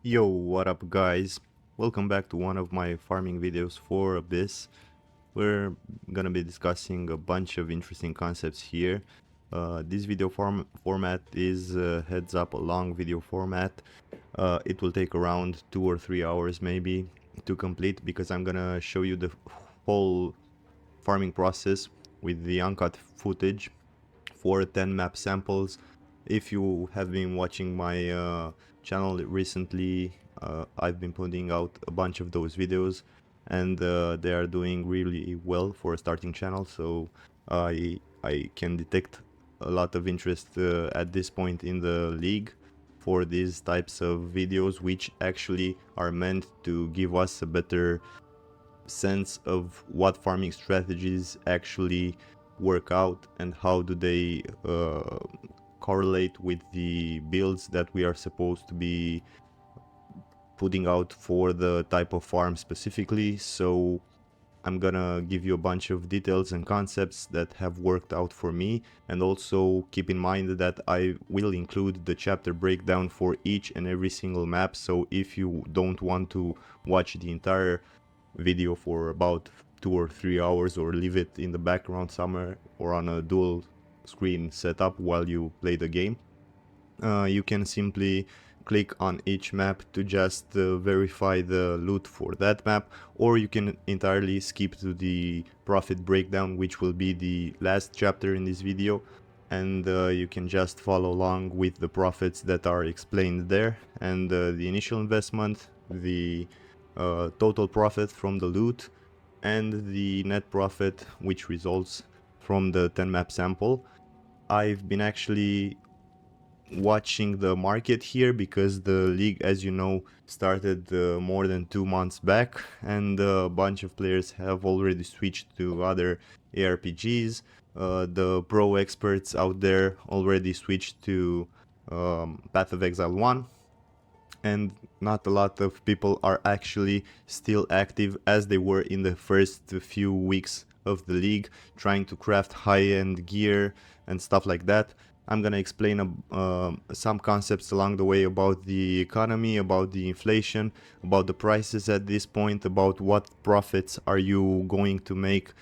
Yo, what up guys? Welcome back to one of my farming videos for Abyss. We're gonna be discussing a bunch of interesting concepts here. This video format is heads up a long video format. It will take around 2 or 3 hours maybe to complete because I'm gonna show you the whole farming process with the uncut footage for 10 map samples. If you have been watching my channel recently, I've been putting out a bunch of those videos and they are doing really well for a starting channel, so I can detect a lot of interest at this point in the league for these types of videos, which actually are meant to give us a better sense of what farming strategies actually work out and how do they correlate with the builds that we are supposed to be putting out for the type of farm specifically. So I'm gonna give you a bunch of details and concepts that have worked out for me, and also keep in mind that I will include the chapter breakdown for each and every single map. So if you don't want to watch the entire video for about 2 or 3 hours or leave it in the background somewhere or on a dual screen setup while you play the game, you can simply click on each map to just verify the loot for that map, or you can entirely skip to the profit breakdown, which will be the last chapter in this video, and you can just follow along with the profits that are explained there, and the initial investment, the total profit from the loot, and the net profit which results from the 10 map sample. I've been actually watching the market here because the league, as you know, started more than 2 months back, and a bunch of players have already switched to other ARPGs. The pro experts out there already switched to Path of Exile 1, and not a lot of people are actually still active as they were in the first few weeks of the league, trying to craft high-end gear and stuff like that. I'm gonna explain some concepts along the way about the economy, about the inflation, about the prices at this point, about what profits are you going to make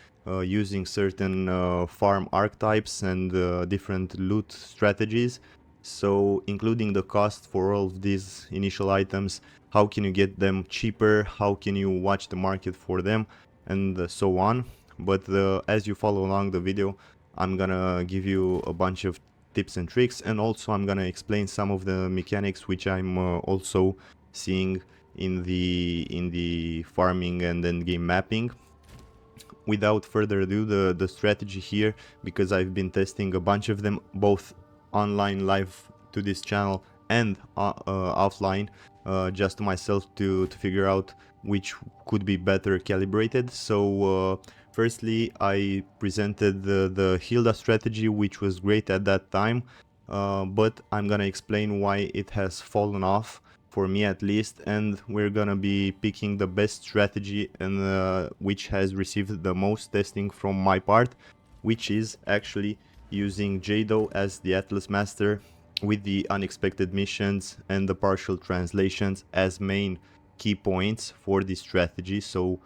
using certain farm archetypes and different loot strategies. So including the cost for all of these initial items, how can you get them cheaper, how can you watch the market for them, and so on. But as you follow along the video, I'm gonna give you a bunch of tips and tricks, and also I'm gonna explain some of the mechanics which I'm also seeing in the farming and end game mapping. Without further ado, the strategy here, because I've been testing a bunch of them both online live to this channel and offline, just to myself to figure out which could be better calibrated. So firstly, I presented the Hilda strategy, which was great at that time, but I'm gonna explain why it has fallen off, for me at least, and we're gonna be picking the best strategy and which has received the most testing from my part, which is actually using Jado as the Atlas Master with the unexpected missions and the partial translations as main key points for this strategy. So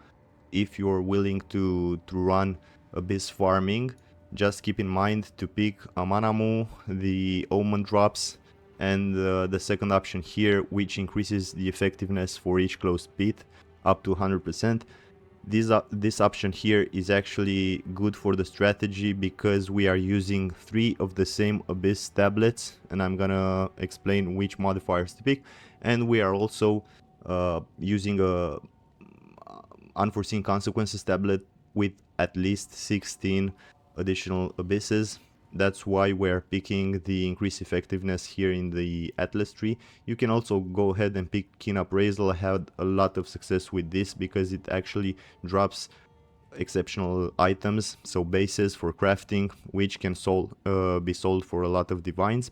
if you're willing to run Abyss farming, just keep in mind to pick Amanamu, the Omen drops, and the second option here, which increases the effectiveness for each closed pit up to 100%. This option here is actually good for the strategy because we are using 3 of the same Abyss tablets, and I'm gonna explain which modifiers to pick. And we are also using a unforeseen consequences tablet with at least 16 additional abysses. That's why we're picking the increased effectiveness here in the Atlas tree. You can also go ahead and pick Keen Appraisal. I had a lot of success with this because it actually drops exceptional items, so bases for crafting, which can be sold for a lot of divines.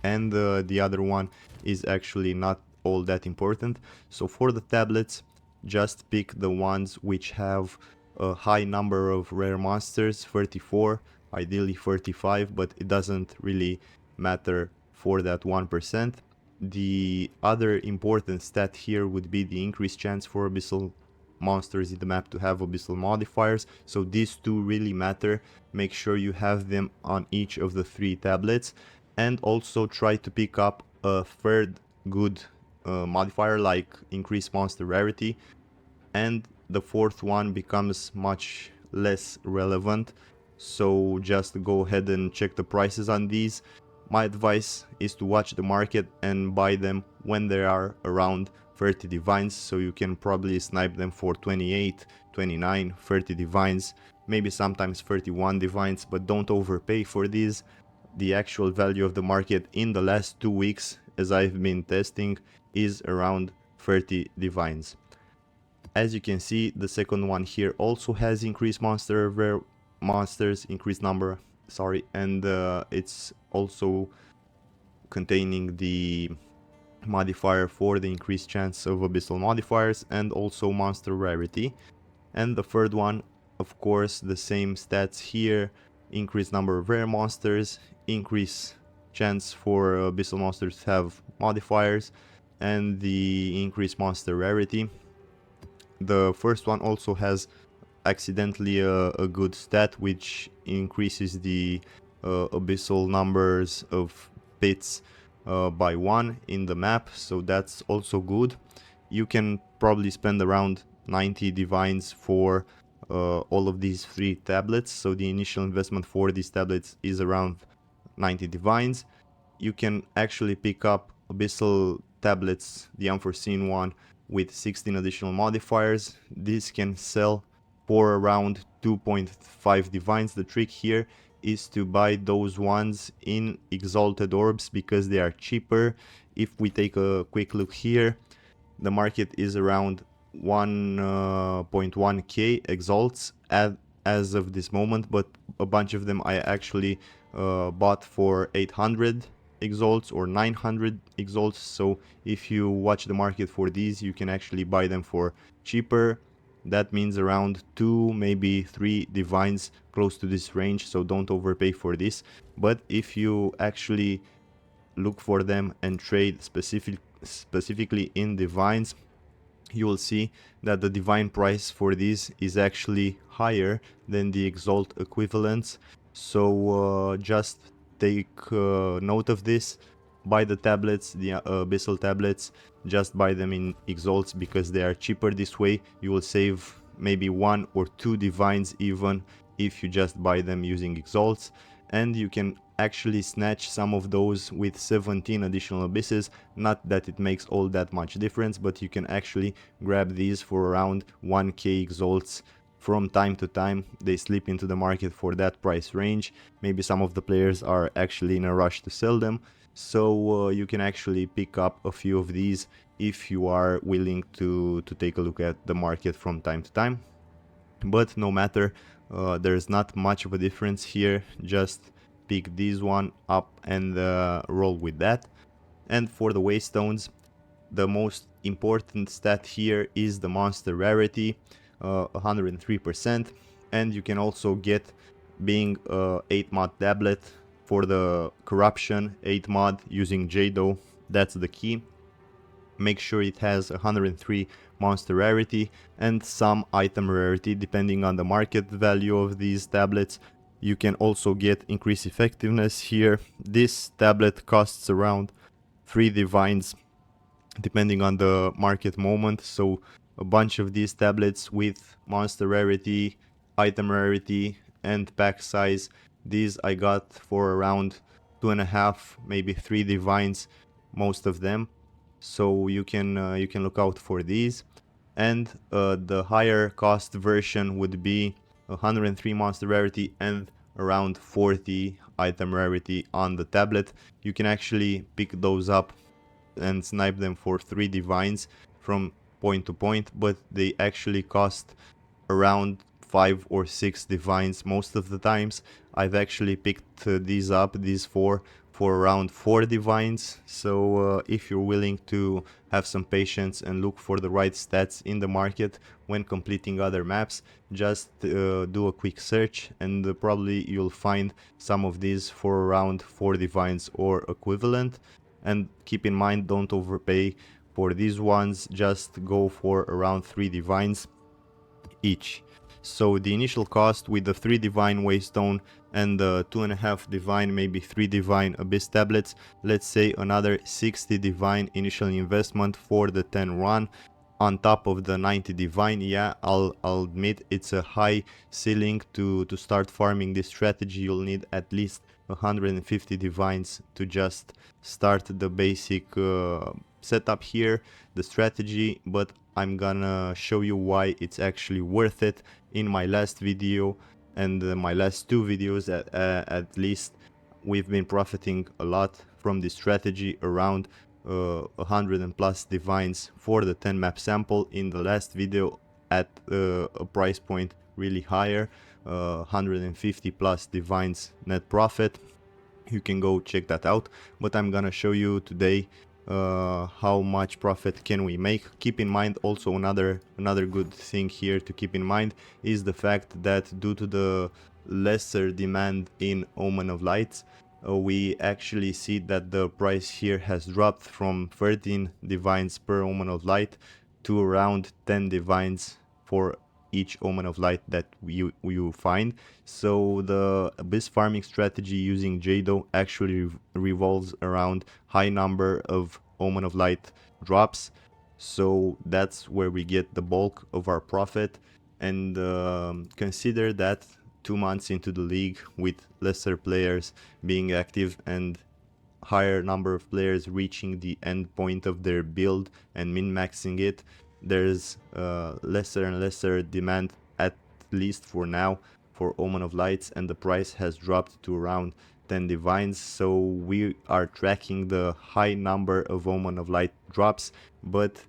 And the other one is actually not all that important. So for the tablets, just pick the ones which have a high number of rare monsters, 34, ideally 35, but it doesn't really matter for that 1%. The other important stat here would be the increased chance for abyssal monsters in the map to have abyssal modifiers. So these two really matter. Make sure you have them on each of the 3 tablets, and also try to pick up a third good modifier like increased monster rarity, and the fourth one becomes much less relevant, so just go ahead and check the prices on these. My advice is to watch the market and buy them when they are around 30 divines, so you can probably snipe them for 28, 29, 30 divines, maybe sometimes 31 divines, but don't overpay for these. The actual value of the market in the last 2 weeks, as I've been testing, is around 30 divines. As you can see, the second one here also has increased increased number, sorry, and it's also containing the modifier for the increased chance of abyssal modifiers and also monster rarity. And the third one, of course, the same stats here: increased number of rare monsters, increased chance for abyssal monsters to have modifiers, and the increased monster rarity. The first one also has accidentally a good stat, which increases the abyssal numbers of pits by 1 in the map, so that's also good. You can probably spend around 90 divines for all of these 3 tablets, so the initial investment for these tablets is around 90 divines. You can actually pick up abyssal tablets, the unforeseen one, with 16 additional modifiers. This can sell for around 2.5 divines. The trick here is to buy those ones in exalted orbs because they are cheaper. If we take a quick look here, the market is around 1.1k exalts as of this moment, but a bunch of them I actually bought for 800 exalts or 900 exalts. So if you watch the market for these, you can actually buy them for cheaper. That means around 2, maybe 3 divines, close to this range, so don't overpay for this. But if you actually look for them and trade specifically in divines, you will see that the divine price for this is actually higher than the exalt equivalents. So just take note of this. Buy the tablets, the abyssal tablets, just buy them in exalts because they are cheaper this way. You will save maybe 1 or 2 divines even if you just buy them using exalts, and you can actually snatch some of those with 17 additional abysses. Not that it makes all that much difference, but you can actually grab these for around 1k exalts. From time to time they slip into the market for that price range. Maybe some of the players are actually in a rush to sell them, so you can actually pick up a few of these if you are willing to take a look at the market from time to time. But no matter, there's not much of a difference here. Just pick this one up and roll with that. And for the Waystones, the most important stat here is the monster rarity, 103%, and you can also get, being 8 mod tablet, for the corruption 8 mod using Jado. That's the key. Make sure it has 103 monster rarity and some item rarity depending on the market value of these tablets. You can also get increased effectiveness here. This tablet costs around 3 divines depending on the market moment, so a bunch of these tablets with monster rarity, item rarity, and pack size, these I got for around 2.5, maybe 3 divines, most of them. So you can look out for these. And the higher cost version would be 103 monster rarity and around 40 item rarity on the tablet. You can actually pick those up and snipe them for 3 divines from point to point, but they actually cost around 5 or 6 divines most of the times. I've actually picked these up, these 4, for around 4 divines. So if you're willing to have some patience and look for the right stats in the market when completing other maps, just do a quick search and probably you'll find some of these for around 4 divines or equivalent. and keep in mind, don't overpay for these ones, just go for around 3 divines each. So the initial cost with the 3 divine waystone and the 2.5 divine, maybe 3 divine abyss tablets, let's say another 60 divine initial investment for the 10 run on top of the 90 divine. Yeah, I'll admit it's a high ceiling to start farming this strategy. You'll need at least 150 divines to just start the basic setup here, the strategy, but I'm gonna show you why it's actually worth it in my last video and my last 2 videos. At least we've been profiting a lot from this strategy, around 100 and plus divines for the 10 map sample in the last video at a price point really higher, 150 plus divines net profit. You can go check that out, but I'm gonna show you today how much profit can we make. Keep in mind also another good thing here to keep in mind is the fact that due to the lesser demand in Omen of Lights, we actually see that the price here has dropped from 13 divines per Omen of Light to around 10 divines for each Omen of Light that you find. So the Abyss farming strategy using Jado actually revolves around high number of Omen of Light drops, so that's where we get the bulk of our profit. And consider that 2 months into the league, with lesser players being active and higher number of players reaching the end point of their build and min-maxing it, there's lesser and lesser demand, at least for now, for Omen of Lights, and the price has dropped to around 10 divines. So we are tracking the high number of Omen of Light drops, but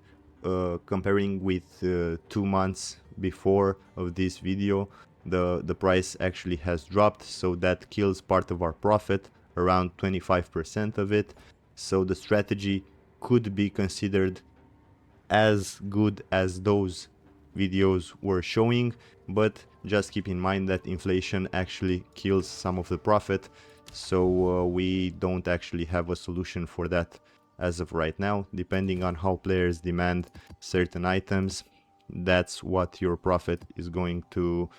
comparing with 2 months before of this video, the price actually has dropped, so that kills part of our profit, around 25% of it. So the strategy could be considered as good as those videos were showing, but just keep in mind that inflation actually kills some of the profit, so we don't actually have a solution for that as of right now. Depending on how players demand certain items, that's what your profit is going to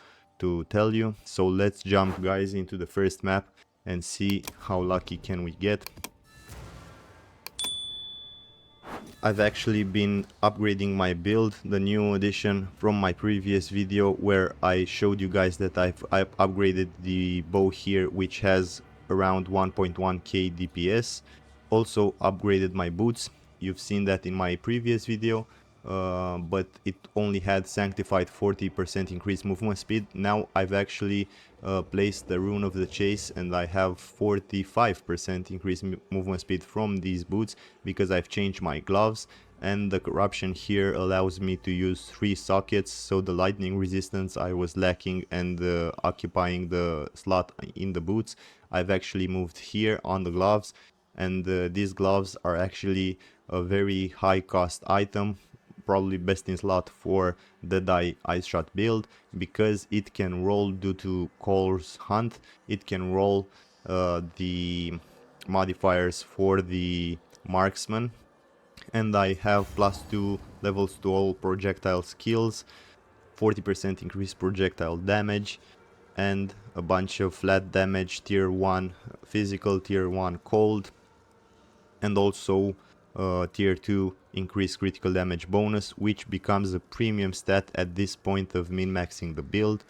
tell you. So let's jump, guys, into the first map and see how lucky can we get. I've actually been upgrading my build, the new edition from my previous video where I showed you guys that I've upgraded the bow here, which has around 1.1k DPS. Also upgraded my boots. You've seen that in my previous video, but it only had sanctified 40% increased movement speed. Now I've actually placed the rune of the chase, and I have 45% increased movement speed from these boots because I've changed my gloves, and the corruption here allows me to use 3 sockets, so the lightning resistance I was lacking and occupying the slot in the boots, I've actually moved here on the gloves. And these gloves are actually a very high cost item, probably best in slot for Deadeye Ice Shot build, because it can roll due to Cole's Hunt. It can roll the modifiers for the marksman, and I have +2 levels to all projectile skills, 40% increased projectile damage, and a bunch of flat damage, tier 1 physical, tier 1 cold, and also tier 2 increased critical damage bonus, which becomes a premium stat at this point of min-maxing the build.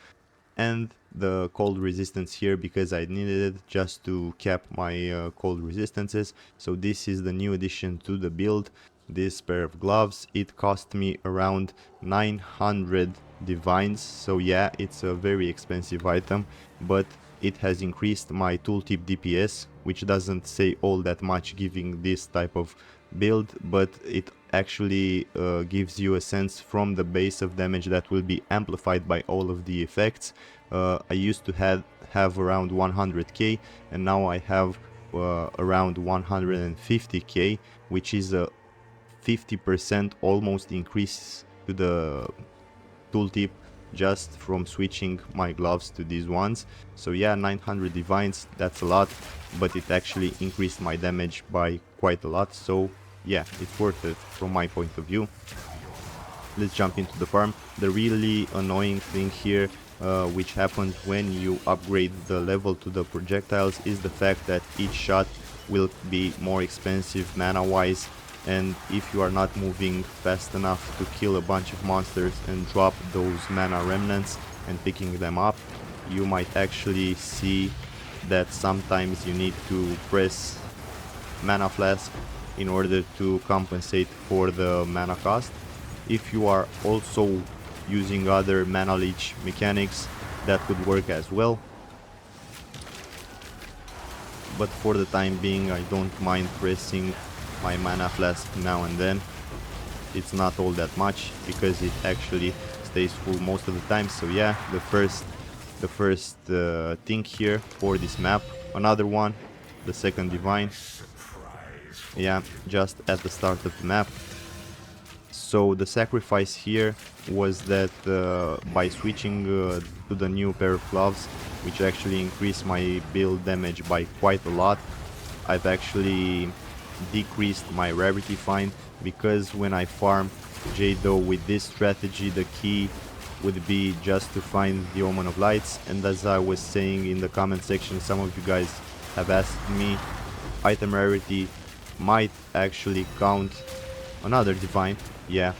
And the cold resistance here because I needed it just to cap my cold resistances. So this is the new addition to the build, this pair of gloves. It cost me around 900 divines, so yeah, it's a very expensive item, but it has increased my tooltip DPS, which doesn't say all that much giving this type of build, but it actually gives you a sense from the base of damage that will be amplified by all of the effects. I used to have around 100k, and now I have around 150k, which is a 50% almost increase to the tooltip just from switching my gloves to these ones. So yeah, 900 divines, that's a lot, but it actually increased my damage by quite a lot, so yeah, it's worth it from my point of view. Let's jump into the farm. The really annoying thing here, which happens when you upgrade the level to the projectiles, is the fact that each shot will be more expensive mana wise, and if you are not moving fast enough to kill a bunch of monsters and drop those mana remnants and picking them up, you might actually see that sometimes you need to press mana flask in order to compensate for the mana cost. If you are also using other mana leech mechanics, that could work as well. But for the time being, I don't mind pressing my mana flask now and then. It's not all that much because it actually stays full most of the time. So yeah, the first thing here for this map. Another one, the second divine. Yeah, just at the start of the map. So the sacrifice here was that by switching to the new pair of gloves, which actually increased my build damage by quite a lot, I've actually decreased my rarity find, because when I farm Jado with this strategy, the key would be just to find the Omen of Lights. And as I was saying in the comment section, some of you guys have asked me, item rarity might actually count another divine. Yeah,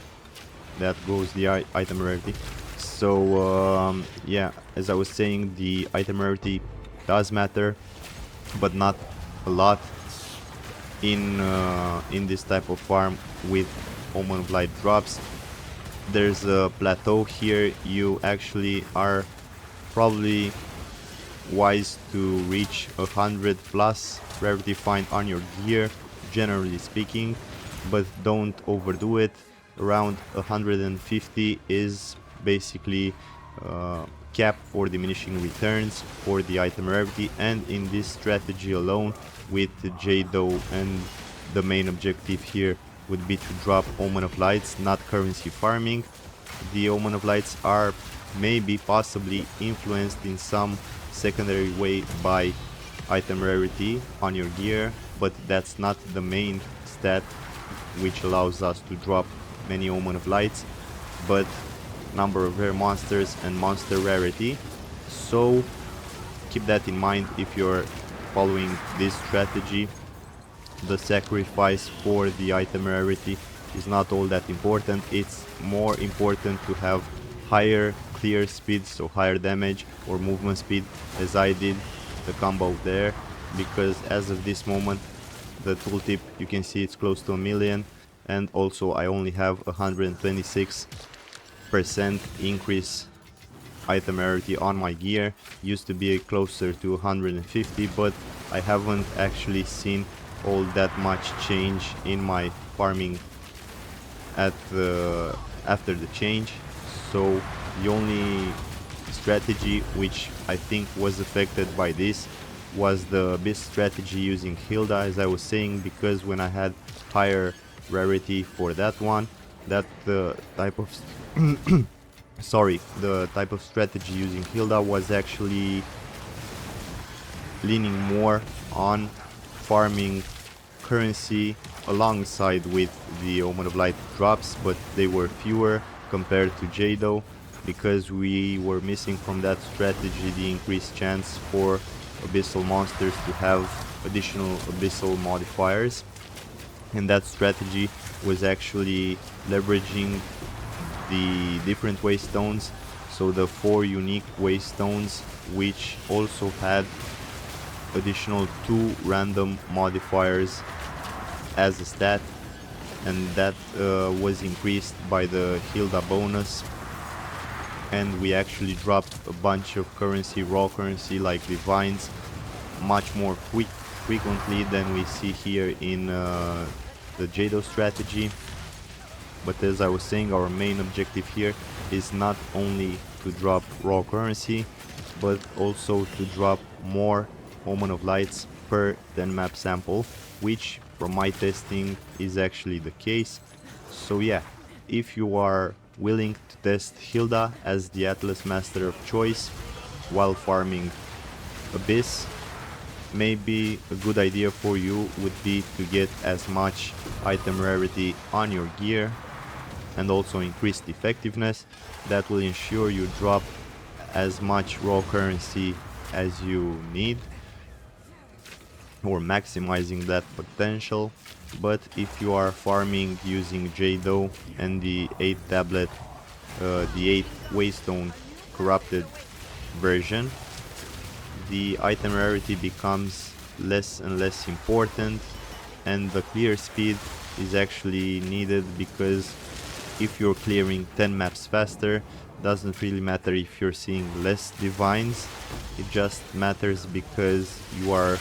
that goes the item rarity. So yeah, as I was saying, the item rarity does matter, but not a lot in this type of farm with Omen of Light drops. There's a plateau here. You actually are probably wise to reach 100 plus rarity find on your gear, generally speaking, but don't overdo it. Around 150 is basically cap for diminishing returns for the item rarity, and in this strategy alone with Jado, and the main objective here would be to drop Omen of Lights, not currency farming. The Omen of Lights are maybe possibly influenced in some secondary way by item rarity on your gear, but that's not the main stat which allows us to drop many Omen of Lights, but number of rare monsters and monster rarity. So keep that in mind if you're following this strategy. The sacrifice for the item rarity is not all that important. It's more important to have higher clear speed, so higher damage or movement speed, as I did the combo there, because as of this moment the tooltip, you can see it's close to 1,000,000, and also I only have 126% increase item rarity on my gear. Used to be closer to 150, but I haven't actually seen all that much change in my farming after the change. So the only strategy which I think was affected by this was the Abyss strategy using Hilda, as I was saying, because when I had higher rarity for that one, that the type of the type of strategy using Hilda was actually leaning more on farming currency alongside with the Omen of Light drops, but they were fewer compared to Jado, because we were missing from that strategy the increased chance for abyssal monsters to have additional abyssal modifiers. And that strategy was actually leveraging the different waystones, so the 4 unique waystones, which also had additional 2 random modifiers as a stat, and that was increased by the Hilda bonus. And we actually dropped a bunch of currency, raw currency like divines, much more frequently than we see here in the Jado strategy. But as I was saying, our main objective here is not only to drop raw currency, but also to drop more Omen of Lights per 10 map sample, which from my testing is actually the case. So yeah, if you are willing to test Hilda as the Atlas Master of choice while farming Abyss, maybe a good idea for you would be to get as much item rarity on your gear and also increased effectiveness. That will ensure you drop as much raw currency as you need, or maximizing that potential. But if you are farming using Jado and the 8 tablet, the 8 Waystone corrupted version, the item rarity becomes less and less important, and the clear speed is actually needed, because if you're clearing 10 maps faster, doesn't really matter if you're seeing less divines. It just matters because you are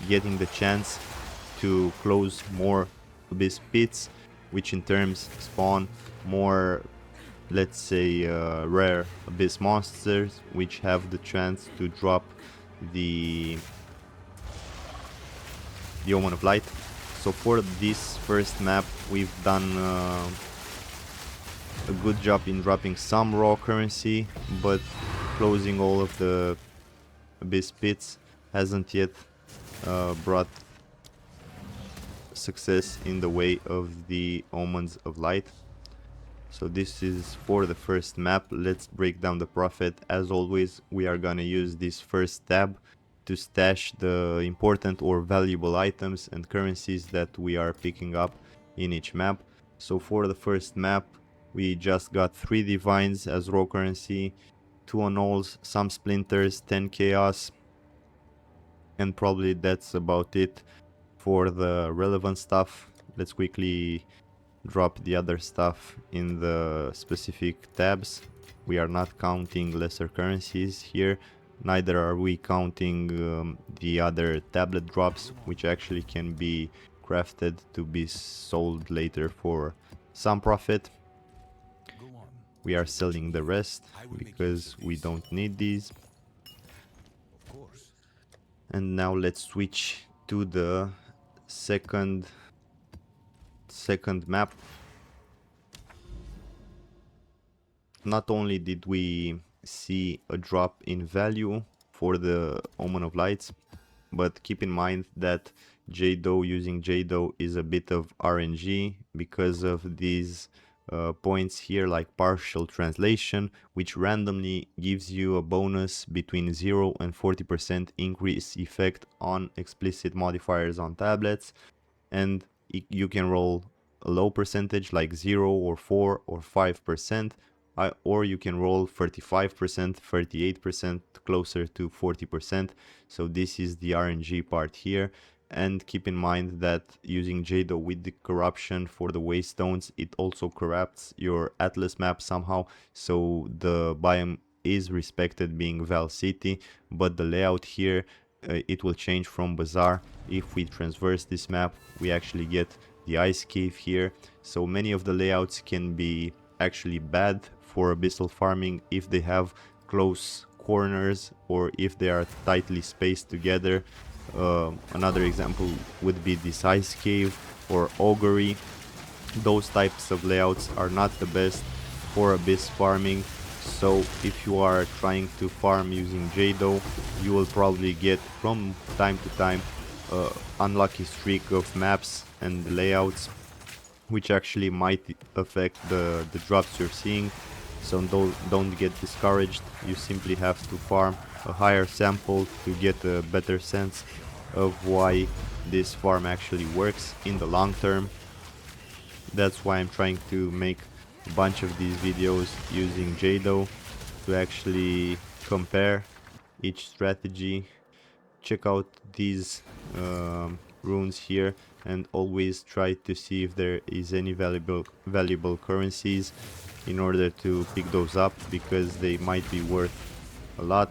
getting the chance to close more abyss pits, which in terms spawn more, let's say, rare abyss monsters, which have the chance to drop the Omen of Light. So for this first map, we've done a good job in dropping some raw currency, but closing all of the abyss pits hasn't yet brought success in the way of the Omens of Light. So this is for the first map. Let's break down the profit. As always, we are gonna use this first tab to stash the important or valuable items and currencies that we are picking up in each map. So for the first map, we just got 3 divines as raw currency, 2 annuls, some splinters, 10 chaos, and probably that's about it for the relevant stuff. Let's quickly drop the other stuff in the specific tabs. We are not counting lesser currencies here, neither are we counting the other tablet drops, which actually can be crafted to be sold later for some profit. We are selling the rest because we don't need these. And now let's switch to the second map. Not only did we see a drop in value for the Omen of Lights, but keep in mind that Jado, using Jado, is a bit of RNG because of these points here, like partial translation, which randomly gives you a bonus between 0 and 40% increase effect on explicit modifiers on tablets, and you can roll a low percentage like 0 or 4 or 5%, or you can roll 35%, 38%, closer to 40%. So this is the RNG part here. And keep in mind that using Jado with the corruption for the Waystones, it also corrupts your Atlas map somehow, so the biome is respected being Val City, but the layout here, it will change from Bazaar. If we transverse this map, we actually get the Ice Cave here, so many of the layouts can be actually bad for abyssal farming if they have close corners or if they are tightly spaced together. Another example would be this Ice Cave or Augury. Those types of layouts are not the best for abyss farming, so if you are trying to farm using Jado, you will probably get from time to time unlucky streak of maps and layouts, which actually might affect the drops you're seeing. So don't get discouraged. You simply have to farm a higher sample to get a better sense of why this farm actually works in the long term. That's why I'm trying to make a bunch of these videos using Jado to actually compare each strategy. Check out these runes here and always try to see if there is any valuable currencies in order to pick those up, because they might be worth a lot.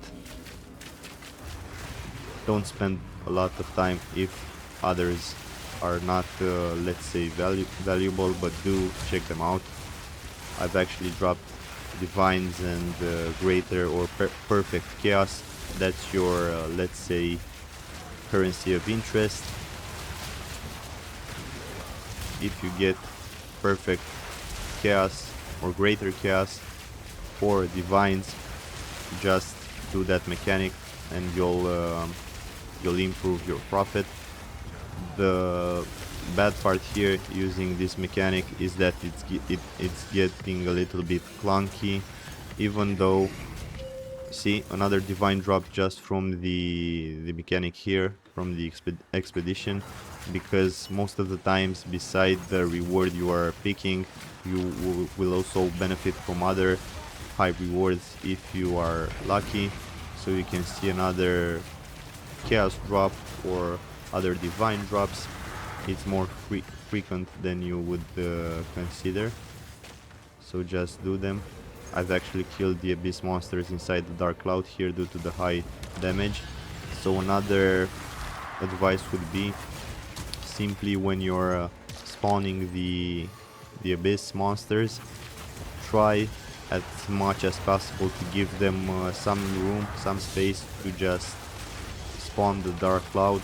Don't spend a lot of time if others are not, let's say, valuable, but do check them out. I've actually dropped divines and greater or perfect chaos. That's your, let's say, currency of interest. If you get perfect chaos or greater chaos for divines, just do that mechanic and you'll you'll improve your profit. The bad part here using this mechanic is that it's getting a little bit clunky, even though, see, another divine drop just from the mechanic here, from the expedition, because most of the times beside the reward you are picking, you will also benefit from other high rewards if you are lucky. So you can see another chaos drop or other divine drops. It's more frequent than you would consider, so just do them. I've actually killed the abyss monsters inside the dark cloud here due to the high damage. So another advice would be simply when you're spawning the abyss monsters, try as much as possible to give them some room, some space to just spawn the dark cloud,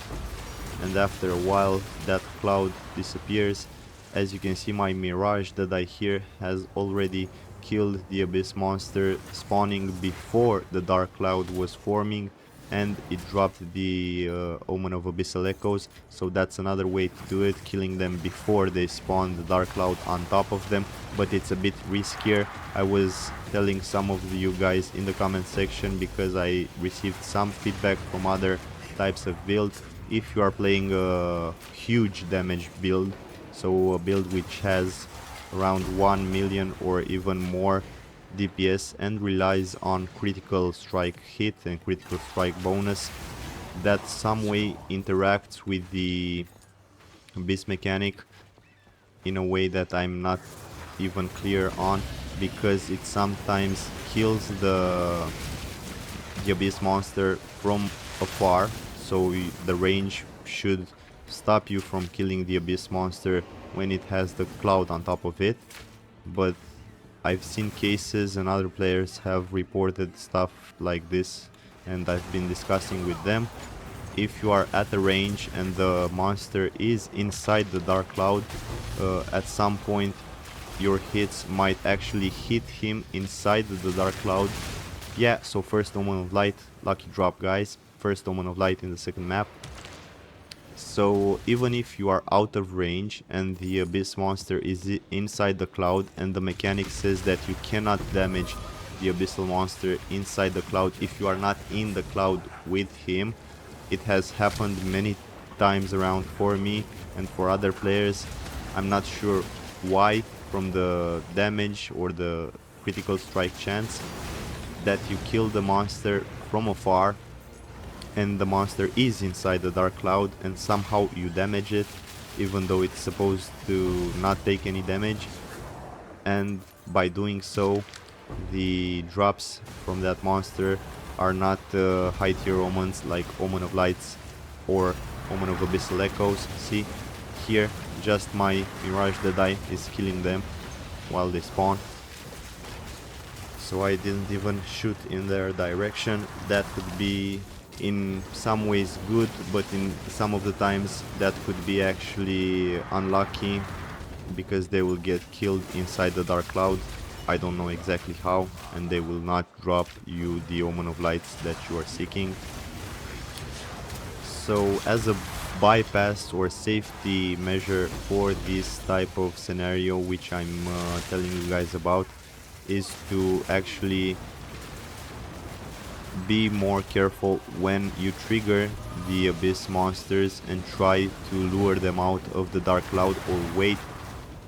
and after a while that cloud disappears. As you can see, my mirage that I here has already killed the abyss monster spawning before the dark cloud was forming, and it dropped the omen of abyssal echoes. So that's another way to do it, killing them before they spawn the dark cloud on top of them, but it's a bit riskier. I was telling some of you guys in the comment section, because I received some feedback from other types of builds. If you are playing a huge damage build, so a build which has around 1 million or even more DPS and relies on critical strike hit and critical strike bonus, that some way interacts with the abyss mechanic in a way that I'm not even clear on, because it sometimes kills the abyss monster from afar, so the range should stop you from killing the abyss monster when it has the cloud on top of it. But I've seen cases and other players have reported stuff like this, and I've been discussing with them. If you are at the range and the monster is inside the dark cloud, at some point your hits might actually hit him inside the dark cloud. Yeah, so first omen of light, lucky drop guys, first omen of light in the second map. So even if you are out of range and the abyss monster is inside the cloud and the mechanic says that you cannot damage the abyssal monster inside the cloud if you are not in the cloud with him, it has happened many times around for me and for other players. I'm not sure why, from the damage or the critical strike chance, that you kill the monster from afar and the monster is inside the dark cloud and somehow you damage it, even though it's supposed to not take any damage. And by doing so, the drops from that monster are not high tier omens like Omen of Lights or Omen of Abyssal Echoes. See, here just my Mirage Deadeye is killing them while they spawn. So I didn't even shoot in their direction. That could be in some ways good, but in some of the times that could be actually unlucky, because they will get killed inside the dark cloud. I don't know exactly how, and they will not drop you the Omen of Lights that you are seeking. So as a bypass or safety measure for this type of scenario, which I'm telling you guys about, is to actually be more careful when you trigger the abyss monsters and try to lure them out of the dark cloud, or wait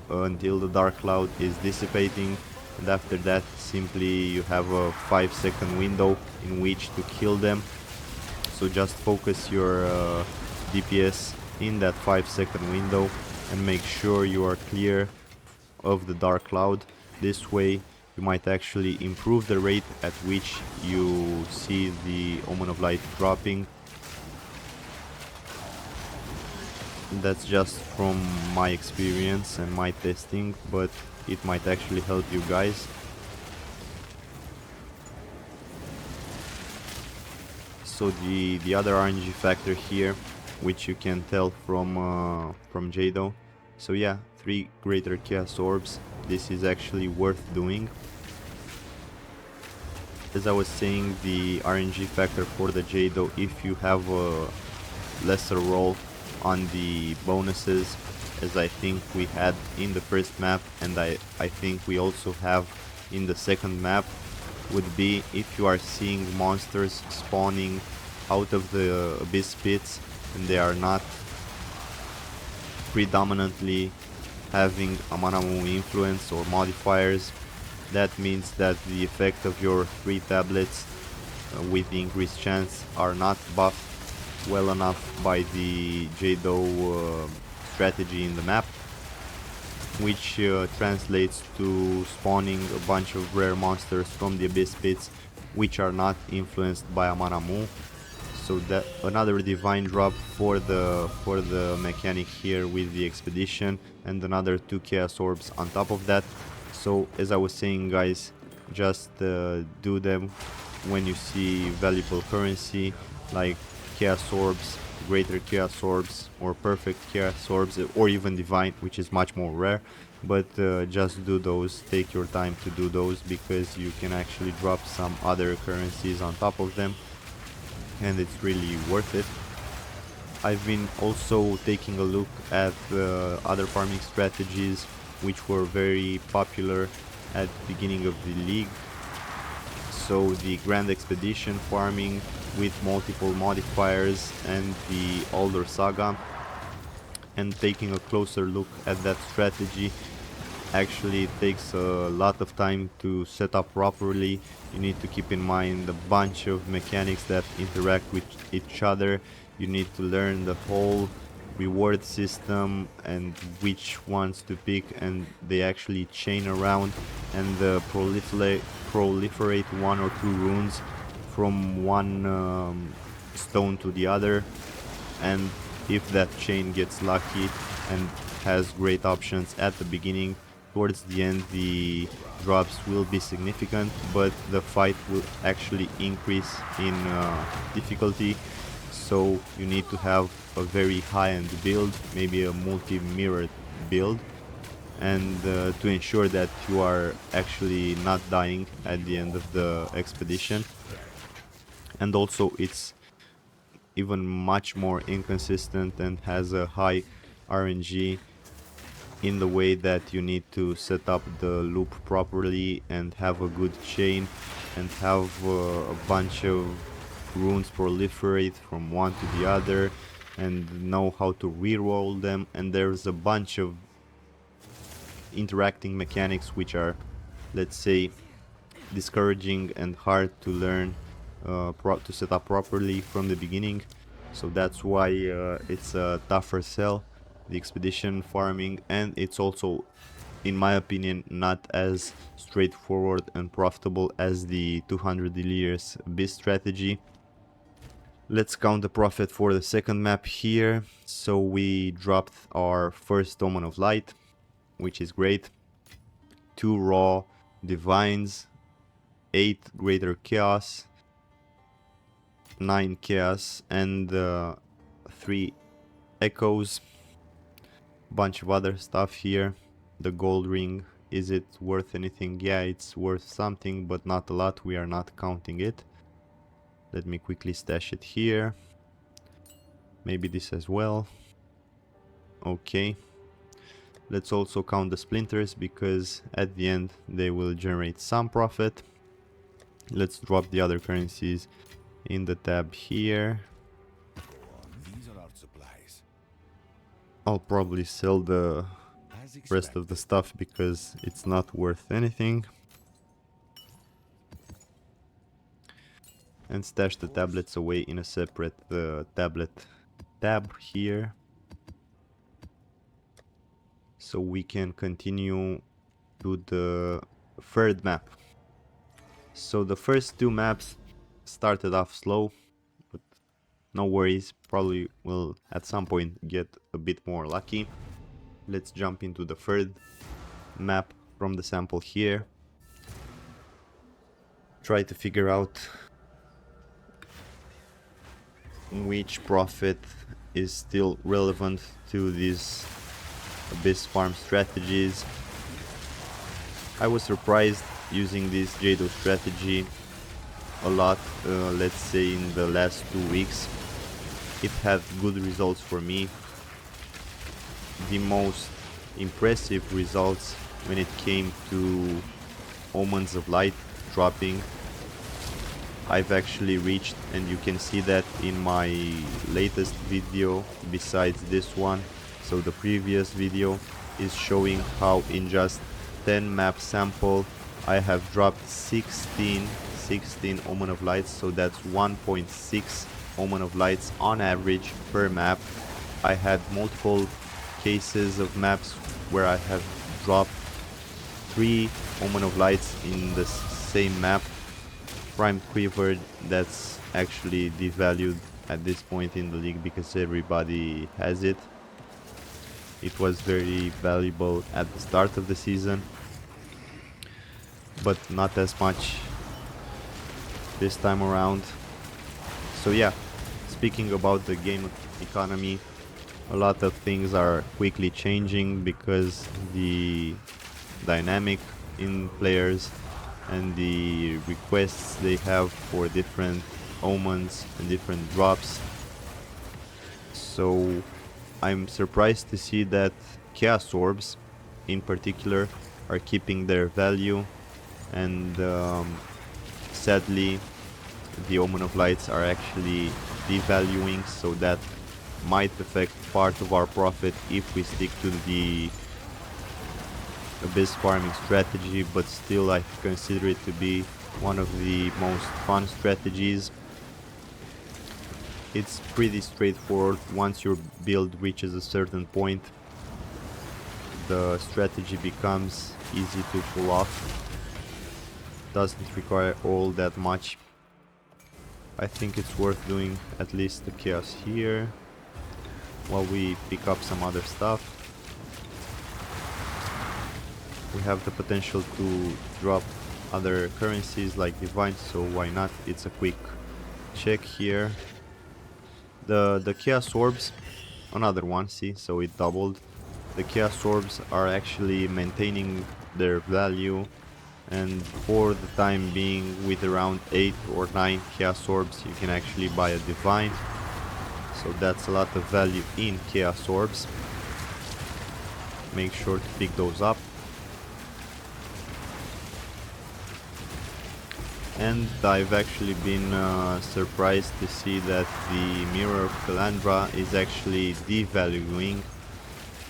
until the dark cloud is dissipating, and after that simply you have a 5-second window in which to kill them. So just focus your DPS in that 5-second window and make sure you are clear of the dark cloud. This way you might actually improve the rate at which you see the Omen of Light dropping. That's just from my experience and my testing, but it might actually help you guys. So the other RNG factor here, which you can tell from Jado. So yeah, 3 greater chaos orbs. This is actually worth doing. As I was saying, the RNG factor for the Jado, if you have lesser role on the bonuses, as I think we had in the first map, and I think we also have in the second map, would be if you are seeing monsters spawning out of the abyss pits and they are not predominantly having a Manamu influence or modifiers. That means that the effect of your 3 tablets with the increased chance are not buffed well enough by the Jado strategy in the map, which translates to spawning a bunch of rare monsters from the abyss pits which are not influenced by a Manamu. So that another divine drop for the mechanic here with the expedition, and another 2 chaos orbs on top of that. So as I was saying, guys, just do them when you see valuable currency like chaos orbs, greater chaos orbs, or perfect chaos orbs, or even divine, which is much more rare. But just do those, take your time to do those, because you can actually drop some other currencies on top of them, and it's really worth it. I've been also taking a look at other farming strategies which were very popular at the beginning of the league. So the Grand Expedition farming with multiple modifiers and the older saga, and taking a closer look at that strategy. Actually, it takes a lot of time to set up properly. You need to keep in mind a bunch of mechanics that interact with each other. You need to learn the whole reward system and which ones to pick, and they actually chain around and proliferate 1 or 2 runes from one stone to the other. And if that chain gets lucky and has great options at the beginning, towards the end the drops will be significant, but the fight will actually increase in difficulty. So you need to have a very high-end build, maybe a multi-mirrored build, and to ensure that you are actually not dying at the end of the expedition. And also it's even much more inconsistent and has a high RNG in the way that you need to set up the loop properly and have a good chain and have a bunch of runes proliferate from one to the other and know how to reroll them. And there's a bunch of interacting mechanics which are, let's say, discouraging and hard to learn to set up properly from the beginning. So that's why it's a tougher sell, the expedition farming, and it's also, in my opinion, not as straightforward and profitable as the 200 delirious Abyss strategy. Let's count the profit for the second map here. So we dropped our first Omen of Light, which is great. 2 raw divines, 8 greater chaos, 9 chaos, and 3 echoes. Bunch of other stuff here. The gold ring, is it worth anything? Yeah, it's worth something, but not a lot. We are not counting it. Let me quickly stash it here. Maybe this as well. Okay. Let's also count the splinters, because at the end they will generate some profit. Let's drop the other currencies in the tab here. These are our supplies. I'll probably sell the rest of the stuff because it's not worth anything. And stash the tablets away in a separate tablet tab here, so we can continue to the third map. So the first 2 maps started off slow, but no worries, probably will at some point get a bit more lucky. Let's jump into the third map from the sample here. Try to figure out which profit is still relevant to these Abyss farm strategies. I was surprised using this Jado strategy a lot, let's say in the last 2 weeks, it had good results for me. The most impressive results when it came to Omens of Light dropping, I've actually reached, and you can see that in my latest video besides this one. So the previous video is showing how in just 10 map sample I have dropped 16 Omen of Lights, so that's 1.6 Omen of Lights on average per map. I had multiple cases of maps where I have dropped 3 Omen of Lights in the same map. Primed Quiver, that's actually devalued at this point in the league because everybody has it. It was very valuable at the start of the season, but not as much this time around. So yeah, speaking about the game economy, a lot of things are quickly changing because the dynamic in players and the requests they have for different omens and different drops. So I'm surprised to see that Chaos Orbs in particular are keeping their value, and sadly the Omen of Lights are actually devaluing, so that might affect part of our profit if we stick to the Abyss farming strategy, but still I consider it to be one of the most fun strategies. It's pretty straightforward. Once your build reaches a certain point, the strategy becomes easy to pull off. Doesn't require all that much. I think it's worth doing at least the chaos here while we pick up some other stuff. We have the potential to drop other currencies like divine, so why not? It's a quick check here. The chaos orbs, another one, see, so it doubled. The chaos orbs are actually maintaining their value, and for the time being, with around 8 or 9 chaos orbs, you can actually buy a divine. So that's a lot of value in chaos orbs. Make sure to pick those up. And I've actually been surprised to see that the Mirror of Calandra is actually devaluing,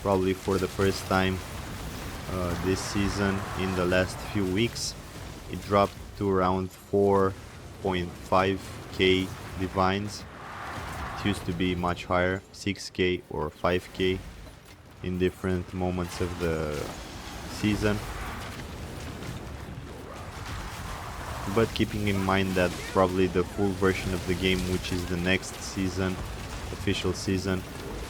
probably for the first time this season. In the last few weeks it dropped to around 4.5k divines. It used to be much higher, 6k or 5k in different moments of the season. But keeping in mind that probably the full version of the game, which is the next season, official season,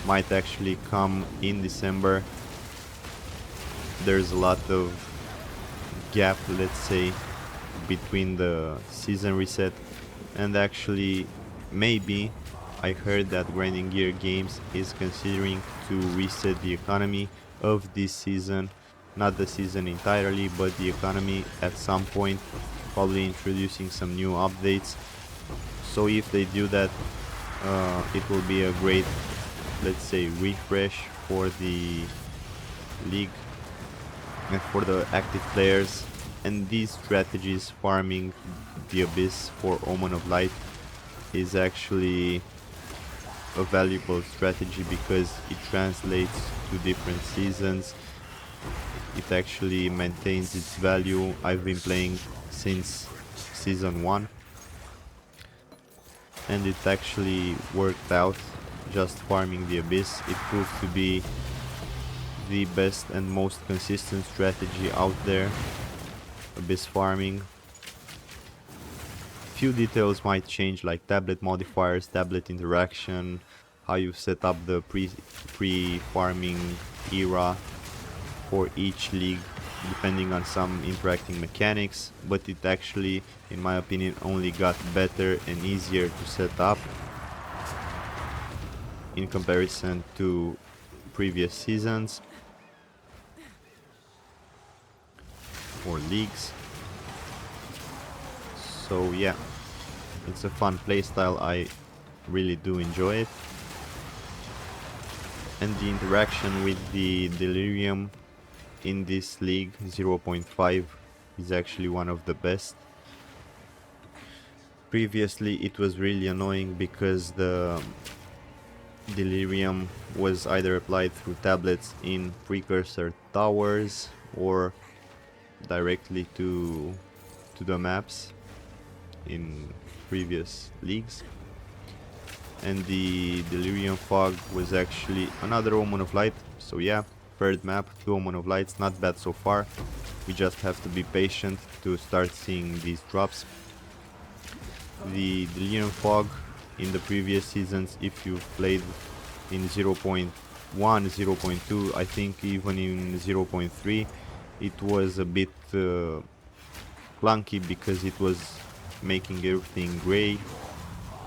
might actually come in December, there's a lot of gap, let's say, between the season reset and actually maybe I heard that Grinding Gear Games is considering to reset the economy of this season, not the season entirely, but the economy at some point, probably introducing some new updates. So if they do that, it will be a great, let's say, refresh for the league and for the active players. And these strategies, farming the Abyss for Omen of Light, is actually a valuable strategy because it translates to different seasons. It actually maintains its value. I've been playing since season 1 and it actually worked out, just farming the Abyss. It proved to be the best and most consistent strategy out there, Abyss farming. Few details might change, like tablet modifiers, tablet interaction, how you set up the pre-farming era for each league, depending on some interacting mechanics, but it actually, in my opinion, only got better and easier to set up in comparison to previous seasons or leagues. So yeah, it's a fun playstyle. I really do enjoy it. And the interaction with the Delirium in this league 0.5 is actually one of the best. Previously it was really annoying because the Delirium was either applied through tablets in precursor towers or directly to the maps in previous leagues. And the Delirium Fog was actually another Omen of Light. So yeah, third map, 2 Omen of Lights, not bad so far. We just have to be patient to start seeing these drops. The Delirium Fog in the previous seasons, if you played in 0.1, 0.2, I think even in 0.3, it was a bit clunky because it was making everything gray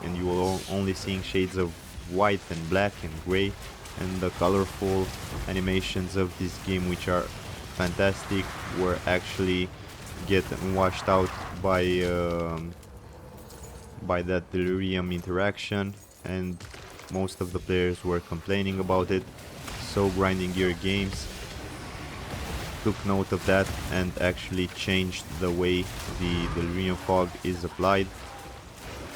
and you were only seeing shades of white and black and gray, and the colorful animations of this game, which are fantastic, were actually getting washed out by that Delirium interaction, and most of the players were complaining about it. So Grinding Gear Games took note of that and actually changed the way the Delirium Fog is applied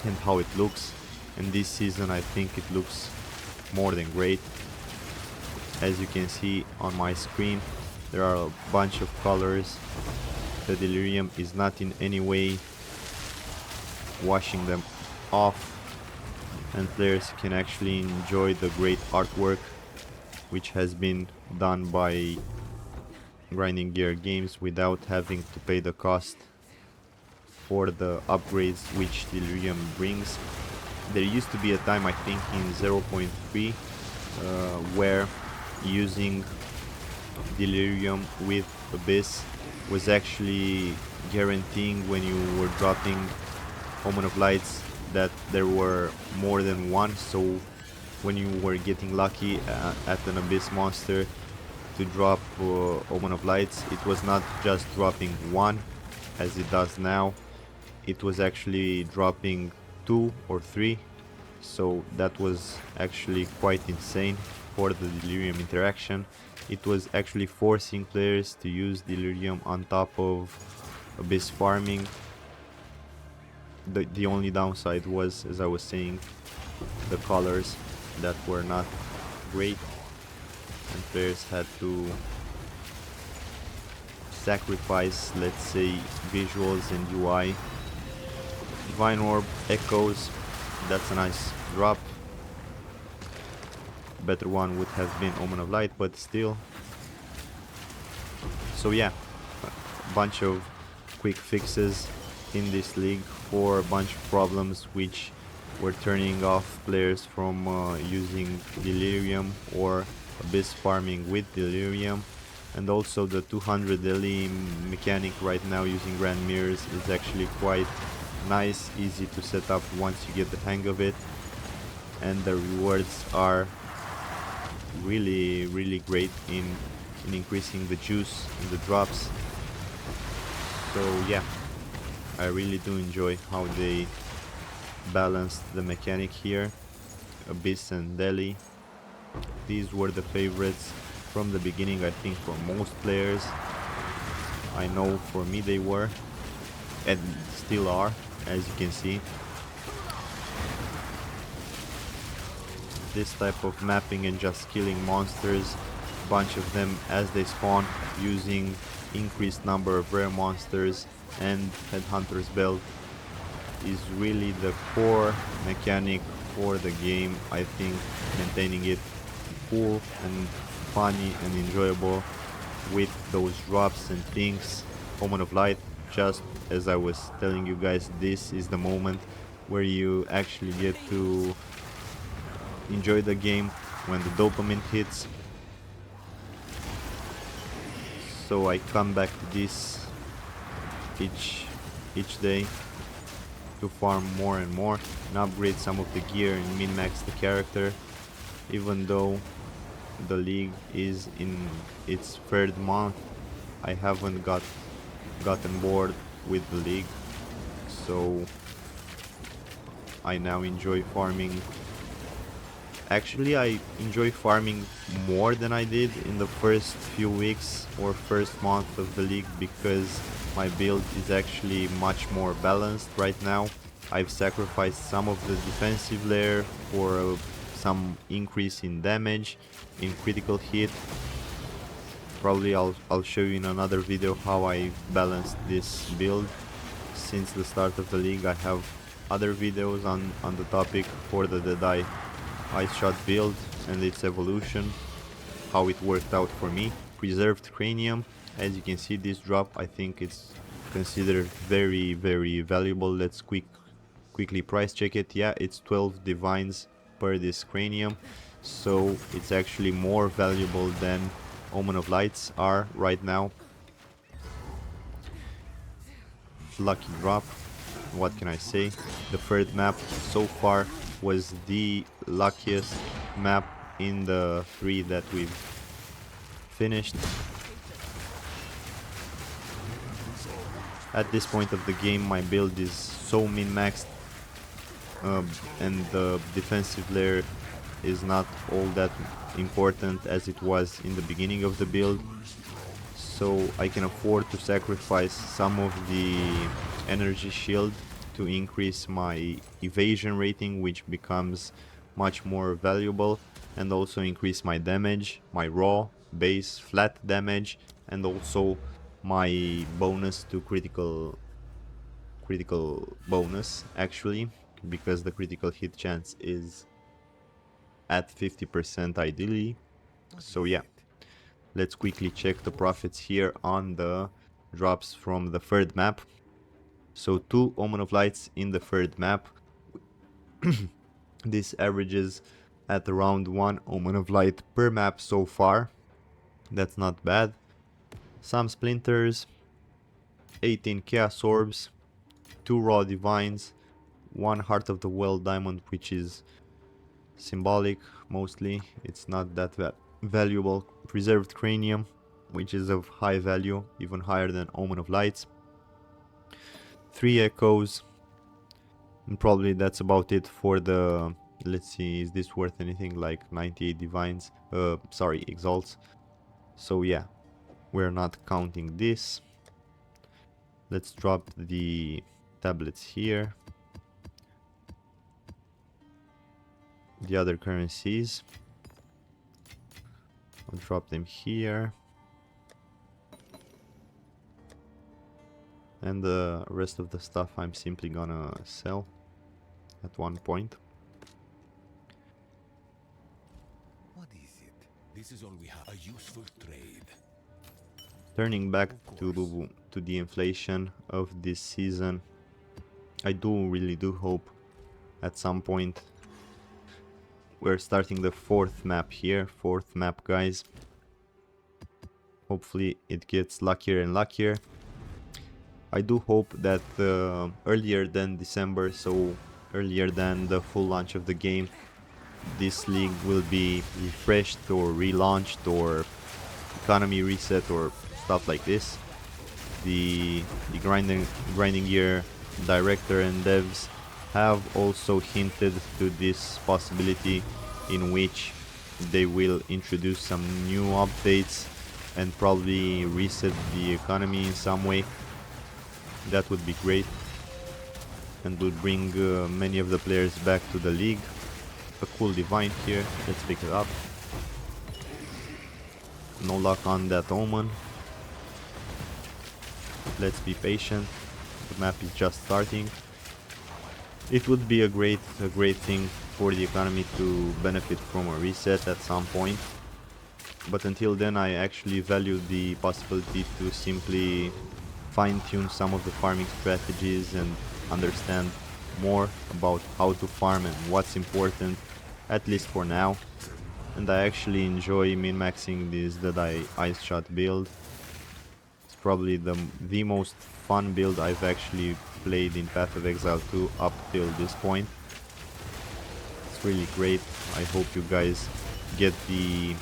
and how it looks. And this season I think it looks more than great. As you can see on my screen, there are a bunch of colors. The Delirium is not in any way washing them off, and players can actually enjoy the great artwork which has been done by Grinding Gear Games without having to pay the cost for the upgrades which Delirium brings. There used to be a time, I think in 0.3, where using Delirium with Abyss was actually guaranteeing when you were dropping Omen of Lights that there were more than one, so when you were getting lucky at an Abyss monster to drop Omen of Lights, it was not just dropping one as it does now, it was actually dropping 2 or 3, so that was actually quite insane for the Delirium interaction. It was actually forcing players to use Delirium on top of Abyss farming. The only downside was, as I was saying, the colors that were not great, and players had to sacrifice, let's say, visuals and UI. Divine Orb Echoes, that's a nice drop. Better one would have been Omen of Light, but still. So yeah, a bunch of quick fixes in this league for a bunch of problems which were turning off players from using Delirium or Abyss farming with Delirium. And also the 200 LE mechanic right now using Grand Mirrors is actually quite nice, easy to set up once you get the hang of it, and the rewards are really great in increasing the juice in the drops. So yeah, I really do enjoy how they balanced the mechanic here. Abyss and Deli, these were the favorites from the beginning, I think, for most players. I know for me they were, and still are, as you can see. This type of mapping and just killing monsters, bunch of them as they spawn, using increased number of rare monsters and Headhunter's Belt is really the core mechanic for the game. I think maintaining it cool and funny and enjoyable with those drops and things. Omen of Light, just as I was telling you guys, this is the moment where you actually get to enjoy the game when the dopamine hits. So I come back to this each day to farm more and more and upgrade some of the gear and min-max the character, even though the league is in its third month. I haven't gotten bored with the league, so I now enjoy farming. Actually, I enjoy farming more than I did in the first few weeks or first month of the league, because my build is actually much more balanced right now. I've sacrificed some of the defensive layer for some increase in damage, in critical hit. Probably I'll show you in another video how I balanced this build. Since the start of the league, I have other videos on the topic for the Deadeye Ice Shot build and its evolution, how it worked out for me. Preserved Cranium, as you can see, this drop, I think it's considered very valuable. Let's quickly price check it. Yeah, it's 12 divines per this cranium, so it's actually more valuable than Omen of Lights are right now. Lucky drop, what can I say? The third map so far was the luckiest map in the 3 that we've finished. At this point of the game, my build is so min-maxed, and the defensive layer is not all that important as it was in the beginning of the build, so I can afford to sacrifice some of the energy shield to increase my evasion rating, which becomes much more valuable, and also increase my damage, my raw, base, flat damage, and also my bonus to critical bonus, actually, because the critical hit chance is at 50% ideally. So yeah, let's quickly check the profits here on the drops from the third map. So 2 Omen of Lights in the third map. This averages at around 1 Omen of Light per map so far. That's not bad. Some splinters, 18 Chaos Orbs, 2 Raw Divines, 1 Heart of the Well Diamond, which is symbolic mostly, it's not that valuable. Preserved Cranium, which is of high value, even higher than Omen of Lights. 3 Echoes, and probably that's about it for the... Let's see, is this worth anything? Like 98 Divines, sorry, Exalts. So yeah, we're not counting this. Let's drop the tablets here. The other currencies, I'll drop them here, and the rest of the stuff I'm simply gonna sell at one point. What is it? This is all we have. A useful trade. Turning back to the inflation of this season, I really do hope at some point. We're starting the 4th map here, 4th map, guys. Hopefully it gets luckier and luckier. I do hope that earlier than December, so earlier than the full launch of the game, this league will be refreshed or relaunched or economy reset or stuff like this. The grinding gear director and devs have also hinted to this possibility, in which they will introduce some new updates and probably reset the economy in some way. That would be great and would bring many of the players back to the league. A cool divine here, let's pick it up. No luck on that Omen. Let's be patient, the map is just starting. It would be a great thing for the economy to benefit from a reset at some point, but until then I actually value the possibility to simply fine-tune some of the farming strategies and understand more about how to farm and what's important, at least for now. And I actually enjoy min-maxing this Deadeye Ice Shot build. It's probably the most fun build I've actually played in Path of Exile 2 up till this point. It's really great. I hope you guys get the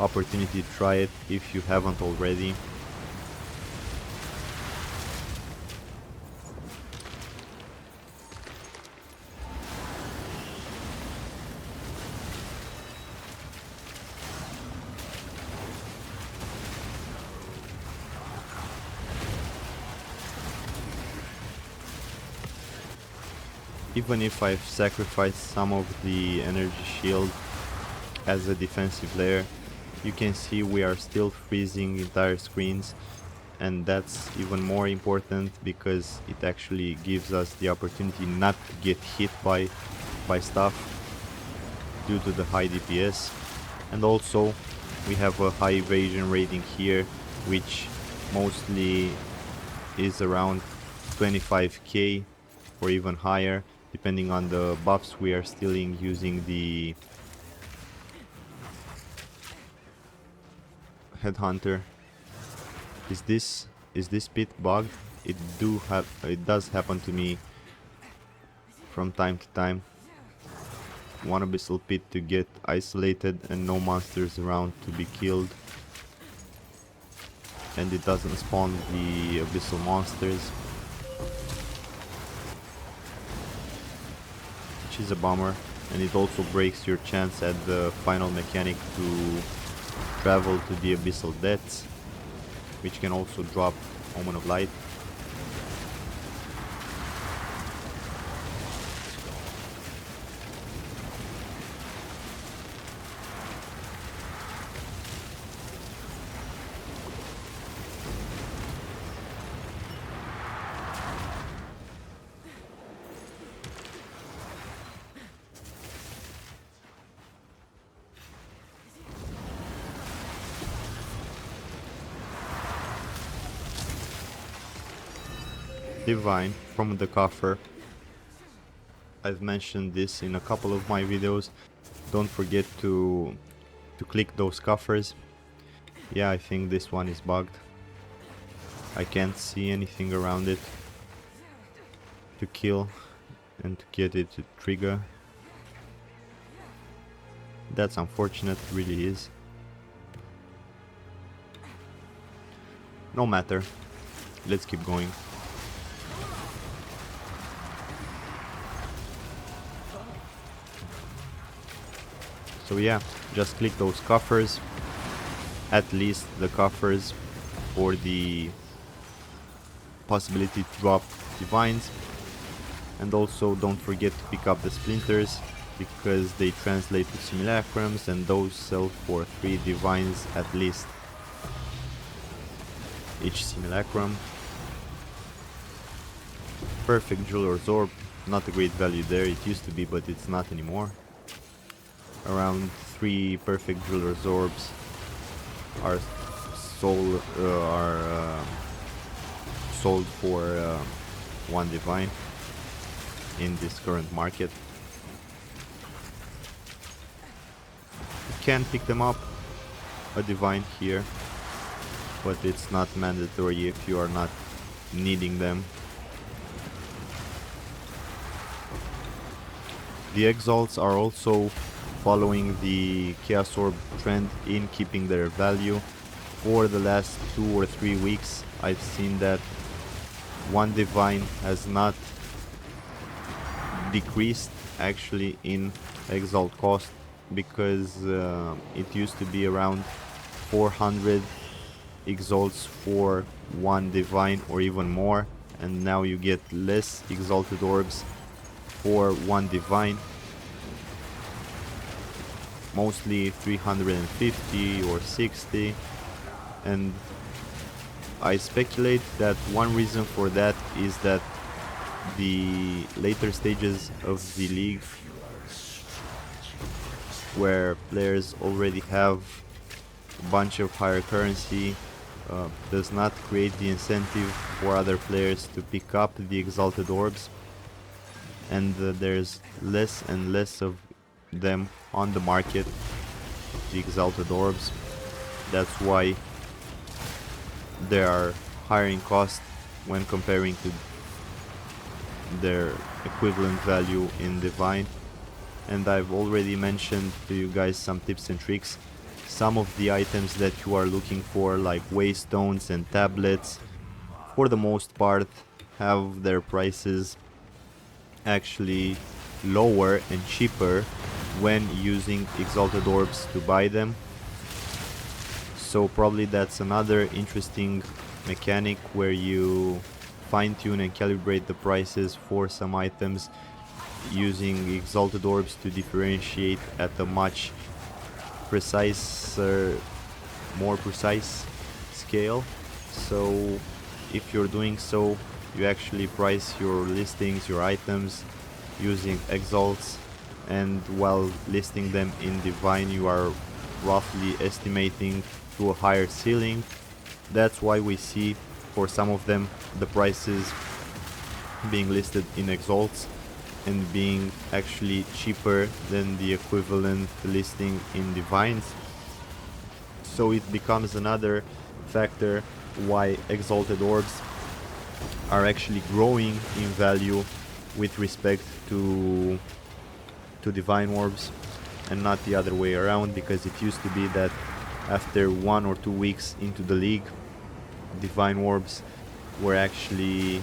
opportunity to try it if you haven't already. Even if I've sacrificed some of the energy shield as a defensive layer, you can see we are still freezing entire screens, and that's even more important because it actually gives us the opportunity not to get hit by stuff due to the high DPS. And also we have a high evasion rating here, which mostly is around 25k or even higher, depending on the buffs we are stealing using the headhunter. Is this pit bugged? It does happen to me from time to time. One abyssal pit to get isolated and no monsters around to be killed, and it doesn't spawn the abyssal monsters, which is a bummer. And it also breaks your chance at the final mechanic to travel to the abyssal depths, which can also drop Omen of Light. Divine from the coffer. I've mentioned this in a couple of my videos. Don't forget to click those coffers. Yeah, I think this one is bugged. I can't see anything around it to kill and to get it to trigger. That's unfortunate, really is. No matter. Let's keep going. So yeah, just click those coffers, at least the coffers for the possibility to drop divines. And also don't forget to pick up the splinters, because they translate to simulacrums, and those sell for 3 divines at least each simulacrum. Perfect Jeweler's Orb, not a great value there. It used to be, but it's not anymore. Around 3 perfect Jeweler's Orbs are sold for 1 divine in this current market. You can pick them up, a divine here, but it's not mandatory if you are not needing them. The Exiles are also following the Chaos Orb trend in keeping their value. For the last 2 or 3 weeks, I've seen that 1 divine has not decreased actually in Exile cost, because it used to be around 400 exalts for 1 divine or even more, and now you get less exalted orbs for 1 divine, mostly 350 or 60. And I speculate that one reason for that is that the later stages of the league, where players already have a bunch of higher currency, does not create the incentive for other players to pick up the exalted orbs, and there's less and less of them on the market, the exalted orbs. That's why they are higher in cost when comparing to their equivalent value in divine. And I've already mentioned to you guys some tips and tricks. Some of the items that you are looking for, like waystones and tablets, for the most part have their prices actually lower and cheaper when using exalted orbs to buy them. So probably that's another interesting mechanic where you fine-tune and calibrate the prices for some items using exalted orbs to differentiate at a much more precise scale. So if you're doing so, you actually price your listings, your items using exalts, and while listing them in divine you are roughly estimating to a higher ceiling. That's why we see for some of them the prices being listed in exalts and being actually cheaper than the equivalent listing in divines. So it becomes another factor why exalted orbs are actually growing in value with respect to divine orbs and not the other way around, because it used to be that after 1 or 2 weeks into the league, divine orbs were actually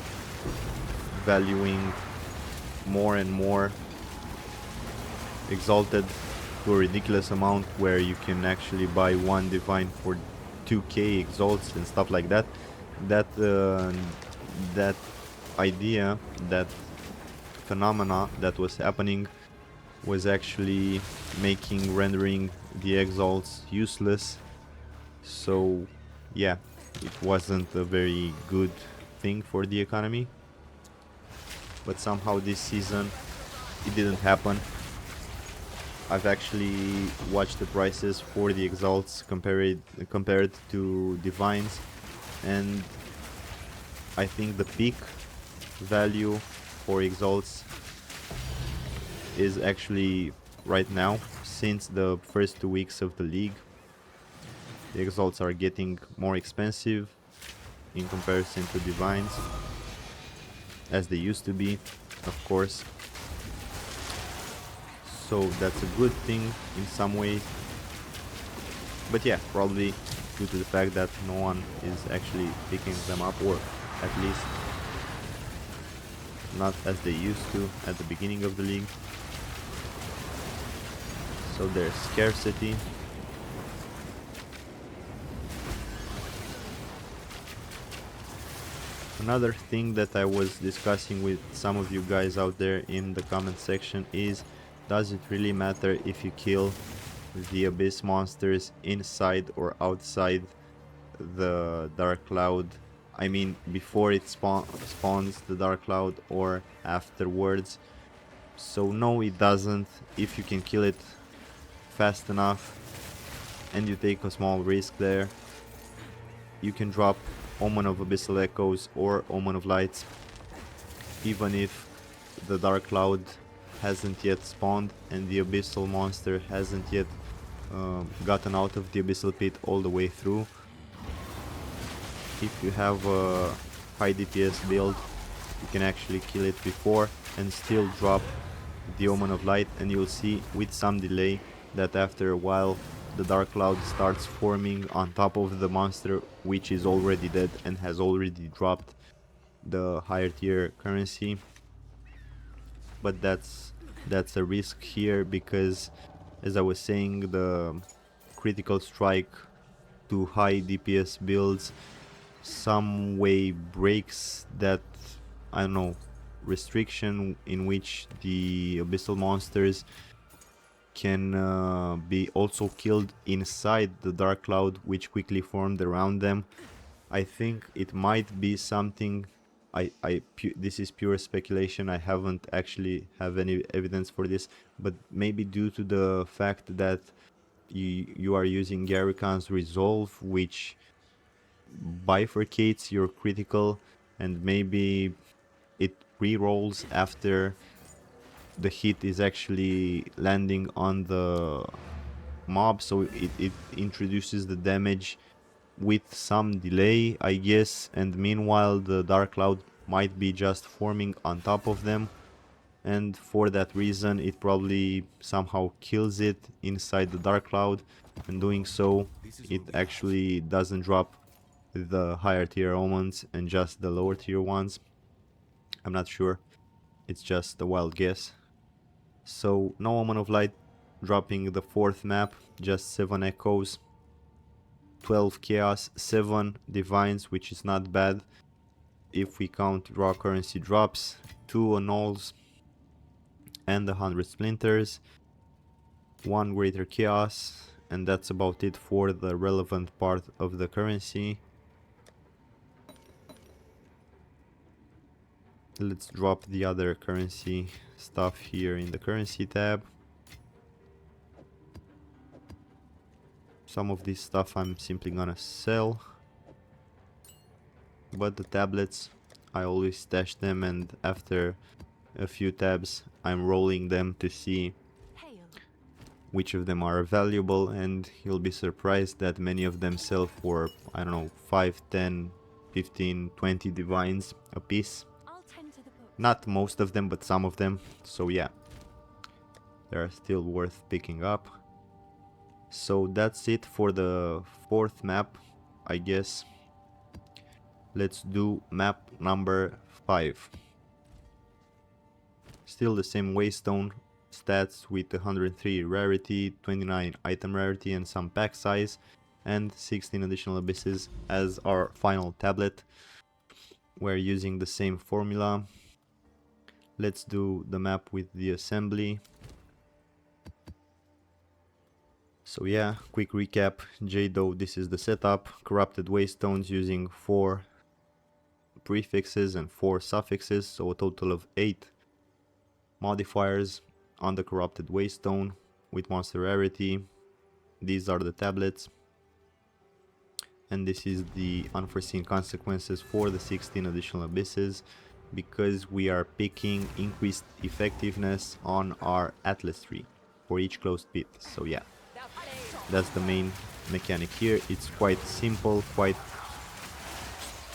valuing more and more exalted to a ridiculous amount, where you can actually buy one divine for 2k exalts and stuff like that. That idea, that phenomena that was happening was actually making rendering the exalts useless. So yeah, it wasn't a very good thing for the economy, but somehow this season it didn't happen. I've actually watched the prices for the exalts compared to divines, and I think the peak value for exalts is actually right now, since the first 2 weeks of the league. The exalts are getting more expensive in comparison to divines, as they used to be, of course. So that's a good thing in some ways. But yeah, probably due to the fact that no one is actually picking them up, or at least not as they used to at the beginning of the league. So there's scarcity. Another thing that I was discussing with some of you guys out there in the comment section is, does it really matter if you kill the Abyss monsters inside or outside the Dark Cloud? I mean, before it spawns the Dark Cloud or afterwards? So no, it doesn't. If you can kill it fast enough and you take a small risk there, you can drop Omen of Abyssal Echoes or Omen of Lights, even if the Dark Cloud hasn't yet spawned and the Abyssal monster hasn't yet gotten out of the Abyssal Pit all the way through. If you have a high DPS build, you can actually kill it before and still drop the Omen of Light, and you'll see with some delay that after a while the Dark Cloud starts forming on top of the monster, which is already dead and has already dropped the higher tier currency. But that's a risk here, because as I was saying, the critical strike to high DPS builds some way breaks that, I don't know, restriction in which the abyssal monsters can be also killed inside the Dark Cloud, which quickly formed around them. I think it might be something, this is pure speculation, I haven't actually have any evidence for this, but maybe due to the fact that you are using Garrican's Resolve, which bifurcates your critical, and maybe it re-rolls after the hit is actually landing on the mob, so it introduces the damage with some delay, I guess, and meanwhile the Dark Cloud might be just forming on top of them, and for that reason it probably somehow kills it inside the Dark Cloud, and doing so it actually doesn't drop the higher tier omens and just the lower tier ones. I'm not sure, it's just a wild guess. So no Omen of Light dropping the 4th map, just 7 echoes, 12 chaos, 7 divines, which is not bad if we count raw currency drops, 2 annuls, and 100 splinters, 1 greater chaos, and that's about it for the relevant part of the currency. Let's drop the other currency stuff here in the currency tab. Some of this stuff I'm simply gonna sell, but the tablets, I always stash them, and after a few tabs I'm rolling them to see which of them are valuable, and you'll be surprised that many of them sell for, I don't know, 5, 10, 15, 20 divines a piece. Not most of them, but some of them. So yeah, they are still worth picking up. So that's it for the 4th map, I guess. Let's do map number 5. Still the same Waystone stats with 103 rarity, 29 item rarity and some pack size, and 16 additional abysses as our final tablet. We're using the same formula. Let's do the map with the assembly. So yeah, quick recap. Jado, this is the setup. Corrupted Waystones using 4 prefixes and 4 suffixes, so a total of 8 modifiers on the Corrupted Waystone with monster rarity. These are the tablets. And this is the unforeseen consequences for the 16 additional abysses, because we are picking increased effectiveness on our Atlas tree for each closed pit. So yeah, that's the main mechanic here. It's quite simple, quite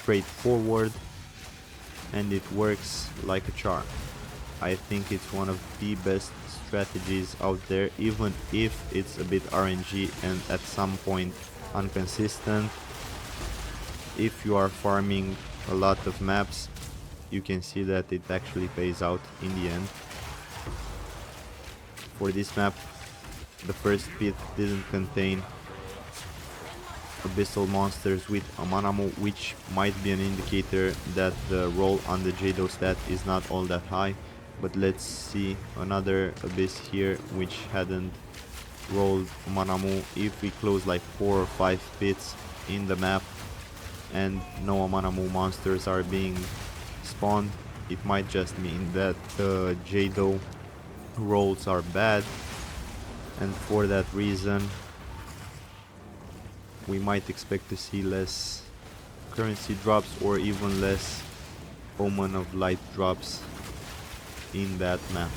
straightforward, and it works like a charm. I think it's one of the best strategies out there, even if it's a bit RNG and at some point inconsistent. If you are farming a lot of maps, you can see that it actually pays out in the end. For this map, the first pit didn't contain abyssal monsters with a Manamo, which might be an indicator that the roll on the Jado stat is not all that high. But let's see another abyss here which hadn't rolled Manamu. If we close like 4 or 5 pits in the map and no Manamu monsters are being spawned, it might just mean that the Jado rolls are bad, and for that reason we might expect to see less currency drops or even less Omen of Light drops in that map.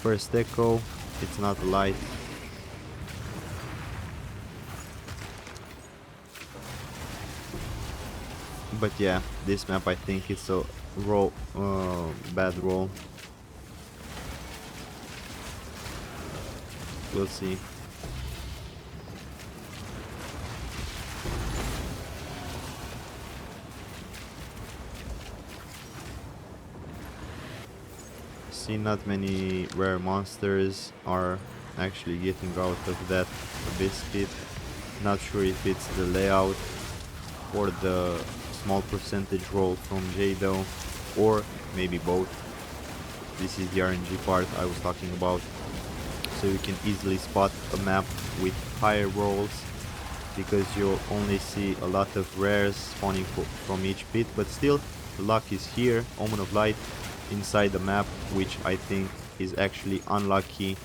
First echo, it's not a light. But yeah, this map I think it's a roll, bad roll. We'll see. See, not many rare monsters are actually getting out of that Abyss pit. Not sure if it's the layout or the small percentage roll from Jado, or maybe both. This is the RNG part I was talking about. So you can easily spot a map with higher rolls because you'll only see a lot of rares spawning from each pit, but still the luck is here. Omen of Light inside the map, which I think is actually unlucky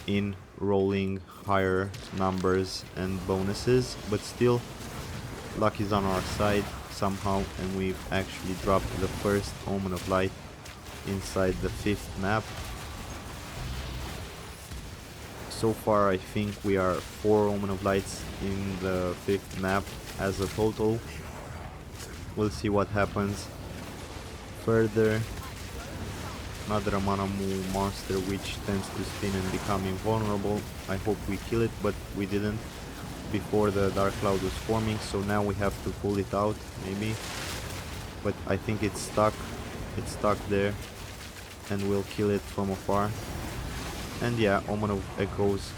in rolling higher numbers and bonuses, but still luck is on our side somehow, and we've actually dropped the first Omen of Light inside the 5th map. So far I think we are 4 Omen of Lights in the 5th map as a total. We'll see what happens further. Another Amanamu monster which tends to spin and become invulnerable. I hope we kill it, but we didn't before the Dark Cloud was forming, so now we have to pull it out maybe. But I think it's stuck there, and we'll kill it from afar. And yeah, Omen of Echoes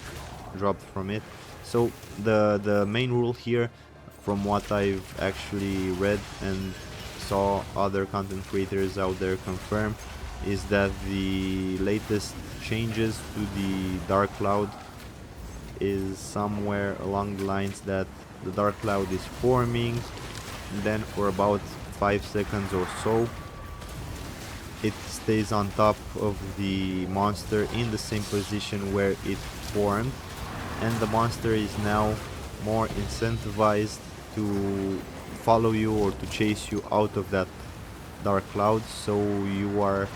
dropped from it. So the main rule here, from what I've actually read and saw other content creators out there confirm, is that the latest changes to the Dark Cloud is somewhere along the lines that the Dark Cloud is forming, and then for about 5 seconds or so it stays on top of the monster in the same position where it formed, and the monster is now more incentivized to follow you or to chase you out of that Dark Cloud. So you are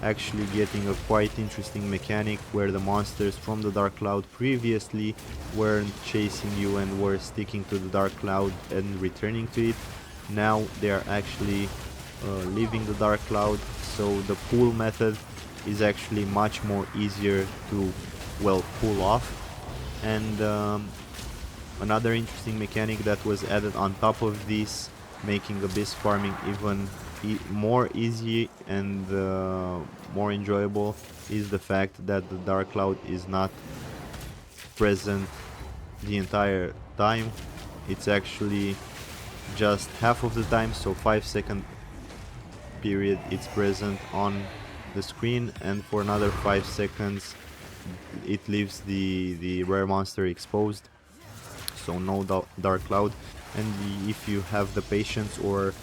actually getting a quite interesting mechanic where the monsters from the Dark Cloud previously weren't chasing you and were sticking to the Dark Cloud and returning to it. Now they are actually leaving the Dark Cloud, so the pull method is actually much more easier to, well, pull off. And another interesting mechanic that was added on top of this, making abyss farming even more easy and more enjoyable, is the fact that the Dark Cloud is not present the entire time. It's actually just half of the time, so 5-second period it's present on the screen, and for another 5 seconds it leaves the rare monster exposed, so no Dark Cloud. And if you have the patience, or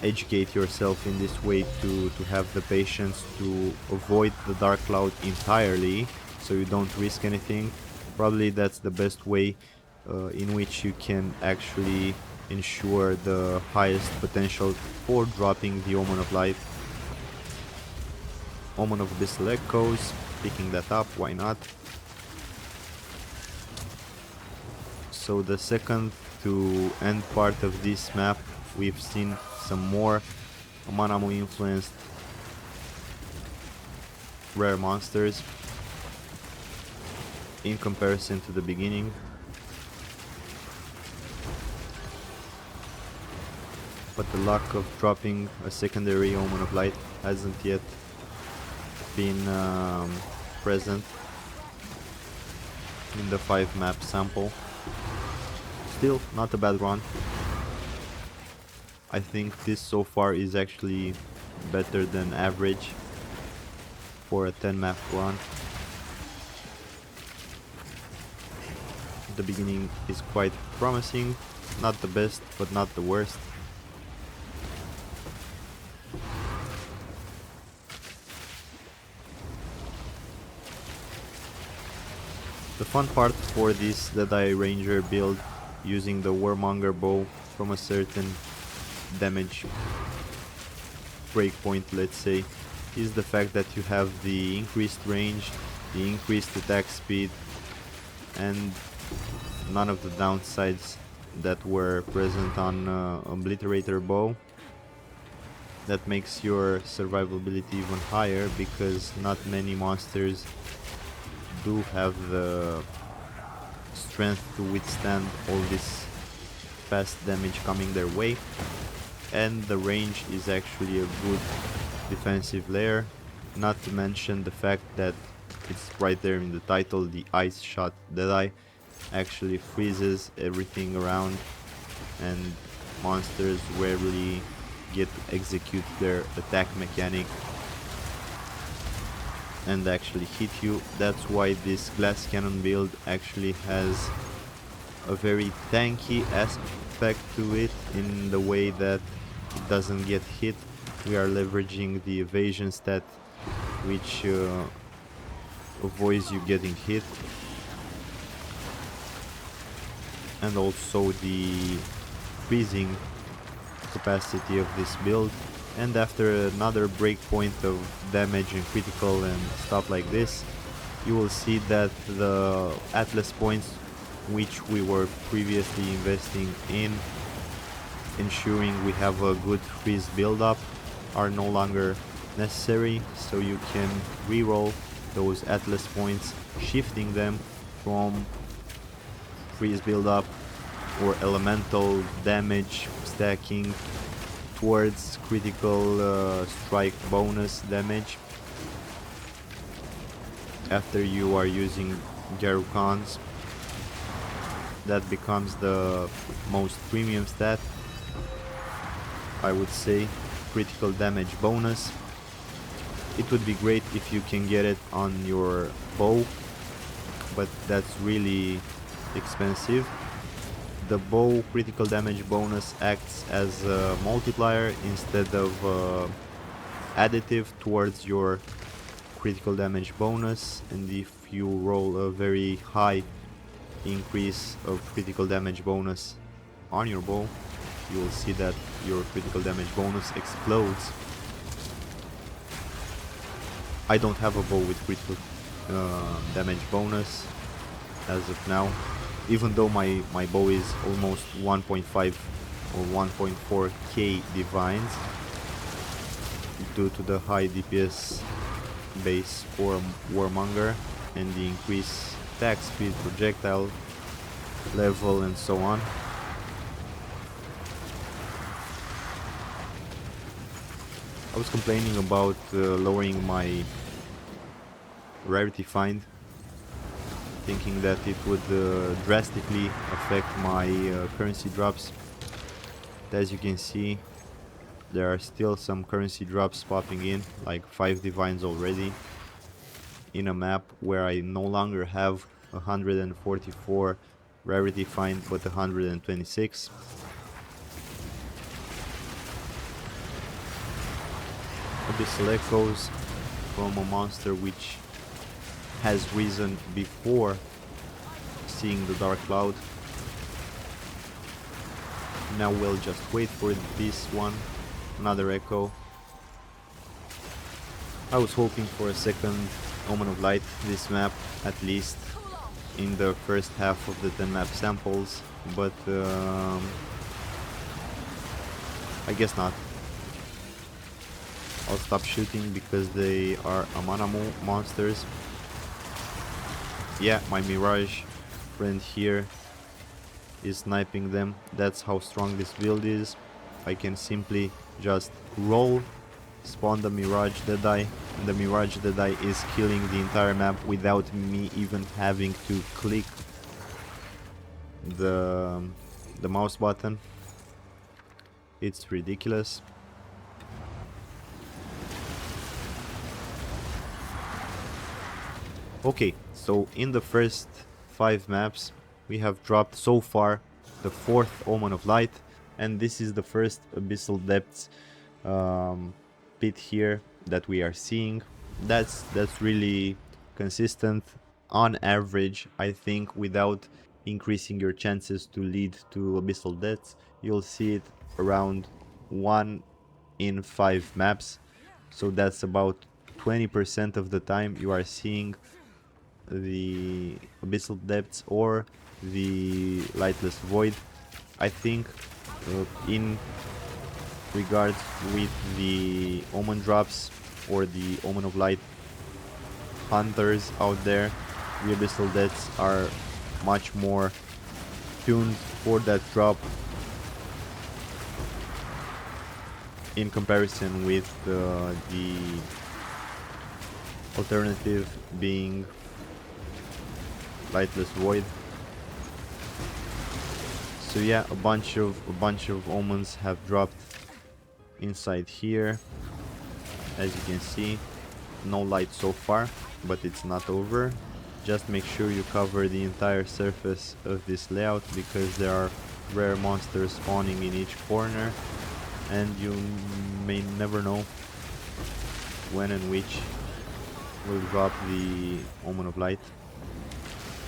educate yourself in this way to have the patience to avoid the Dark Cloud entirely so you don't risk anything, probably that's the best way in which you can actually ensure the highest potential for dropping the Omen of Light. Omen of Abyssal Echoes, picking that up, why not? So the second to end part of this map, we've seen some more Amanamu influenced rare monsters in comparison to the beginning. But the luck of dropping a secondary Omen of Light hasn't yet been present in the 5 map sample. Still not a bad run. I think this so far is actually better than average for a 10 map run. The beginning is quite promising, not the best but not the worst. The fun part for this Deadeye Ranger build, using the Warmonger bow from a certain damage breakpoint, let's say, is the fact that you have the increased range, the increased attack speed, and none of the downsides that were present on Obliterator bow. That makes your survivability even higher, because not many monsters do have the strength to withstand all this fast damage coming their way, and the range is actually a good defensive layer, not to mention the fact that it's right there in the title, the ice shot Deadeye actually freezes everything around, and monsters rarely get to execute their attack mechanic and actually hit you. That's why this glass cannon build actually has a very tanky aspect to it, in the way that it doesn't get hit. We are leveraging the evasion stat, which avoids you getting hit, and also the freezing capacity of this build. And after another breakpoint of damage and critical and stuff like this, you will see that the Atlas points, which we were previously investing in ensuring we have a good freeze build up, are no longer necessary, so you can reroll those Atlas points, shifting them from freeze build up or elemental damage stacking towards critical strike bonus damage. After you are using Garukans, that becomes the most premium stat, I would say, critical damage bonus. It would be great if you can get it on your bow, but that's really expensive. The bow critical damage bonus acts as a multiplier instead of additive towards your critical damage bonus, and if you roll a very high increase of critical damage bonus on your bow, you will see that your critical damage bonus explodes. I don't have a bow with critical damage bonus as of now, even though my bow is almost 1.5 or 1.4k divines due to the high DPS base for Warmonger and the increased attack speed, projectile level, and so on. I was complaining about lowering my rarity find, thinking that it would drastically affect my currency drops. As you can see, there are still some currency drops popping in, like 5 divines already, in a map where I no longer have 144 rarity find but 126. Abyssal Echoes from a monster which has risen before seeing the Dark Cloud. Now we'll just wait for this one, another Echo. I was hoping for a second Omen of Light this map, at least in the first half of the 10 map samples, but I guess not. I'll stop shooting because they are Amanamu monsters. Yeah, my Mirage friend here is sniping them. That's how strong this build is. I can simply just roll, spawn the Mirage Deadeye, and the Mirage Deadeye is killing the entire map without me even having to click the mouse button. It's ridiculous. Okay, so in the first 5 maps we have dropped so far the 4th Omen of Light, and this is the first Abyssal Depths pit here that we are seeing. That's really consistent on average. I think without increasing your chances to lead to Abyssal Depths, you'll see it around 1 in 5 maps, so that's about 20% of the time you are seeing the Abyssal Depths or the Lightless Void. I think in regards with the Omen drops or the Omen of Light hunters out there, the Abyssal Depths are much more tuned for that drop in comparison with the alternative being Lightless Void. So yeah, a bunch of omens have dropped inside here. As you can see, no light so far, but it's not over. Just make sure you cover the entire surface of this layout, because there are rare monsters spawning in each corner, and you may never know when and which will drop the Omen of Light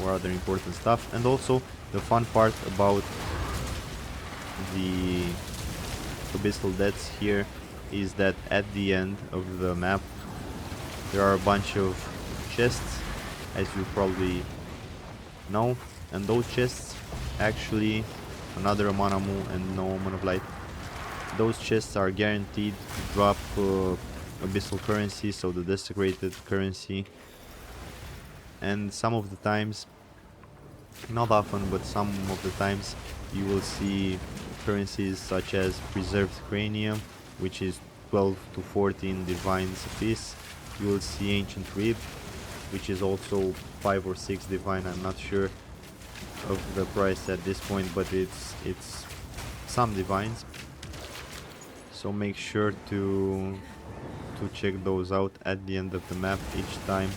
or other important stuff. And also the fun part about the Abyssal Depths here is that at the end of the map there are a bunch of chests, as you probably know, and those chests actually, another Amanamu and no Omen of Light, those chests are guaranteed to drop Abyssal currency, so the desecrated currency. And some of the times, not often, but some of the times, you will see currencies such as Preserved Cranium, which is 12 to 14 divines apiece. You will see Ancient Rib, which is also 5 or 6 divine. I'm not sure of the price at this point, but it's some divines. So make sure to to check those out at the end of the map each time.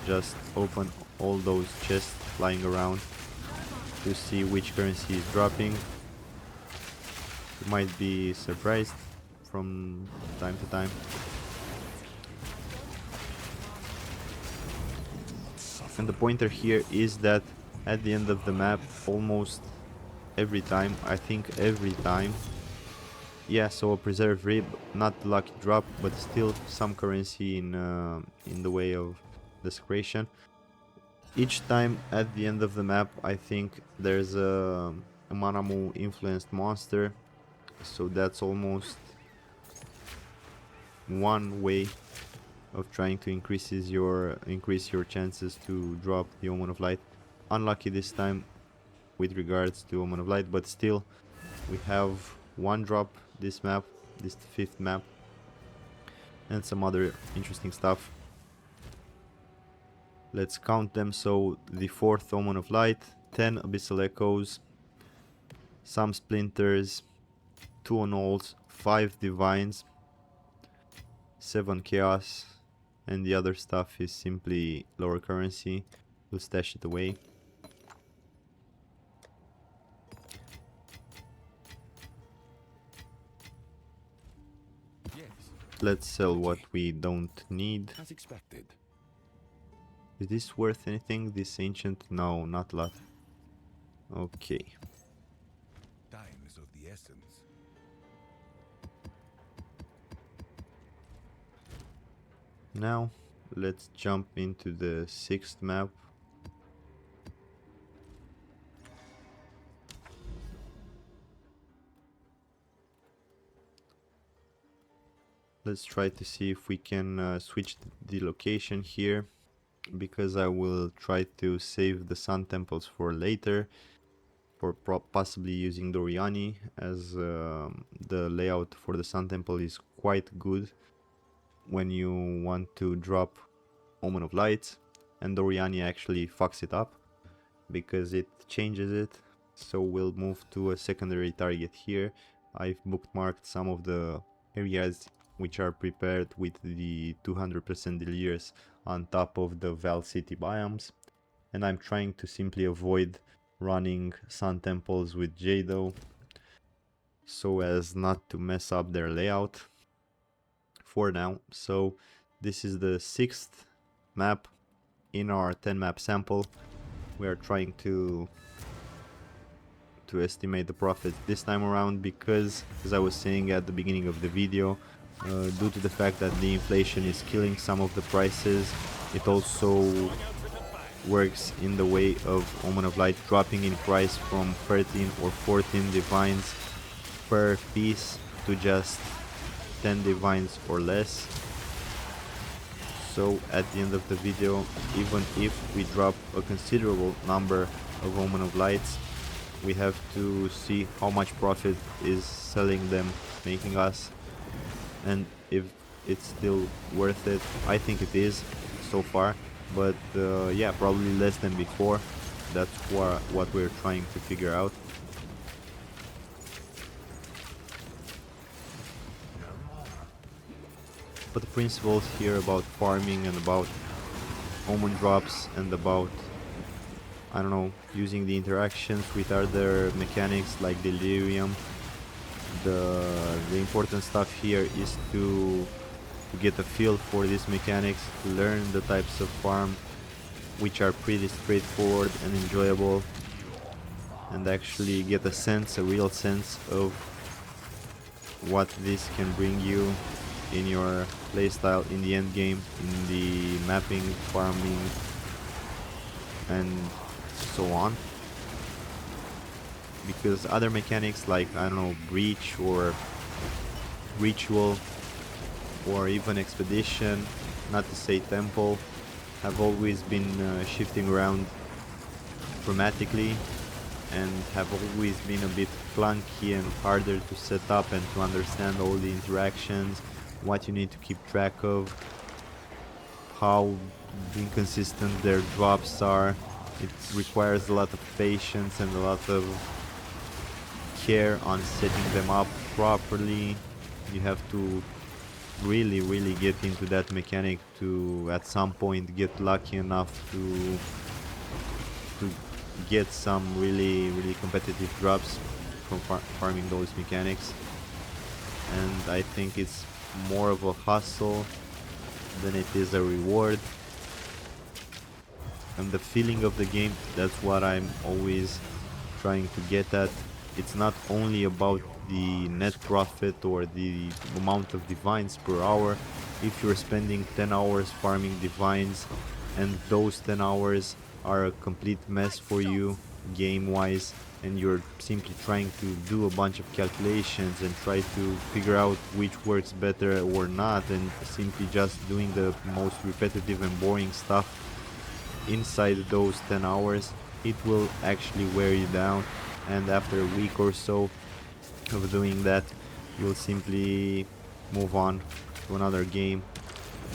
Just open all those chests lying around to see which currency is dropping. You might be surprised from time to time. And the pointer here is that at the end of the map, almost every time, I think every time, yeah, so a preserve rib, not the lucky drop, but still some currency in the way of desecration. Each time at the end of the map, I think there's a Manamu influenced monster, so that's almost one way of trying to increase your chances to drop the Omen of Light. Unlucky this time with regards to Omen of Light, but still we have one drop this map, this 5th map, and some other interesting stuff. Let's count them. So the 4th Omen of Light, 10 Abyssal Echoes, some Splinters, 2 Annuls, 5 Divines, 7 Chaos, and the other stuff is simply lower currency. We'll stash it away. Let's sell what we don't need. As expected. Is this worth anything? This ancient? No, not a lot. Okay. Time is of the essence. Now, let's jump into the 6th map. Let's try to see if we can switch the location here, because I will try to save the Sun Temples for later, for possibly using Doriani, as the layout for the Sun Temple is quite good when you want to drop Omen of Light, and Doriani actually fucks it up because it changes it. So we'll move to a secondary target here. I've bookmarked some of the areas which are prepared with the 200% delirious on top of the Val City biomes, and I'm trying to simply avoid running Sun Temples with Jado so as not to mess up their layout for now. So this is the 6th map in our 10 map sample. We are trying to estimate the profit this time around, because, as I was saying at the beginning of the video, due to the fact that the inflation is killing some of the prices, it also works in the way of Omen of Light dropping in price from 13 or 14 divines per piece to just 10 divines or less. So at the end of the video, even if we drop a considerable number of Omen of Lights, we have to see how much profit is selling them making us, and if it's still worth it. I think it is so far, but yeah, probably less than before. That's what we're trying to figure out. But the principles here about farming and about omen drops and about, I don't know, using the interactions with other mechanics like delirium. The important stuff here is to get a feel for these mechanics, to learn the types of farm which are pretty straightforward and enjoyable, and actually get a real sense of what this can bring you in your playstyle in the end game, in the mapping, farming, and so on. Because other mechanics like, I don't know, breach or ritual or even expedition, not to say temple, have always been shifting around dramatically and have always been a bit clunky and harder to set up and to understand all the interactions, what you need to keep track of, how inconsistent their drops are. It requires a lot of patience and a lot of care on setting them up properly. You have to really get into that mechanic to at some point get lucky enough to get some really competitive drops from farming those mechanics. And I think it's more of a hustle than it is a reward. And the feeling of the game, that's what I'm always trying to get at. It's not only about the net profit or the amount of divines per hour. If you're spending 10 hours farming divines and those 10 hours are a complete mess for you game wise, and you're simply trying to do a bunch of calculations and try to figure out which works better or not, and simply just doing the most repetitive and boring stuff inside those 10 hours, it will actually wear you down. And after a week or so of doing that, you'll simply move on to another game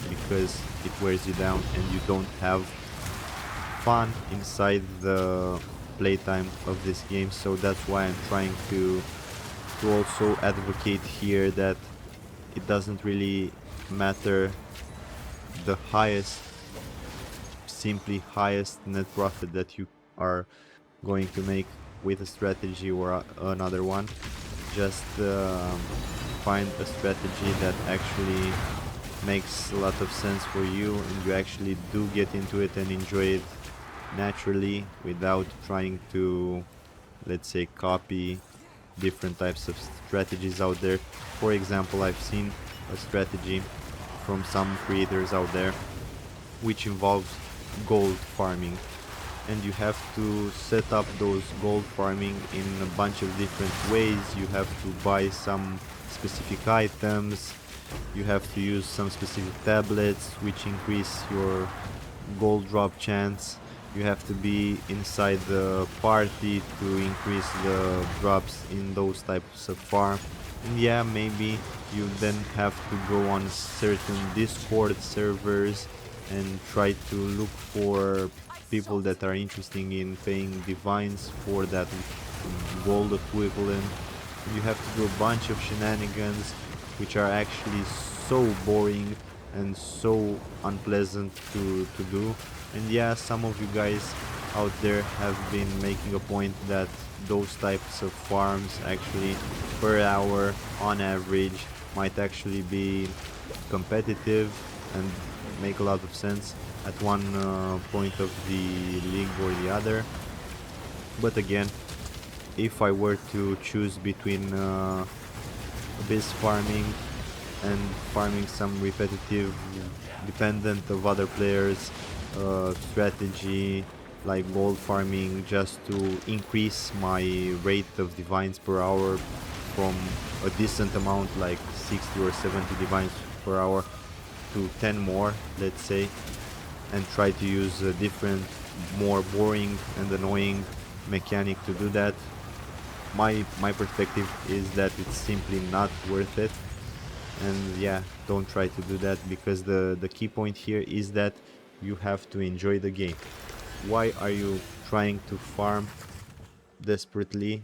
because it wears you down and you don't have fun inside the playtime of this game. So that's why I'm trying to also advocate here that it doesn't really matter the simply highest net profit that you are going to make with a strategy or another one. Just find a strategy that actually makes a lot of sense for you and you actually do get into it and enjoy it naturally without trying to, let's say, copy different types of strategies out there. For example, I've seen a strategy from some creators out there which involves gold farming, and you have to set up those gold farming in a bunch of different ways. You have to buy some specific items, you have to use some specific tablets which increase your gold drop chance, you have to be inside the party to increase the drops in those types of farm. And yeah, maybe you then have to go on certain Discord servers and try to look for people that are interested in paying divines for that gold equivalent. You have to do a bunch of shenanigans which are actually so boring and so unpleasant to do. And yeah, some of you guys out there have been making a point that those types of farms actually per hour on average might actually be competitive and make a lot of sense at one point of the league or the other. But again, if I were to choose between Abyss farming and farming some repetitive, dependent of other players strategy like gold farming just to increase my rate of divines per hour from a decent amount like 60 or 70 divines per hour to 10 more, let's say, and try to use a different, more boring and annoying mechanic to do that, my perspective is that it's simply not worth it. And yeah, don't try to do that, because the key point here is that you have to enjoy the game. Why are you trying to farm desperately?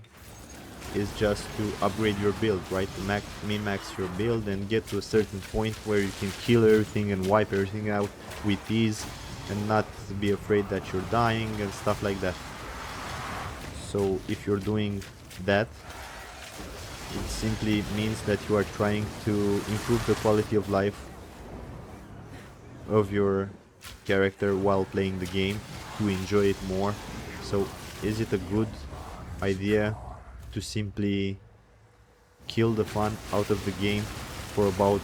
Is just to upgrade your build, right? To min-max your build and get to a certain point where you can kill everything and wipe everything out with ease and not be afraid that you're dying and stuff like that. So if you're doing that, it simply means that you are trying to improve the quality of life of your character while playing the game, to enjoy it more. So is it a good idea to simply kill the fun out of the game for about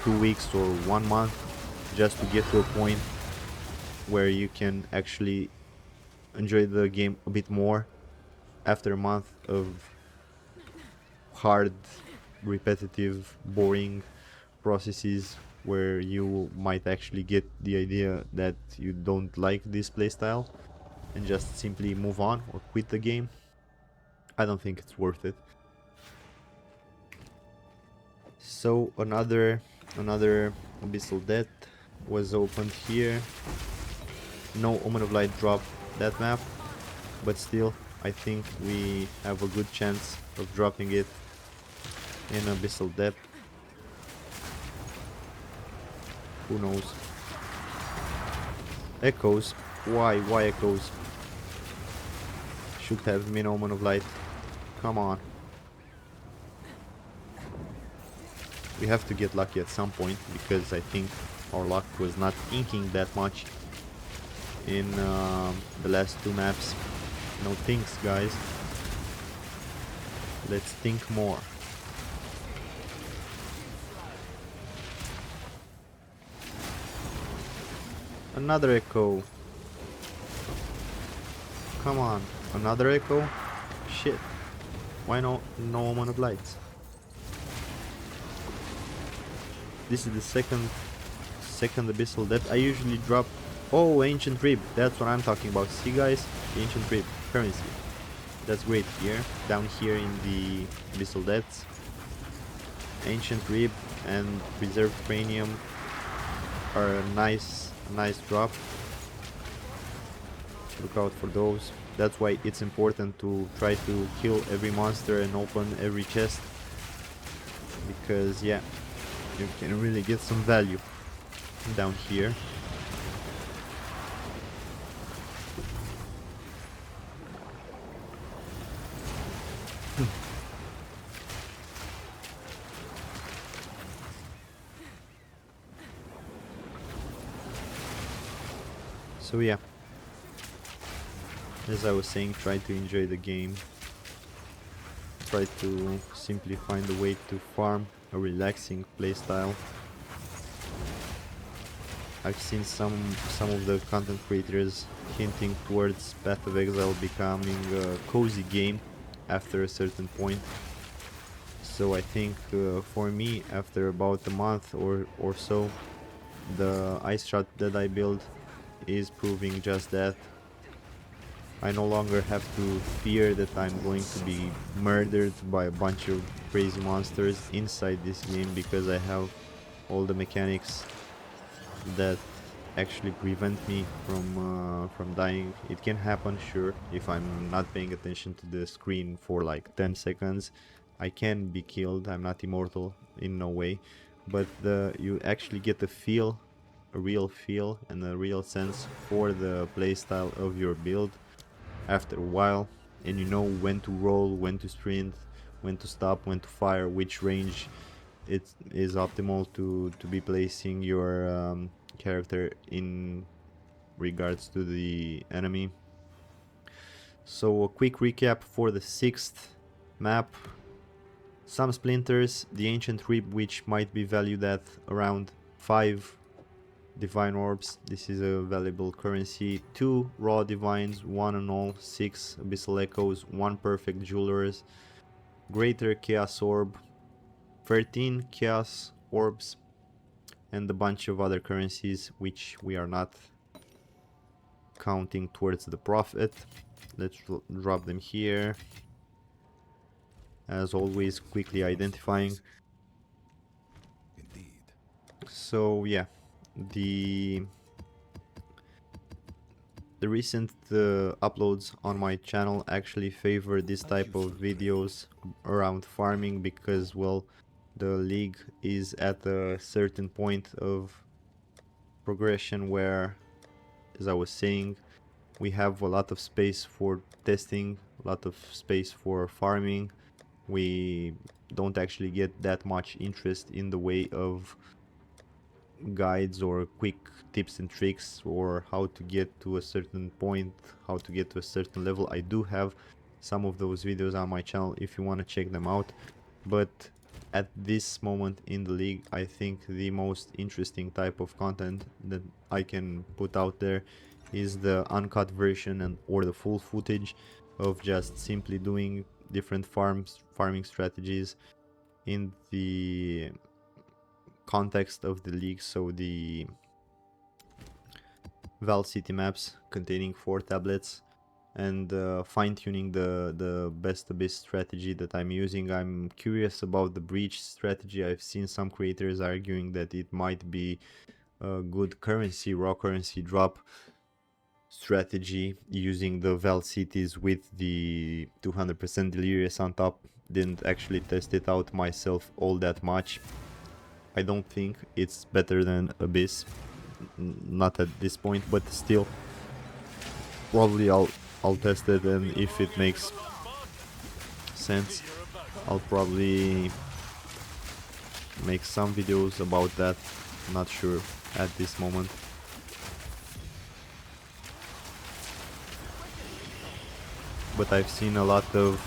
2 weeks or 1 month just to get to a point where you can actually enjoy the game a bit more after a month of hard, repetitive, boring processes where you might actually get the idea that you don't like this playstyle and just simply move on or quit the game? I don't think it's worth it. So another Abyssal Death was opened here. No Omen of Light dropped that map, but still I think we have a good chance of dropping it in Abyssal Depth. Who knows? Echoes. Why? Why echoes? Should have been Omen of Light. Come on. We have to get lucky at some point, because I think our luck was not inking that much in the last two maps. No thinks, guys. Let's think more. Another echo. Come on. Another echo? Shit. Why no Omen of Lights? This is the second Abyssal Depth. I usually drop... Oh, Ancient Rib. That's what I'm talking about. See, guys? Ancient Rib. Currency. That's great here. Down here in the Abyssal Depths. Ancient Rib and Preserved Cranium are a nice drop. Look out for those. That's why it's important to try to kill every monster and open every chest. Because, yeah, you can really get some value down here. So yeah, as I was saying, try to enjoy the game. Try to simply find a way to farm a relaxing playstyle. I've seen some of the content creators hinting towards Path of Exile becoming a cozy game after a certain point. So I think for me, after about a month or so, the Ice Shot Deadeye build is proving just that. I no longer have to fear that I'm going to be murdered by a bunch of crazy monsters inside this game, because I have all the mechanics that actually prevent me from dying. It can happen, sure, if I'm not paying attention to the screen for like 10 seconds. I can be killed. I'm not immortal in no way, but you actually get a feel, a real feel and a real sense for the playstyle of your build after a while, and you know when to roll, when to sprint, when to stop, when to fire, which range it is optimal to be placing your character in regards to the enemy. So a quick recap for the 6th map. Some splinters, the Ancient Rib, which might be valued at around 5 Divine Orbs. This is a valuable currency. 2 Raw Divines, 1 Annul, 6 Abyssal Echoes, 1 Perfect Jewelers, Greater Chaos Orb, 13 Chaos Orbs, and a bunch of other currencies which we are not counting towards the profit. Let's drop them here. As always, quickly identifying. Indeed. So yeah, the recent uploads on my channel actually favor this type of videos around farming, because, well, the league is at a certain point of progression where, as I was saying, we have a lot of space for testing, a lot of space for farming. We don't actually get that much interest in the way of guides or quick tips and tricks, or how to get to a certain point, how to get to a certain level. I do have some of those videos on my channel if you want to check them out, but at this moment in the league, I think the most interesting type of content that I can put out there is the uncut version and or the full footage of just simply doing different farming strategies in the context of the league. So the Val City maps containing 4 tablets, and fine-tuning the best Abyss strategy that I'm using. I'm curious about the Breach strategy. I've seen some creators arguing that it might be a good currency, raw currency drop strategy, using the Val Cities with the 200% Delirious on top. Didn't actually test it out myself all that much. I don't think it's better than Abyss, not at this point, but still, probably I'll test it, and if it makes sense, I'll probably make some videos about that. Not sure at this moment. But I've seen a lot of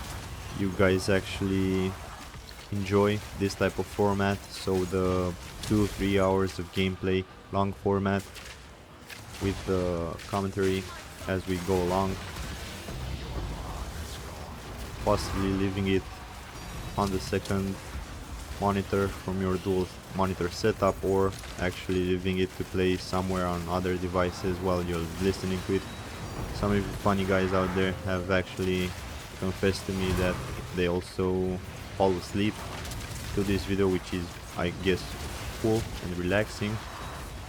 you guys actually enjoy this type of format, so the 2-3 hours of gameplay long format with the commentary as we go along, possibly leaving it on the second monitor from your dual monitor setup, or actually leaving it to play somewhere on other devices while you're listening to it. Some of you funny guys out there have actually confessed to me that they also fall asleep to this video, which is, I guess, cool and relaxing.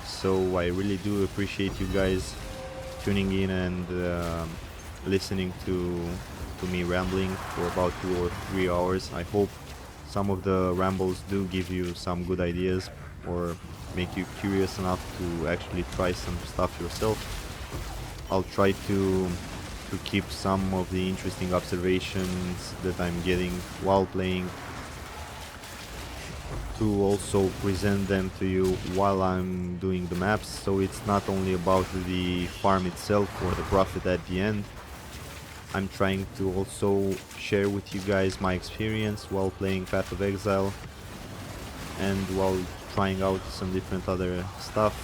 So I really do appreciate you guys tuning in and listening to me rambling for about 2 or 3 hours. I hope some of the rambles do give you some good ideas or make you curious enough to actually try some stuff yourself. I'll try to keep some of the interesting observations that I'm getting while playing, to also present them to you while I'm doing the maps, so it's not only about the farm itself or the profit at the end. I'm trying to also share with you guys my experience while playing Path of Exile and while trying out some different other stuff.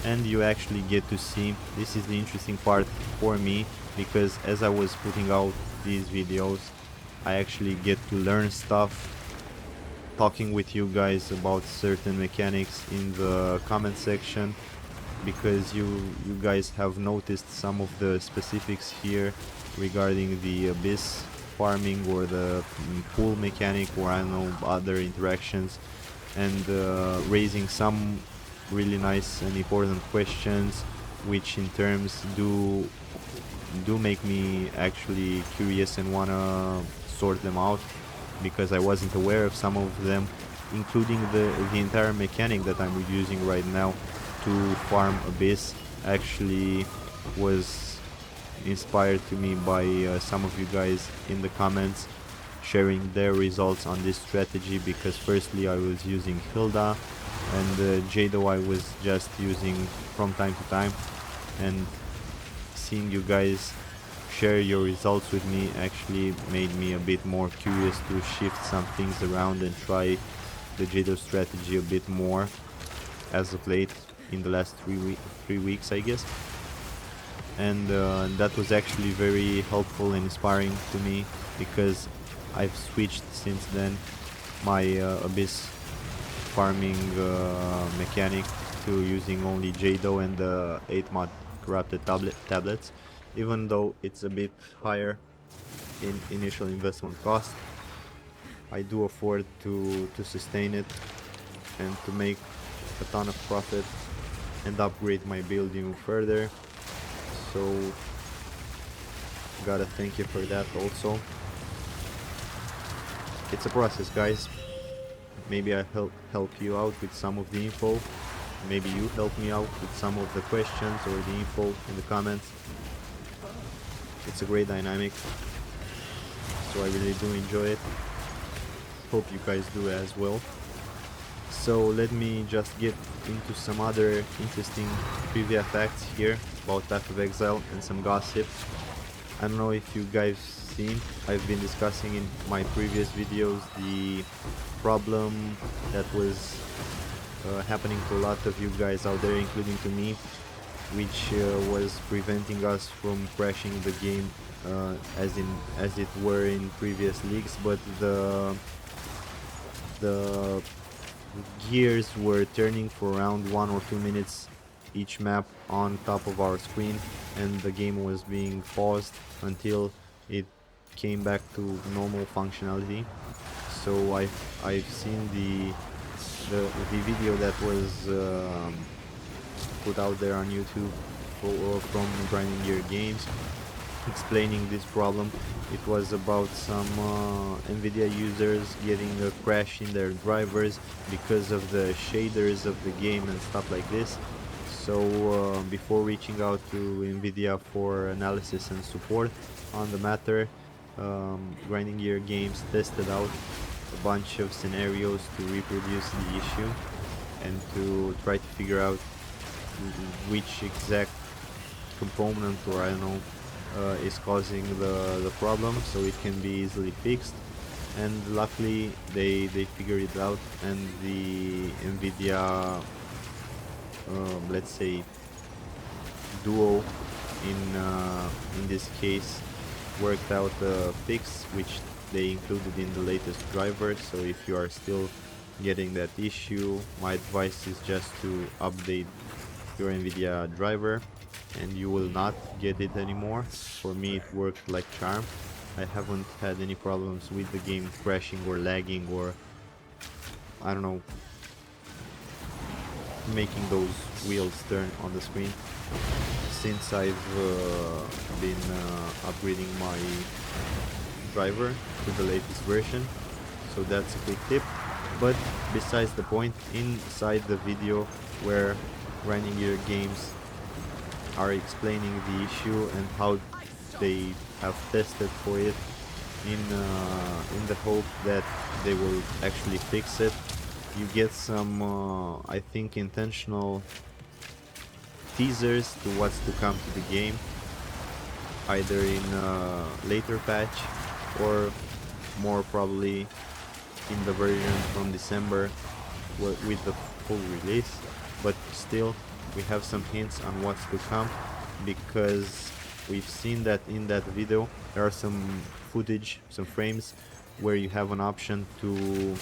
And you actually get to see, this is the interesting part for me, because as I was putting out these videos, I actually get to learn stuff, talking with you guys about certain mechanics in the comment section, because you guys have noticed some of the specifics here regarding the Abyss farming or the pool mechanic, or I don't know, other interactions, and raising some really nice and important questions, which in terms do make me actually curious and wanna sort them out, because I wasn't aware of some of them, including the entire mechanic that I'm using right now to farm Abyss. Actually was inspired to me by some of you guys in the comments sharing their results on this strategy, because firstly I was using Hilda, and Jado I was just using from time to time, and seeing you guys share your results with me actually made me a bit more curious to shift some things around and try the Jado strategy a bit more as of late, in the last 3 weeks I guess. And that was actually very helpful and inspiring to me, because I've switched since then my Abyss farming mechanic to using only Jado and the 8-mod Corrupted Tablets, even though it's a bit higher in initial investment cost. I do afford to sustain it and to make a ton of profit and upgrade my build even further, so gotta thank you for that also. It's a process, guys. Maybe I help you out with some of the info, maybe you help me out with some of the questions or the info in the comments. It's a great dynamic, so I really do enjoy it. Hope you guys do as well. So let me just get into some other interesting trivia facts here about Path of Exile and some gossip. I don't know if you guys seen, I've been discussing in my previous videos the problem that was happening to a lot of you guys out there, including to me, which was preventing us from crashing the game as it were in previous leagues, but the gears were turning for around 1 or 2 minutes each map on top of our screen, and the game was being paused until it came back to normal functionality. So I've seen the video that was put out there on YouTube from Grinding Gear Games, explaining this problem. It was about some Nvidia users getting a crash in their drivers because of the shaders of the game and stuff like this. So before reaching out to Nvidia for analysis and support on the matter, Grinding Gear Games tested out a bunch of scenarios to reproduce the issue and to try to figure out which exact component, or I don't know, is causing the problem, so it can be easily fixed. And luckily they figured it out, and the Nvidia let's say duo in this case worked out a fix which they included in the latest driver. So if you are still getting that issue, my advice is just to update your Nvidia driver and you will not get it anymore. For me it worked like charm. I haven't had any problems with the game crashing or lagging or I don't know, making those wheels turn on the screen since I've been upgrading my driver to the latest version. So that's a quick tip. But besides the point, inside the video where Grinding Gear Games are explaining the issue and how they have tested for it in the hope that they will actually fix it, you get some I think intentional teasers to what's to come to the game, either in a later patch or more probably in the version from December with the full release. But still, we have some hints on what's to come, because we've seen that in that video there are some footage, some frames where you have an option to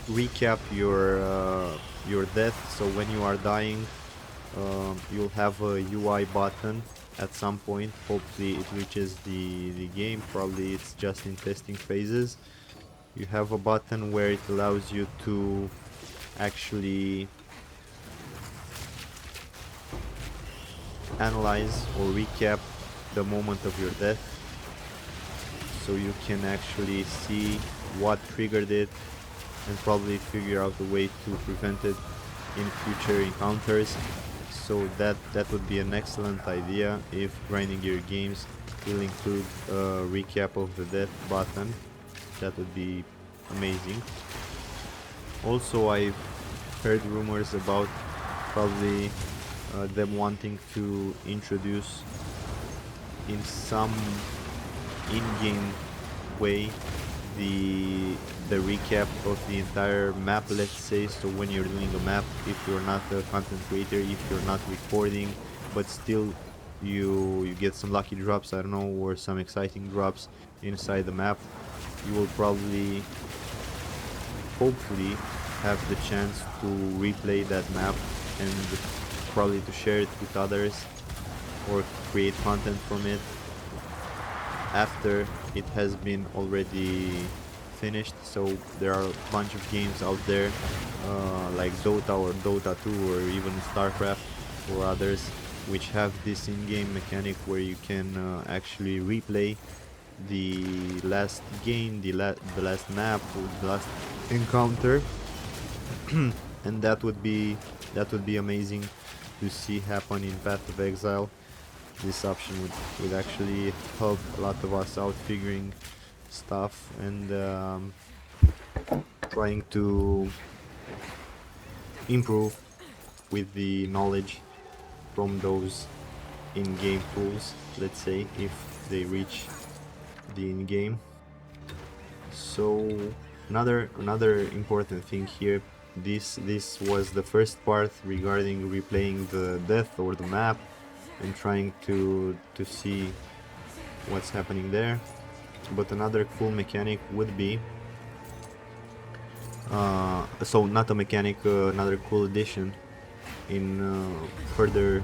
recap your death. So when you are dying, you'll have a UI button at some point. Hopefully it reaches the game, probably it's just in testing phases. You have a button where it allows you to actually analyze or recap the moment of your death, so you can actually see what triggered it and probably figure out a way to prevent it in future encounters. So that would be an excellent idea if Grinding Gear Games will include a recap of the death button. That would be amazing. Also, I've heard rumors about probably them wanting to introduce in some in-game way the recap of the entire map, let's say. So when you're doing a map, if you're not a content creator, if you're not recording, but still you get some lucky drops, I don't know, or some exciting drops inside the map, you will probably, hopefully, have the chance to replay that map and probably to share it with others or create content from it after it has been already finished. So there are a bunch of games out there like Dota or Dota 2 or even StarCraft or others which have this in-game mechanic where you can actually replay the last game, the last map or the last encounter and that would be amazing to see happen in Path of Exile. This option would actually help a lot of us out figuring stuff and trying to improve with the knowledge from those in-game tools, let's say, if they reach the in-game. So another important thing here, this was the first part regarding replaying the death or the map and trying to see what's happening there. But another cool mechanic would be so not a mechanic, another cool addition in further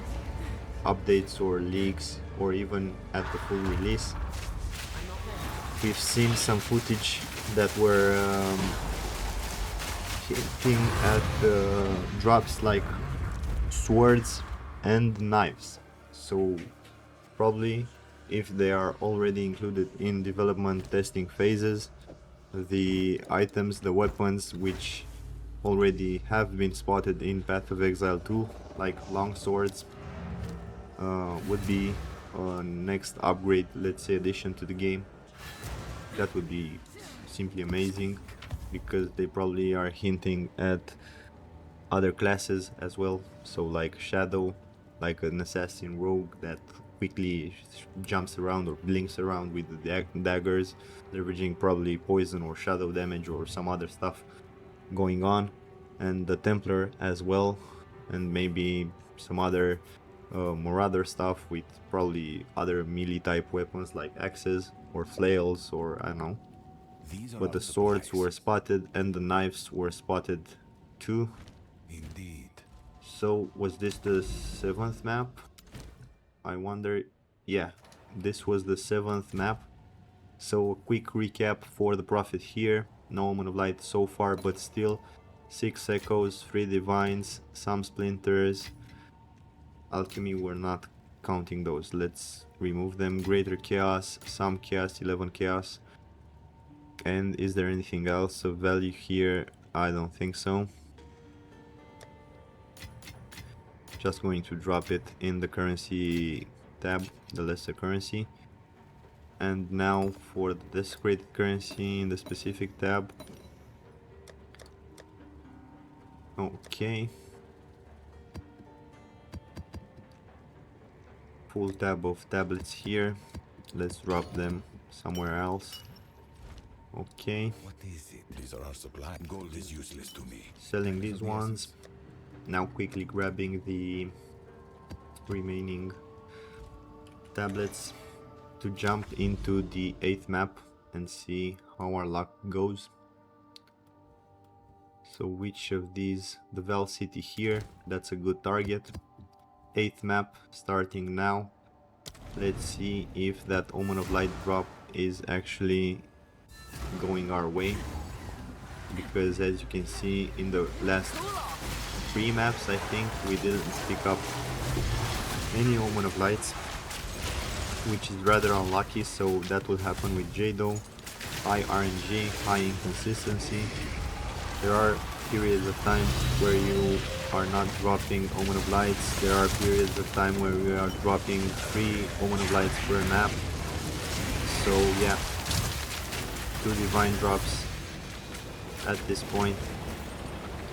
updates or leaks or even at the full release. We've seen some footage that were hinting at drops like swords and knives. So Probably if they are already included in development testing phases, the items, the weapons which already have been spotted in Path of Exile 2, like long swords, would be a next upgrade, let's say addition to the game. That would be simply amazing, because they probably are hinting at other classes as well, so like Shadow, like an assassin rogue that quickly jumps around or blinks around with the daggers, leveraging probably poison or shadow damage or some other stuff going on, and the Templar as well, and maybe some other Marauder stuff with probably other melee type weapons like axes or flails or I don't know. These are But the our swords were supplies. spotted and the knives were spotted too. Indeed. So was this the 7th map? I wonder. Yeah, this was the 7th map. So a quick recap for the Prophet here. No Omen of Light so far, but still 6 Echoes, 3 Divines, some Splinters. Alchemy, we're not counting those. Let's remove them. Greater Chaos, some Chaos, 11 Chaos. And is there anything else of value here? I don't think so. Just going to drop it in the currency tab, the lesser currency. And now for the desecrated currency in the specific tab. Okay. Full tab of tablets here. Let's drop them somewhere else. Okay. What is it? These are our supplies. Gold is useless to me. Selling these ones. Now quickly grabbing the remaining tablets to jump into the 8th map and see how our luck goes. So which of these, the Val City here, that's a good target. 8th map starting now. Let's see if that Omen of Light drop is actually going our way, because as you can see in the last 3 maps I think we didn't pick up any Omen of Lights, which is rather unlucky. So that will happen with Jado. High RNG, high inconsistency. There are periods of time where you are not dropping Omen of Lights. There are periods of time where we are dropping 3 Omen of Lights per map. So yeah, 2 Divine drops at this point.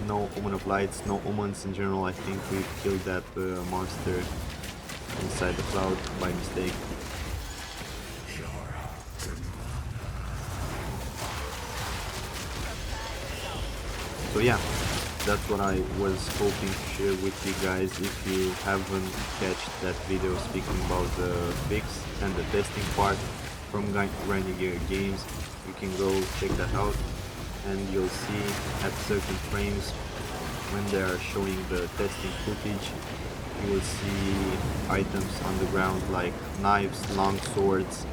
No Omen of Lights, no Omens in general. I think we killed that monster inside the cloud by mistake. So yeah, that's what I was hoping to share with you guys. If you haven't catched that video speaking about the fix and the testing part from Grinding Gear Games, you can go check that out, and you'll see at certain frames when they are showing the testing footage, you will see items on the ground like knives, long swords,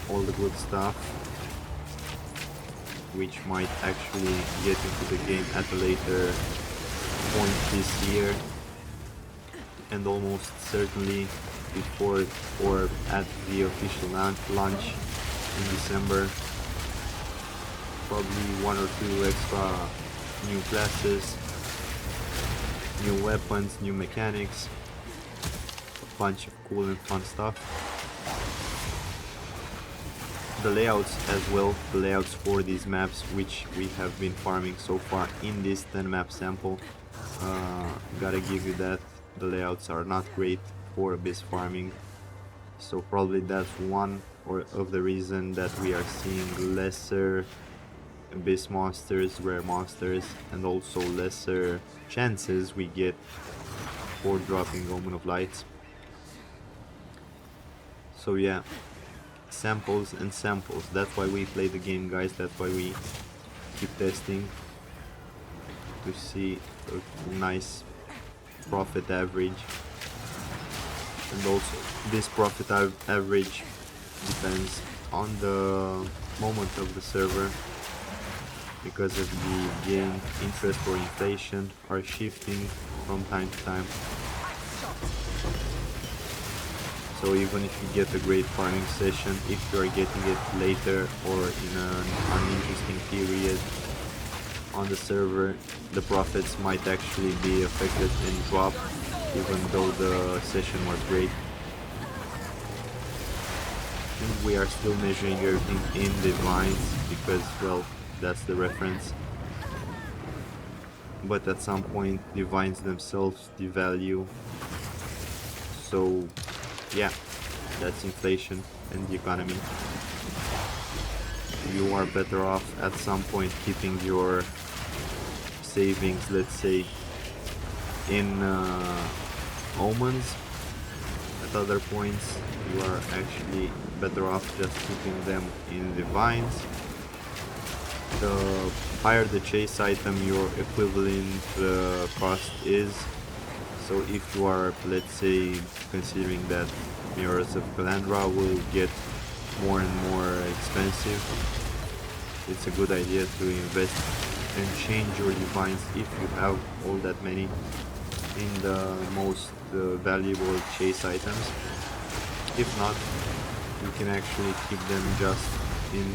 all the good stuff, which might actually get into the game at a later point this year, and almost certainly before or at the official launch in December. Probably 1 or 2 extra new classes, new weapons, new mechanics, a bunch of cool and fun stuff. The layouts as well, the layouts for these maps which we have been farming so far in this 10 map sample, gotta give you that, the layouts are not great for Abyss farming, so probably that's one of the reason that we are seeing lesser Abyss monsters, rare monsters, and also lesser chances we get for dropping Omen of Lights. So yeah, samples and samples, that's why we play the game, guys, that's why we keep testing to see a nice profit average. And also this profit average depends on the moment of the server, because of the game interest or inflation are shifting from time to time. So even if you get a great farming session, if you are getting it later or in an uninteresting period on the server, the profits might actually be affected and drop, even though the session was great. And we are still measuring everything in divines because, well, that's the reference. But at some point, divines themselves devalue. So, yeah, that's inflation and the economy. You are better off at some point keeping your savings, let's say, in omens. At other points, you are actually better off just keeping them in divines. The higher the chase item, your equivalent cost is. So if you are, let's say, considering that Mirrors of Calandra will get more and more expensive, it's a good idea to invest and change your divines if you have all that many in the most valuable chase items. If not, you can actually keep them just in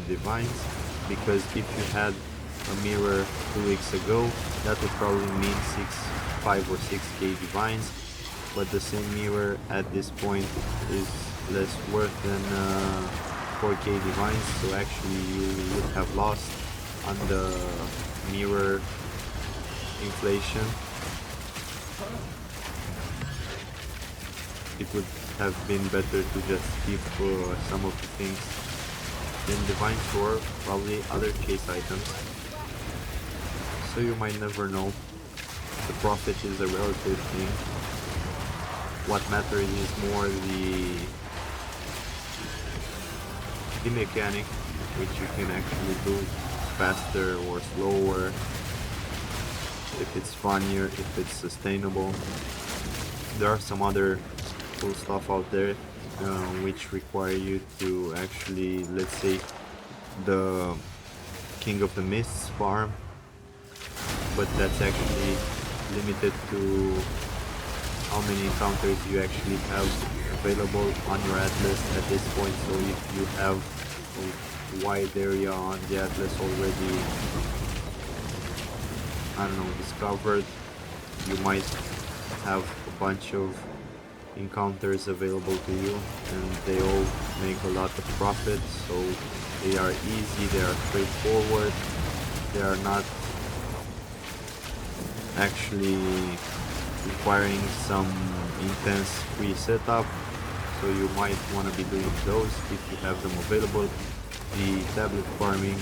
divines, because if you had a mirror 2 weeks ago, that would probably mean 5 or 6k divines, but the same mirror at this point is less worth than 4k divines, so actually you would have lost on the mirror inflation. It would have been better to just keep some of the things in divines or probably other chase items, so you might never know. The profit is a relative thing. What matters is more the mechanic, which you can actually do faster or slower, if it's funnier, if it's sustainable. There are some other cool stuff out there which require you to actually, let's say, the King of the Mists farm, but that's actually limited to how many encounters you actually have available on your atlas at this point. So if you have a wide area on the atlas already, I don't know, discovered, you might have a bunch of encounters available to you, and they all make a lot of profit. So they are easy, they are straightforward, they are not actually requiring some intense free setup, so you might want to be doing those if you have them available. The tablet farming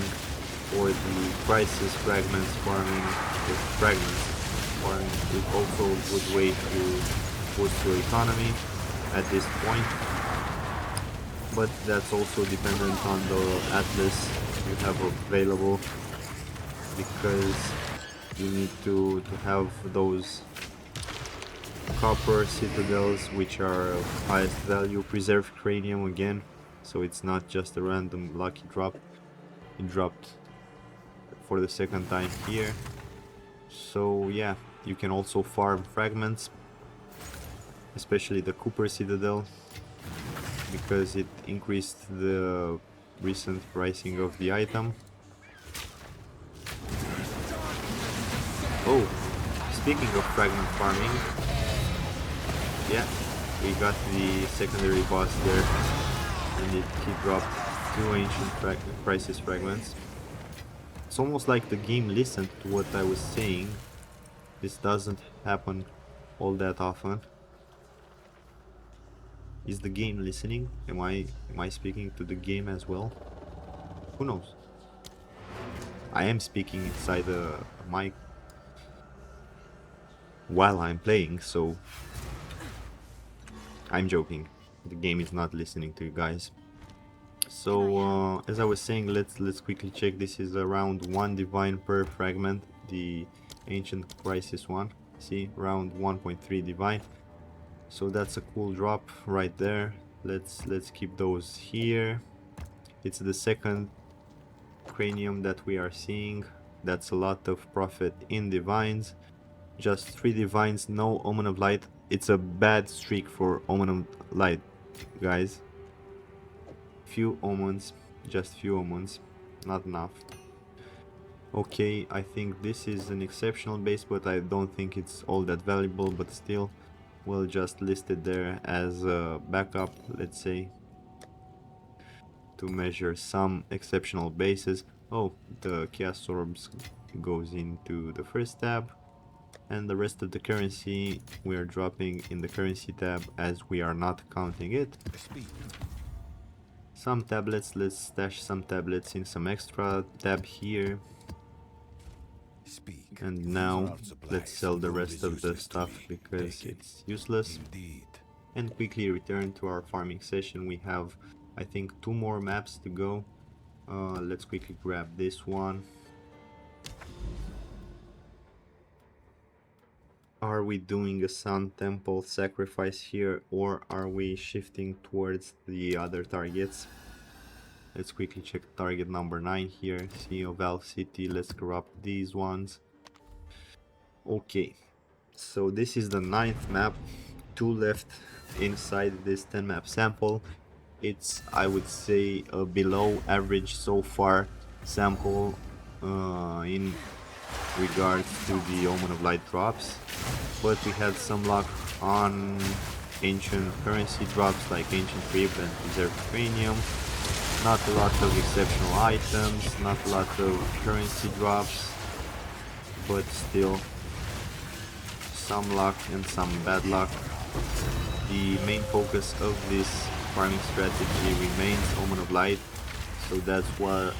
or the crisis fragments farming, the fragments farming is also a good way to boost your economy at this point, but that's also dependent on the atlas you have available, because you need to have those copper citadels, which are of highest value. Preserved cranium again, so it's not just a random lucky drop. It dropped for the second time here. So yeah, you can also farm fragments, especially the Cooper Citadel, because it increased the recent pricing of the item. Oh, speaking of fragment farming, yeah, we got the secondary boss there, and he dropped 2 ancient crisis fragments. It's almost like the game listened to what I was saying. This doesn't happen all that often. Is the game listening? Am I speaking to the game as well? Who knows? I am speaking inside a mic while I'm playing, so I'm joking. The game is not listening to you guys. So as I was saying, let's quickly check. This is around 1 divine per fragment, the ancient crisis one. See, around 1.3 divine. So that's a cool drop right there. Let's keep those here. It's the second cranium that we are seeing. That's a lot of profit in divines. Just 3 divines, no Omen of Light. it's a bad streak for Omen of Light, guys. Few omens, just few omens, not enough. Okay, I think this is an exceptional base, but I don't think it's all that valuable, but still, we'll just list it there as a backup, let's say, to measure some exceptional bases. Oh, the chaos orbs goes into the first tab, and the rest of the currency we are dropping in the currency tab as we are not counting it. Speak. Some tablets, let's stash some tablets in some extra tab here. Speak. And These now are our let's supplies. sell the Gold rest is of the useless to stuff me. because Take it. it's useless. Indeed. And quickly return to our farming session. We have, I think, 2 more maps to go. Let's quickly grab this one. Are we doing a Sun Temple sacrifice here, or are we shifting towards the other targets? Let's quickly check target number 9 here. Sea of Valve City. Let's corrupt these ones. Okay, so this is the 9th map. 2 left inside this 10 map sample. It's, I would say, a below average so far sample in regards to the Omen of Light drops, but we had some luck on ancient currency drops like Ancient Rib and Reserved Cranium. Not a lot of exceptional items, not a lot of currency drops, but still some luck and some bad luck. The main focus of this farming strategy remains Omen of Light, so that's why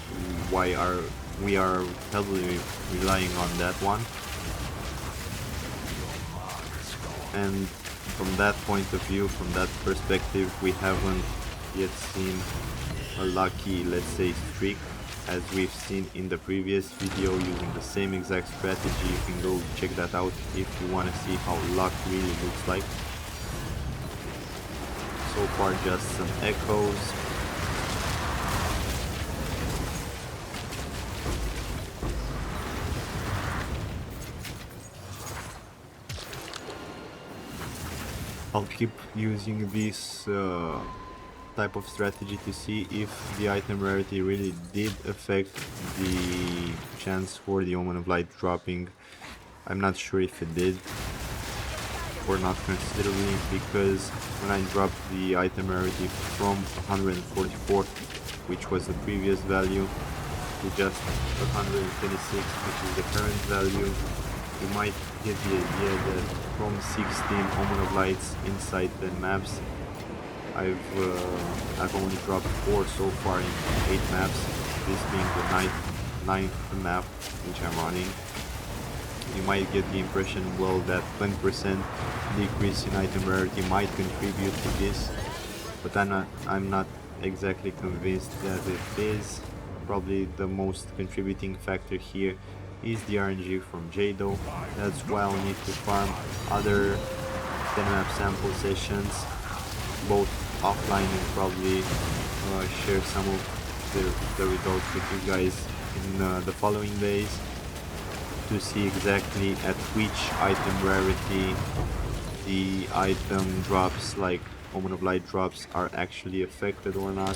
we are heavily relying on that one. And from that point of view, from that perspective, we haven't yet seen a lucky, let's say, streak as we've seen in the previous video using the same exact strategy. You can go check that out if you want to see how luck really looks like. So far just some echoes. I'll keep using this type of strategy to see if the item rarity really did affect the chance for the Omen of Light dropping. I'm not sure if it did or not considerably, because when I dropped the item rarity from 144, which was the previous value, to just 126, which is the current value, you might get the idea that from 16 Omen of Lights inside 10 maps, I've only dropped 4 so far in 8 maps, this being the ninth map which I'm running. You might get the impression, well, that 20% decrease in item rarity might contribute to this, but I'm not exactly convinced that it is. Probably the most contributing factor here is the RNG from Jado. That's why I'll need to farm other 10 map sample sessions, both offline, and probably share some of the results with you guys in the following days to see exactly at which item rarity the item drops, like Omen of Light drops, are actually affected or not.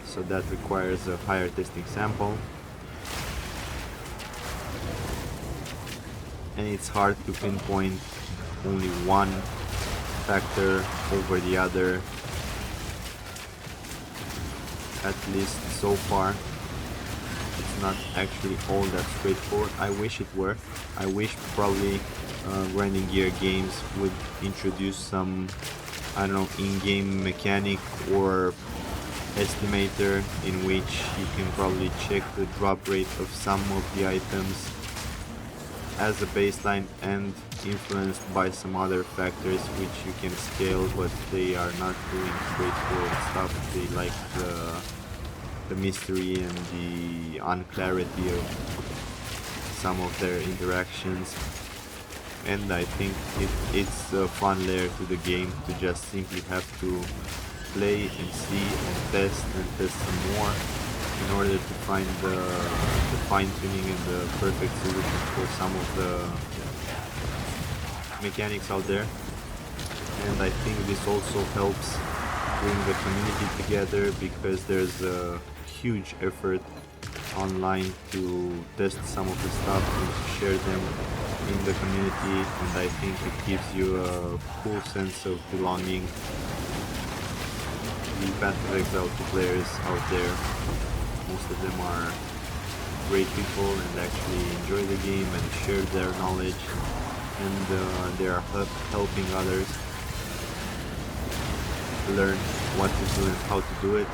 So that requires a higher testing sample. And it's hard to pinpoint only one factor over the other, at least so far. It's not actually all that straightforward. I wish it were. I wish probably grinding gear games would introduce some, I don't know, in-game mechanic or estimator in which you can probably check the drop rate of some of the items as a baseline and influenced by some other factors which you can scale, but they are not doing straightforward stuff. They like the mystery and the unclarity of some of their interactions, and I think it's a fun layer to the game to just simply have to play and see and test some more in order to find the fine-tuning and the perfect solution for some of the mechanics out there. and I think this also helps bring the community together, because there's a huge effort online to test some of the stuff and to share them in the community, and I think it gives you a cool sense of belonging. The Path of Exile 2 players out there, most of them are great people and actually enjoy the game and share their knowledge, and they are helping others learn what to do and how to do it,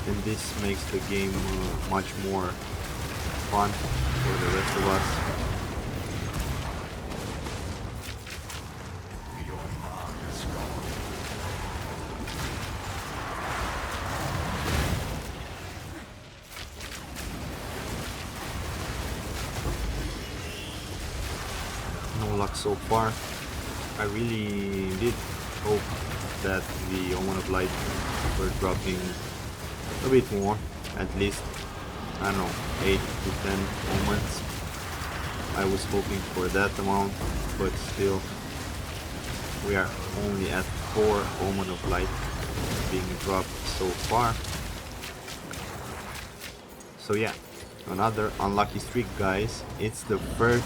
and this makes the game much more fun for the rest of us. No luck so far. I really did hope that the Omen of Light were dropping a bit more, at least, I don't know, 8 to 10 omens. I was hoping for that amount, but still, we are only at 4 Omen of Light being dropped so far. So yeah, another unlucky streak, guys. It's the third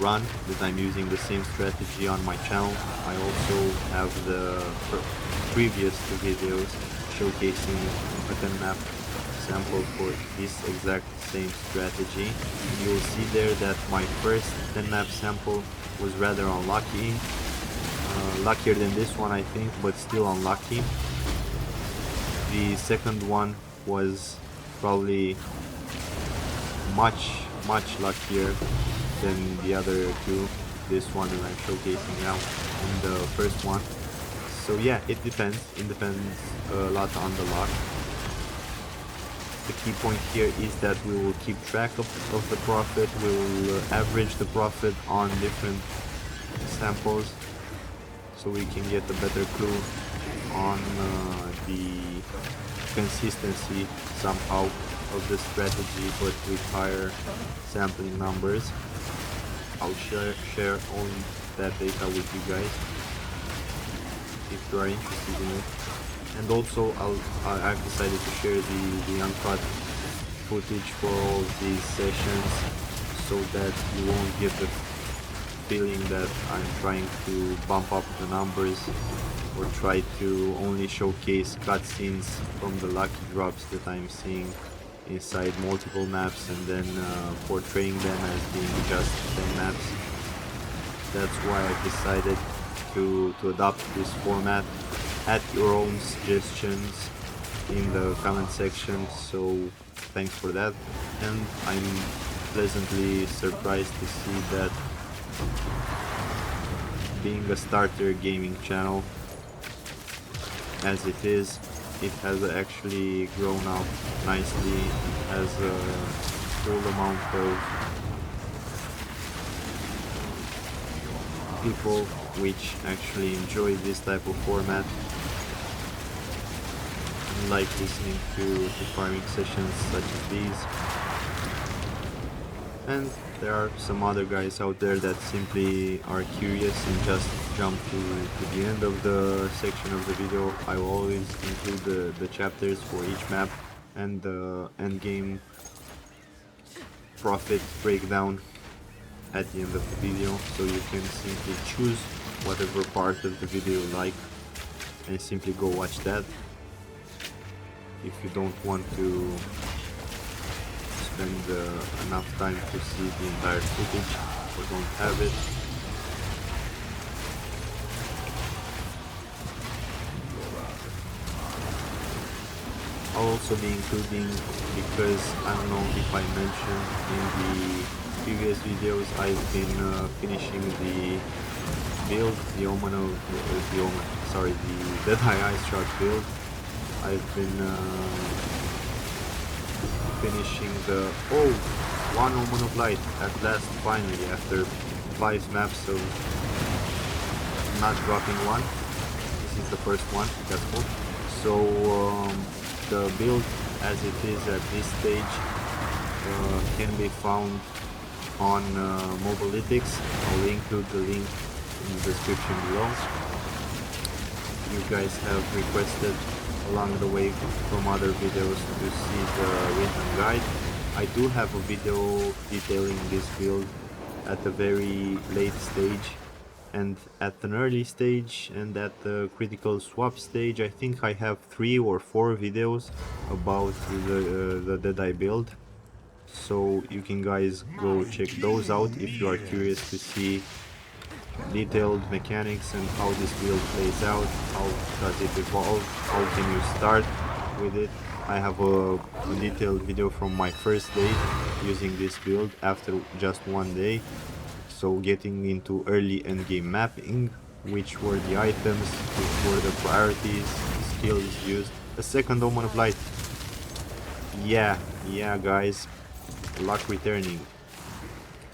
run that I'm using the same strategy on my channel. I also have the previous two videos showcasing a 10 map sample for this exact same strategy. You will see there that my first 10 map sample was rather unlucky, luckier than this one I think, but still unlucky. The second one was probably much luckier than the other two, this one that I'm showcasing now and the first one. So yeah, it depends a lot on the luck. The key point here is that we will keep track of the profit, we will average the profit on different samples, so we can get a better clue on the consistency somehow of the strategy, but with higher sampling numbers. I'll share all that data with you guys if you are interested in it. And also I've decided to share the uncut footage for all these sessions, so that you won't get the feeling that I'm trying to bump up the numbers or try to only showcase cutscenes from the lucky drops that I'm seeing inside multiple maps and then portraying them as being just 10 maps. That's why I decided to adopt this format. Add your own suggestions in the comment section, so thanks for that. And I'm pleasantly surprised to see that being a starter gaming channel as it is, it has actually grown out nicely. It has a full amount of people which actually enjoy this type of format and like listening to farming sessions such as these. And there are some other guys out there that simply are curious and just jump to the end of the section of the video. I will always include the chapters for each map and the end game profit breakdown at the end of the video, so you can simply choose whatever part of the video you like and simply go watch that. If you don't want to spend enough time to see the entire footage or don't have it, I'll also be including, because I don't know if I mentioned in the previous videos, I've been finishing the build, the Deadeye Ice Shot build. I've been finishing the one Omen of Light at last, finally, after 5 maps of not dropping one. This is the first one, that's cool. So the build as it is at this stage can be found on Mobilytics. I'll include the link in the description below. You guys have requested along the way from other videos to see the written guide. I do have a video detailing this build at a very late stage, and at an early stage, and at the critical swap stage. I think I have 3 or 4 videos about the Deadeye build, so you can guys go check those out if you are curious to see detailed mechanics and how this build plays out, how does it evolve, how can you start with it. I have a detailed video from my first day using this build after just 1 day, so getting into early endgame mapping, which were the items, which were the priorities, skills used. A second Omen of Light. Yeah guys, luck returning.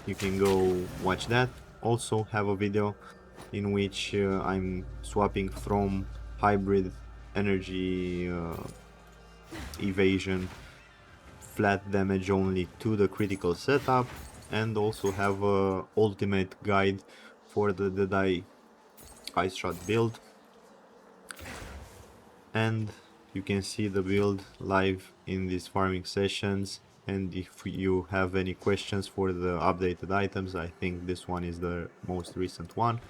You can go watch that. Also have a video in which I'm swapping from hybrid energy evasion flat damage only to the critical setup, and also have a ultimate guide for the Deadeye ice shot build. And you can see the build live in these farming sessions, and if you have any questions for the updated items, I think this one is the most recent one,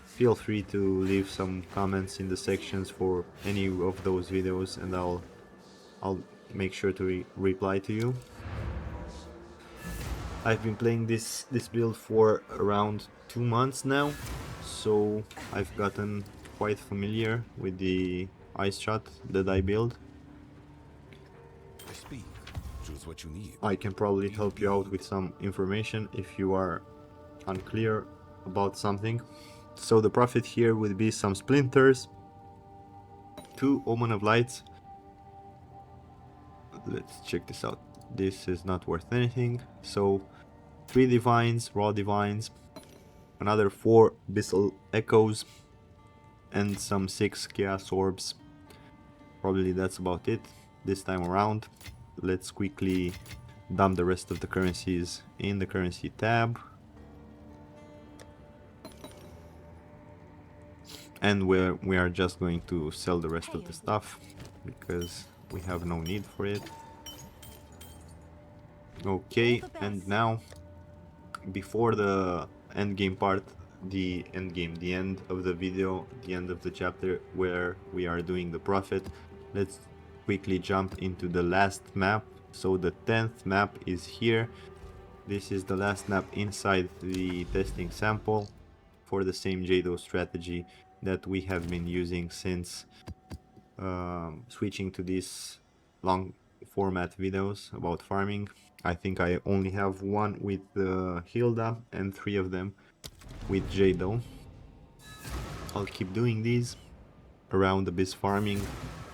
feel free to leave some comments in the sections for any of those videos, and I'll make sure to reply to you. I've been playing this build for around 2 months now, so I've gotten quite familiar with the ice shot Deadeye build. I speak. Choose what you need. I can probably help you out with some information if you are unclear about something. So the profit here would be some splinters, 2 Omen of Lights. Let's check this out. This is not worth anything. So 3 divines, raw divines, another 4 abyssal echoes, and some 6 chaos orbs. Probably that's about it this time around. Let's quickly dump the rest of the currencies in the currency tab, and we are just going to sell the rest of the stuff because we have no need for it. Okay, and now before the end game part, the end of the video, the end of the chapter where we are doing the profit, let's quickly jump into the last map. So the 10th map is here. This is the last map inside the testing sample for the same Jado strategy that we have been using since switching to these long format videos about farming. I think I only have 1 with Hilda and 3 of them with Jado. I'll keep doing these around Abyss farming,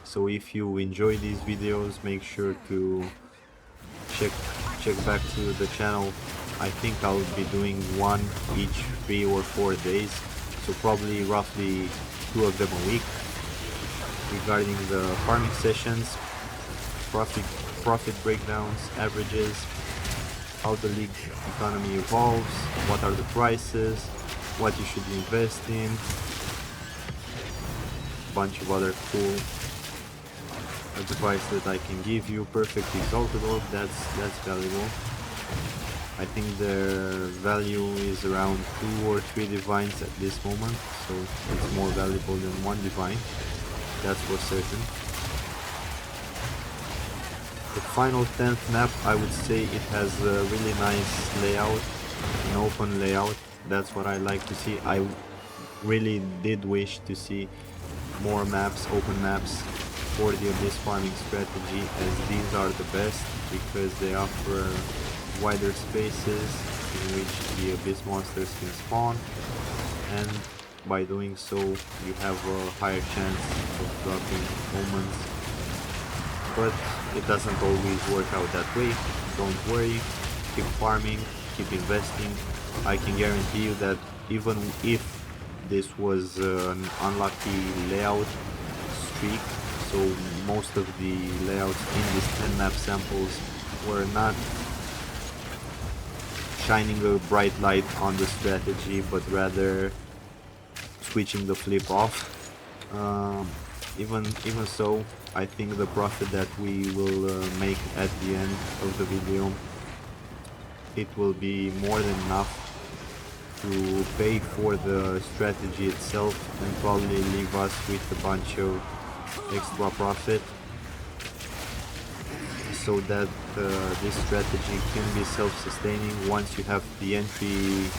so if you enjoy these videos, make sure to check back to the channel. I think I'll be doing 1 each 3 or 4 days, so probably roughly 2 of them a week, regarding the farming sessions, profit breakdowns, averages, how the league economy evolves, what are the prices, what you should invest in, bunch of other cool advice that I can give you. Perfect exalted orb, that's valuable. I think the value is around 2 or 3 divines at this moment, so it's more valuable than 1 divine, that's for certain. The final 10th map, I would say it has a really nice layout, an open layout. That's what I like to see. I really did wish to see more maps, open maps for the Abyss farming strategy, as these are the best because they offer wider spaces in which the Abyss monsters can spawn, and by doing so you have a higher chance of dropping omens. But it doesn't always work out that way. Don't worry, keep farming, keep investing. I can guarantee you that even if this was an unlucky layout streak, so most of the layouts in these 10 map samples were not shining a bright light on the strategy, but rather switching the flip off. Even so, I think the profit that we will make at the end of the video, it will be more than enough to pay for the strategy itself and probably leave us with a bunch of extra profit, so that this strategy can be self-sustaining once you have the entry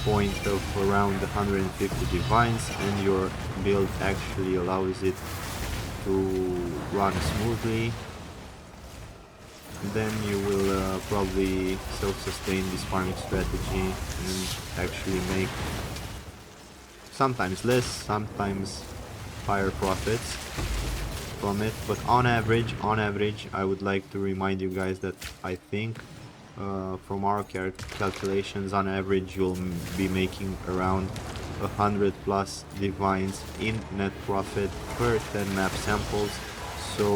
point of around 150 divines and your build actually allows it to run smoothly. Then you will probably self-sustain this farming strategy and actually make sometimes less, sometimes higher profits from it. But on average, I would like to remind you guys that I think from our calculations, on average you'll be making around 100 plus divines in net profit per 10 map samples. So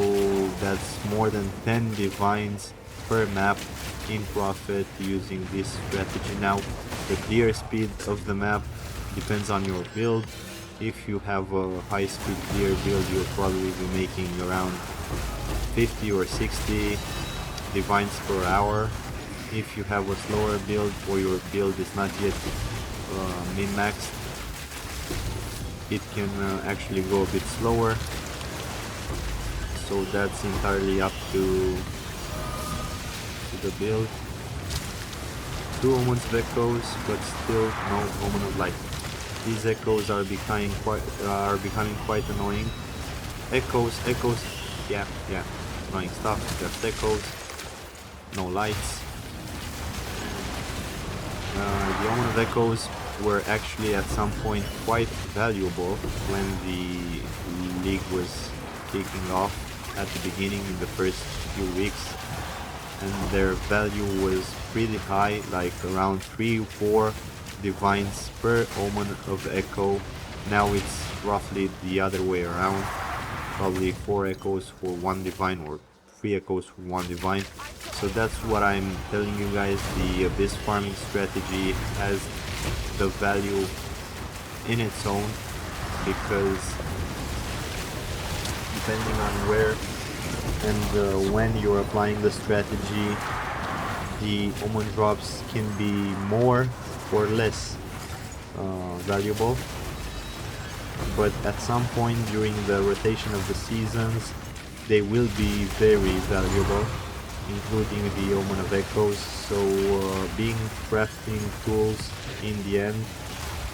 that's more than 10 divines per map in profit using this strategy. Now the clear speed of the map depends on your build. If you have a high speed clear build, you'll probably be making around 50 or 60 divines per hour. If you have a slower build or your build is not yet min-maxed, it can actually go a bit slower. So that's entirely up to the build. 2 Omens of Echoes, but still no Omen of Light. These echoes are becoming quite annoying. Echoes, yeah, annoying stuff. Just echoes, no lights. The Omen of Echoes were actually at some point quite valuable when the league was kicking off at the beginning in the first few weeks, and their value was pretty high, like around 3 or 4 divines per Omen of Echo. Now it's roughly the other way around, probably 4 echoes for 1 divine or 3 echoes for 1 divine. So that's what I'm telling you guys, the Abyss farming strategy has the value in its own, because depending on where and when you're applying the strategy, the Omen drops can be more or less valuable. But at some point during the rotation of the seasons, they will be very valuable, including the Omen of Echoes. So being crafting tools, in the end,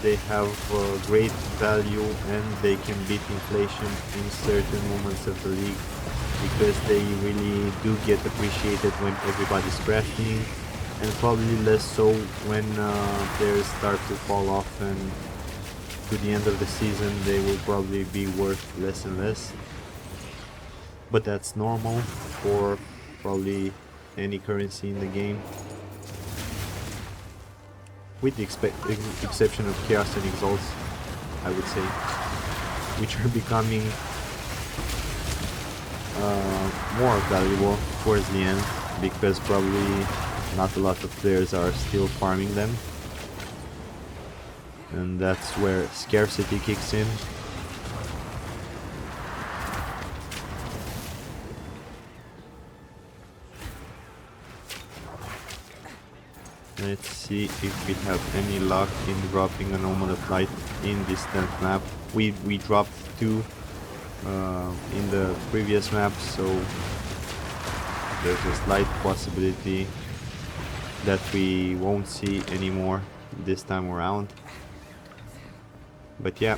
they have great value and they can beat inflation in certain moments of the league, because they really do get appreciated when everybody's crafting, and probably less so when players start to fall off, and to the end of the season they will probably be worth less and less. But that's normal for probably any currency in the game, with the exception of Chaos and Exalts, I would say, which are becoming more valuable towards the end, because probably not a lot of players are still farming them, and that's where scarcity kicks in. Let's see if we have any luck in dropping an Omen of Light in this 10th map. We dropped 2 in the previous map, so there's a slight possibility that we won't see anymore this time around. But yeah,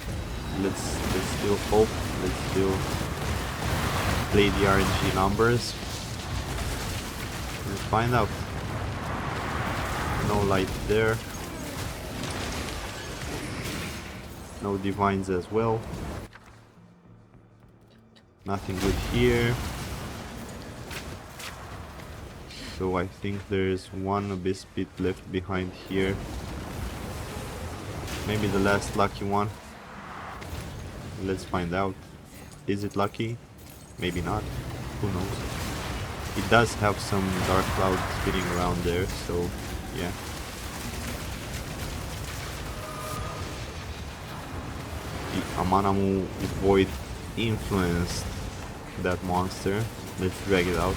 let's still hope, let's still play the RNG numbers and find out. No light there, no divines as well, nothing good here. So I think there's 1 Abyss Pit left behind here, maybe the last lucky one. Let's find out. Is it lucky? Maybe not, who knows. It does have some dark clouds spinning around there, so yeah. Amanamu Void influenced that monster. Let's drag it out.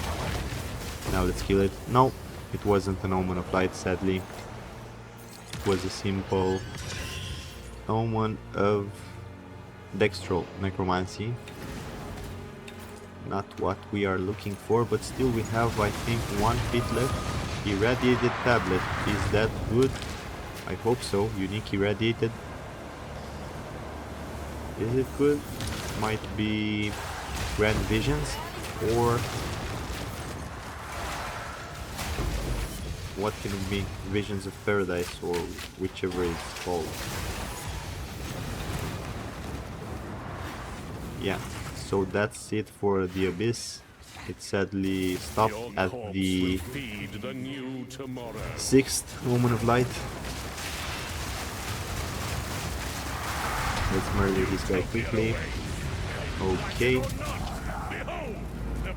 Now let's kill it. No, it wasn't an Omen of Light, sadly. It was a simple Omen of Dextral Necromancy. Not what we are looking for, but still we have, I think, one hit left. Irradiated Tablet. Is that good? I hope so. Unique Irradiated. Is it good? Might be Grand Visions, or what can it be? Visions of Paradise, or whichever it's called. Yeah, so that's it for the Abyss. It sadly stopped at the 6th Woman of Light. Let's murder this guy quickly. Okay.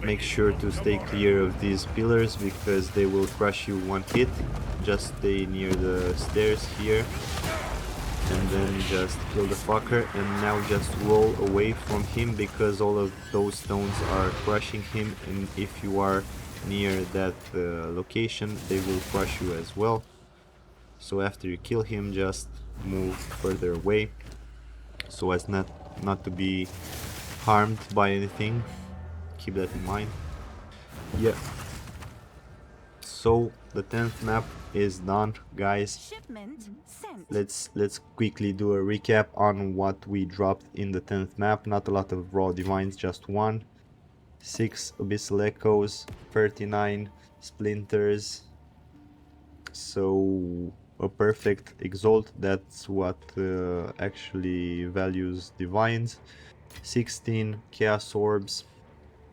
Make sure to stay clear of these pillars because they will crush you one hit. Just stay near the stairs here. And then just kill the fucker, and now just roll away from him because all of those stones are crushing him, and if you are near that location they will crush you as well. So after you kill him, just move further away so as not to be harmed by anything. Keep that in mind. Yeah. So the 10th map is done, guys. Let's quickly do a recap on what we dropped in the 10th map. Not a lot of raw divines, just one. 6 abyssal echoes, 39 splinters. So a perfect exalt, that's what actually values divines. 16 chaos orbs,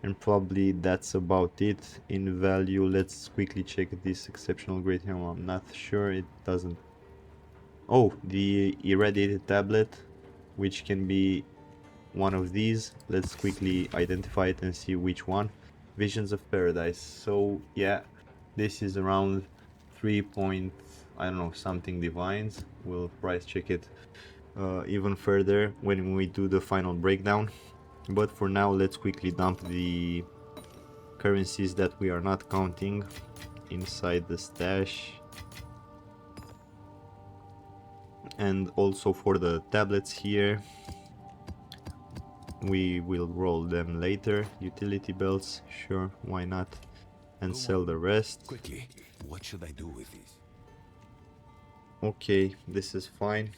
and probably that's about it in value. Let's quickly check this exceptional great hero. I'm not sure, it doesn't. Oh, the irradiated tablet, which can be one of these. Let's quickly identify it and see which one. Visions of Paradise. So yeah, this is around 3 point, I don't know, something divines. We'll price check it even further when we do the final breakdown. But for now, let's quickly dump the currencies that we are not counting inside the stash. And also for the tablets here, we will roll them later. Utility belts, sure, why not? And sell the rest. Quickly, what should I do with these? Okay, this is fine.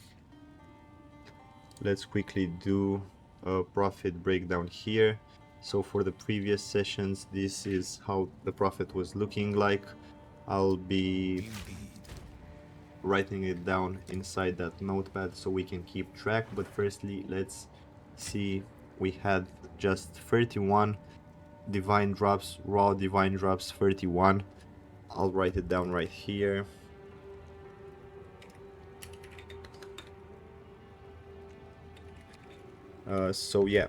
Let's quickly do a profit breakdown here. So for the previous sessions, this is how the profit was looking like. I'll be writing it down inside that notepad so we can keep track. But firstly, let's see, we had just 31 divine drops, raw divine drops, 31. I'll write it down right here. So yeah,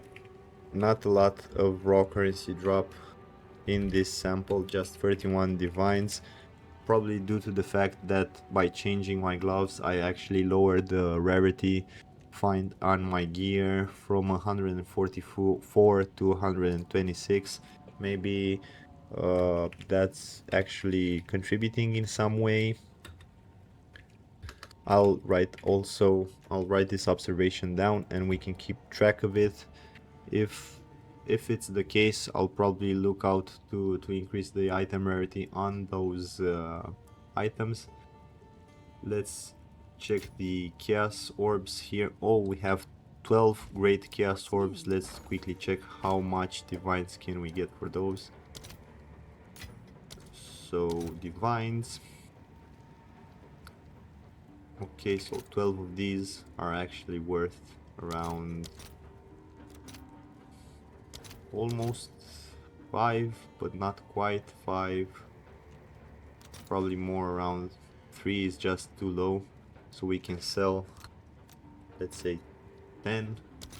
not a lot of raw currency drop in this sample, just 31 divines. Probably due to the fact that by changing my gloves I actually lowered the rarity find on my gear from 144 to 126. Maybe that's actually contributing in some way. I'll write this observation down and we can keep track of it. If it's the case, I'll probably look out to increase the item rarity on those items. Let's check the chaos orbs here. Oh, we have 12 great chaos orbs. Let's quickly check how much divines can we get for those. So divines. Okay, so 12 of these are actually worth around almost 5, but not quite 5. Probably more, around 3 is just too low. So we can sell, let's say 10,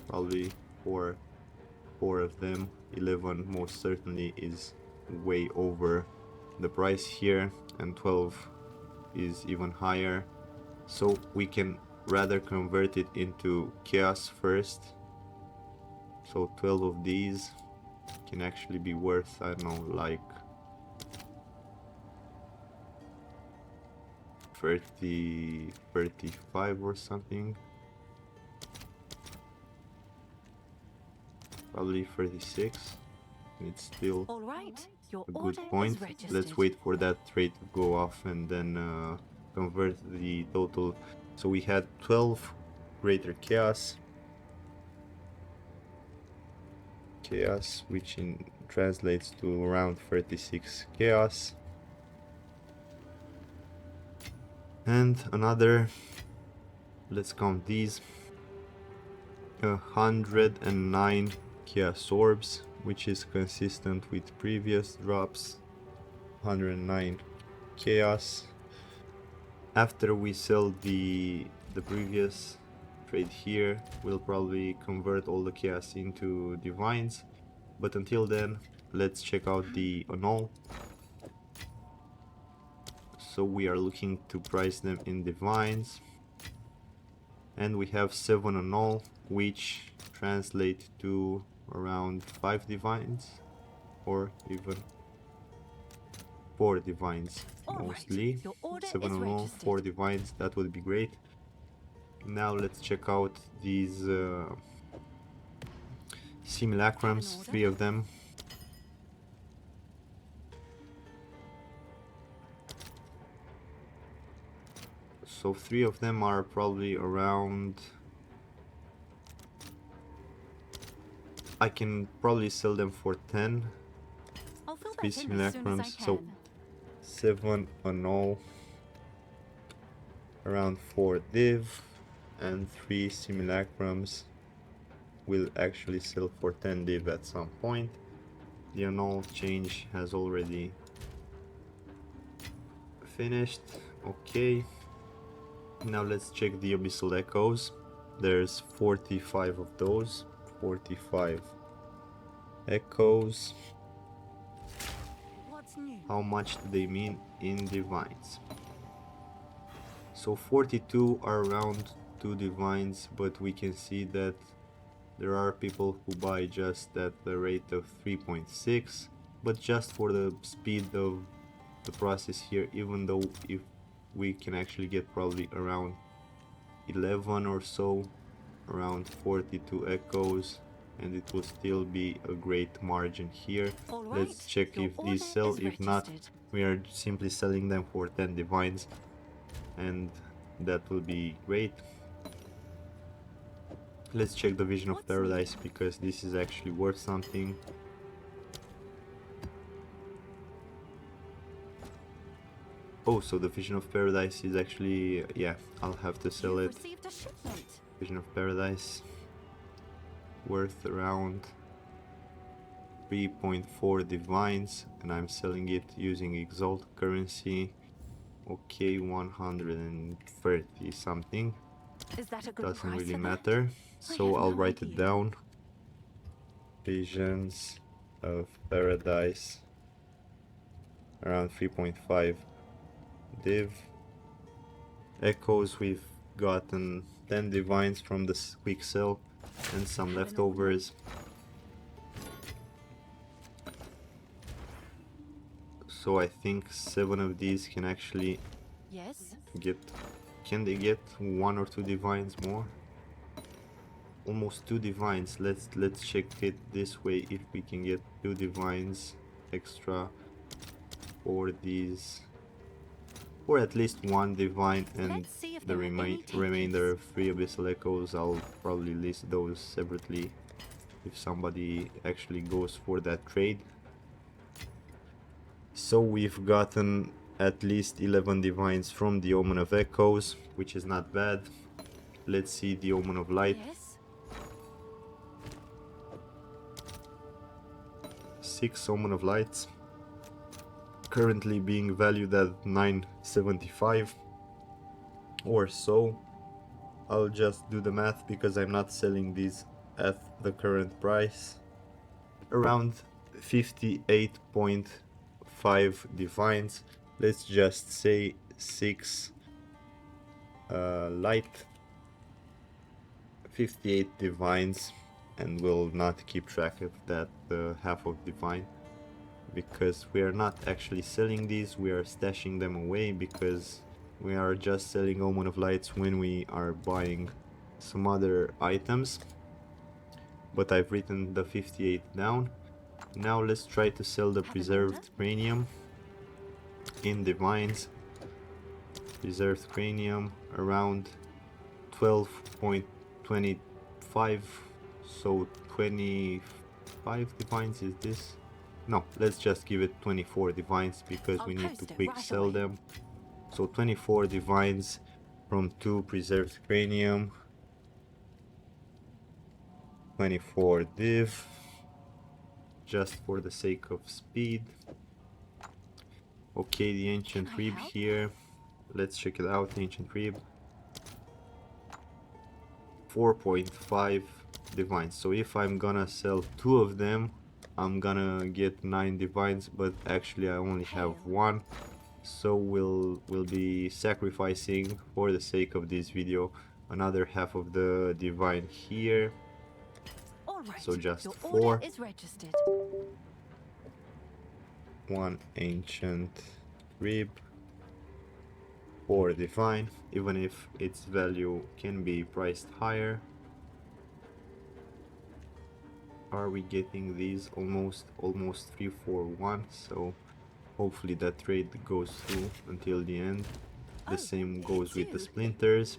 probably for 4 of them. 11 most certainly is way over the price here, and 12 is even higher. So we can rather convert it into chaos first. So 12 of these can actually be worth, I don't know, like 30, 35 or something. Probably 36. It's still All right, your a good order point. is registered. Let's wait for that trade to go off and then convert the total. So we had 12 greater chaos, which translates to around 36 chaos, and another, let's count these, 109 chaos orbs, which is consistent with previous drops. 109 chaos. After we sell the previous trade here, we'll probably convert all the chaos into divines, but until then let's check out the annul. So we are looking to price them in divines, and we have 7 annul, which translate to around 5 divines, or even 4 divines mostly. Right. Your order 7 is annul, registered. 4 divines, that would be great. Now let's check out these simulacrums, 3 of them. So 3 of them are probably around, I can probably sell them for 10. I'll fill 3 that in as soon as I simulacrums, can. so 7 annul, around 4 div, and 3 simulacrums will actually sell for 10 div at some point. The annul change has already finished. Okay, now let's check the abyssal echoes. There's 45 of those, 45 echoes. What's new? How much do they mean in divines? So 42 are around 2 divines, but we can see that there are people who buy just at the rate of 3.6, but just for the speed of the process here, even though if we can actually get probably around 11 or so, around 42 echoes, and it will still be a great margin here. All Let's right, check your if these order sell. is If not, registered. we are simply selling them for 10 divines, and that will be great. Let's check the Vision of What's Paradise, new? because this is actually worth something. Oh, so the Vision of Paradise is actually, yeah, I'll have to sell You've it. received a shipment. Vision of Paradise, worth around 3.4 divines, and I'm selling it using Exalt currency. Okay, 130 something. Is that a good Doesn't price really for matter. that? So I had I'll no write it idea. down. Visions of Paradise, around 3.5 div. Echoes, we've gotten 10 divines from this quick sell and some Have an leftovers. So I think 7 of these can actually Yes. get, can they get 1 or 2 divines more? Almost 2 divines. Let's check it this way, if we can get 2 divines extra for these, or at least 1 divine, and Let's see if the there are any remainder takers. of 3 abyssal echoes. I'll probably list those separately if somebody actually goes for that trade. So we've gotten at least 11 divines from the Omen of Echoes, which is not bad. Let's see the Omen of Light. Yes. 6 Omen of Lights, currently being valued at 975 or so. I'll just do the math because I'm not selling these at the current price. Around 58.5 divines. Let's just say 6 light 58 divines, and we'll not keep track of that half of divine, because we are not actually selling these, we are stashing them away, because we are just selling Omen of Lights when we are buying some other items. But I've written the 58 down. Now let's try to sell the Have preserved another? cranium in divines. Preserved cranium around 12.25, so 25 divines is this? No, let's just give it 24 divines because we I'll need to post it quick right sell away. them. So 24 divines from 2 preserved cranium, 24 div, just for the sake of speed. Okay, the ancient Can I rib help? here, let's check it out. Ancient rib, 4.5 divines. So if I'm gonna sell 2 of them, I'm gonna get 9 divines, but actually I only have Hail. 1. So we'll be sacrificing, for the sake of this video, another half of the divine here. All right. So just Your 4. order is registered. 1 ancient rib, 4 divine, even if its value can be priced higher. Are we getting these almost 3 for 1? So hopefully that trade goes through until the end. The Oh, same goes it's with the you. splinters.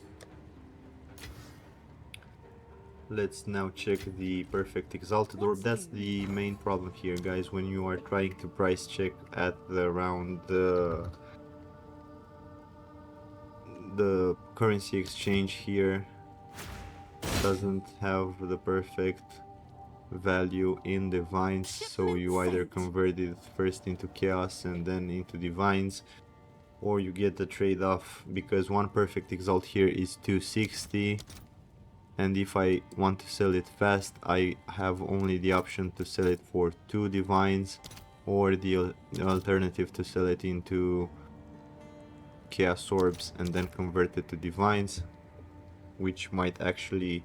Let's now check the perfect exalted orb. What's That's new? the main problem here, guys, when you are trying to price check at around the currency exchange here doesn't have the perfect value in divines, so you Shipment either sent. convert it first into chaos and then into divines, or you get the trade-off, because one perfect exalt here is 260, and if I want to sell it fast I have only the option to sell it for 2 divines, or the alternative to sell it into chaos orbs and then convert it to divines, which might actually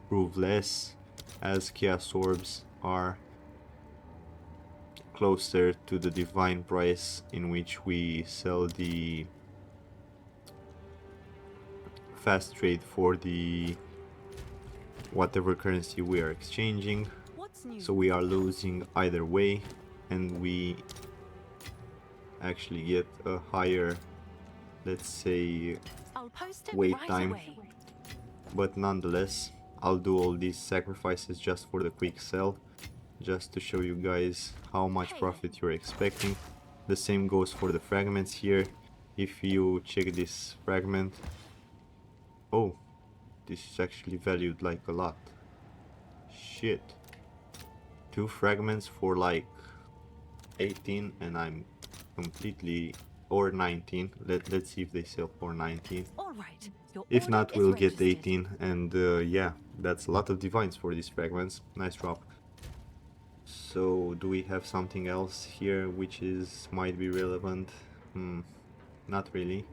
prove less, as chaos orbs are closer to the divine price in which we sell the fast trade for the whatever currency we are exchanging. What's new? So we are losing either way, and we actually get a higher, let's say, I'll post it wait right time. away. But nonetheless, I'll do all these sacrifices just for the quick sell, just to show you guys how much profit you're expecting. The same goes for the fragments here. If you check this fragment, oh, this is actually valued like a lot. Shit. 2 fragments for like 18, and I'm completely, or 19. Let's see if they sell for 19. All right. Your If order not, is we'll get registered. 18, and yeah, that's a lot of divines for these fragments. Nice drop. So do we have something else here which might be relevant? Not really.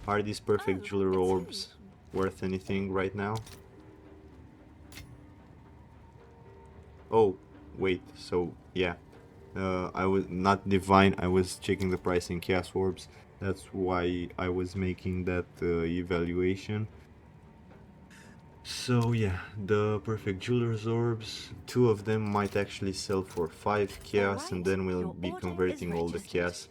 Are these perfect Oh, jeweler it's you. orbs worth anything right now? Oh, wait, so yeah. I was not divine, I was checking the price in chaos orbs. That's why I was making that evaluation. So yeah, the perfect jeweler's orbs, 2 of them might actually sell for 5 chaos, and Alright, then we'll your be order converting is all the registered. chaos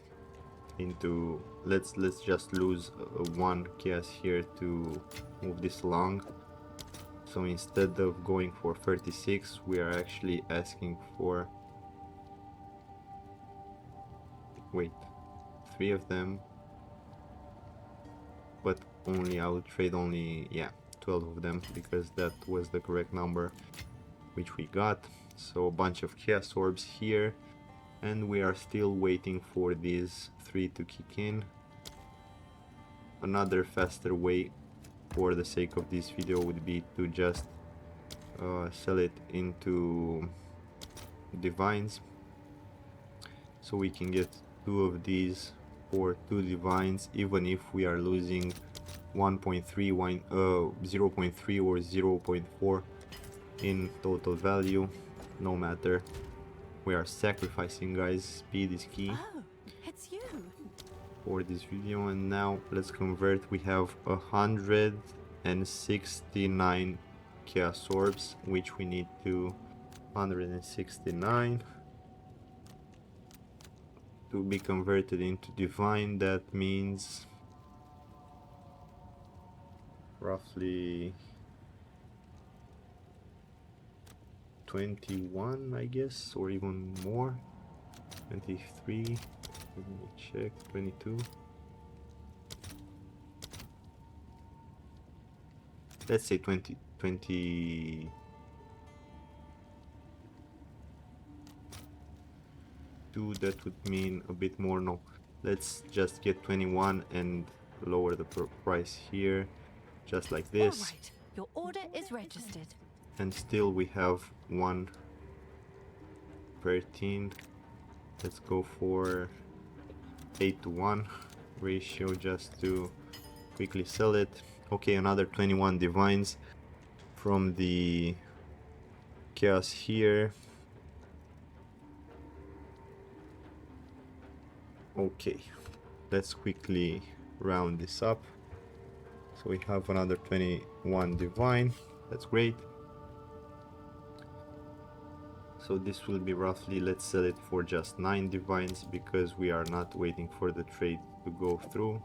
into, let's just lose 1 chaos here to move this along. So instead of going for 36, we are actually asking for, wait, 3 of them, but only I will trade only, yeah, 12 of them, because that was the correct number which we got. So a bunch of chaos orbs here, and we are still waiting for these 3 to kick in. Another faster way, for the sake of this video, would be to just sell it into divines, so we can get 2 of these for 2 divines, even if we are losing 1.3, 0.3 or 0.4 in total value. No matter. We are sacrificing, guys. Speed is key Oh, it's you. for this video. And now let's convert. We have 169 chaos orbs, which we need to 169 to be converted into divine. That means roughly 21, I guess, or even more. 23, let me check. 22. Let's say 20. That would mean a bit more. No, let's just get 21 and lower the price here, just like All this. right, your order is registered. And still we have 113. Let's go for 8-to-1 ratio just to quickly sell it. Okay, another 21 divines from the chaos here. Okay, let's quickly round this up. So we have another 21 divine. That's great. So this will be roughly, let's sell it for just 9 divines because we are not waiting for the trade to go through.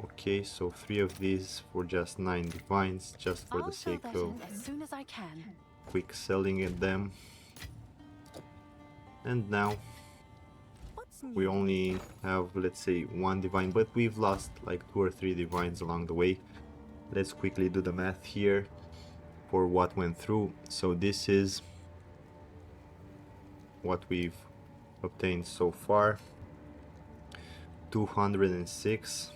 Okay, so 3 of these for just 9 divines, just for I'll the fill sake that of in as soon as I can. quick selling at them. And now What's new? we only have, let's say, 1 divine, but we've lost like 2 or 3 divines along the way. Let's quickly do the math here for what went through. So this is what we've obtained so far, 206,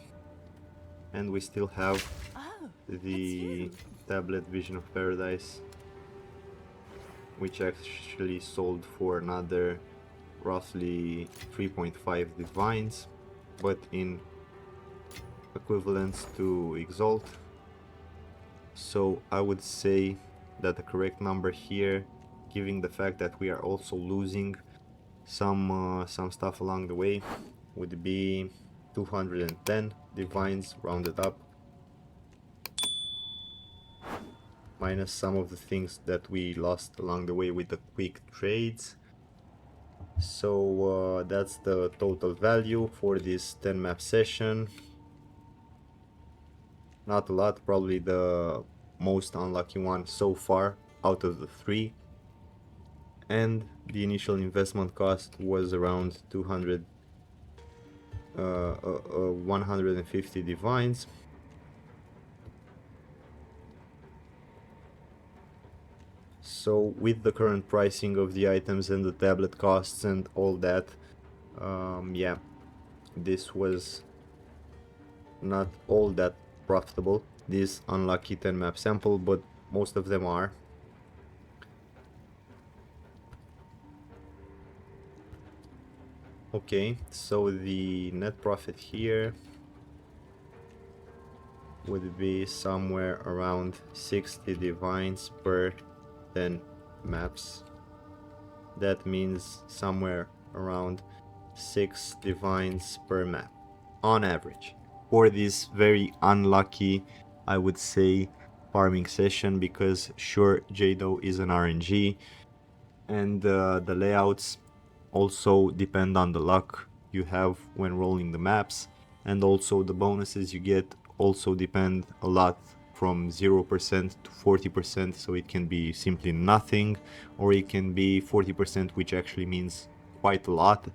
and we still have Oh, the tablet Vision of Paradise, which actually sold for another roughly 3.5 divines, but in equivalence to Exalt. So I would say that the correct number here, given the fact that we are also losing some stuff along the way, would be 210 divines rounded up, minus some of the things that we lost along the way with the quick trades. So that's the total value for this 10 map session. Not a lot, probably the most unlucky one so far out of the 3. And the initial investment cost was around 150 divines. So with the current pricing of the items and the tablet costs and all that, yeah, this was not all that profitable, this unlucky 10 map sample, but most of them are. Okay, so the net profit here would be somewhere around 60 divines per 10 maps. That means somewhere around 6 divines per map on average for this very unlucky, I would say, farming session, because sure, Jado is an RNG and the layouts also depend on the luck you have when rolling the maps, and also the bonuses you get also depend a lot, from 0% to 40%, so it can be simply nothing, or it can be 40%, which actually means quite a lot.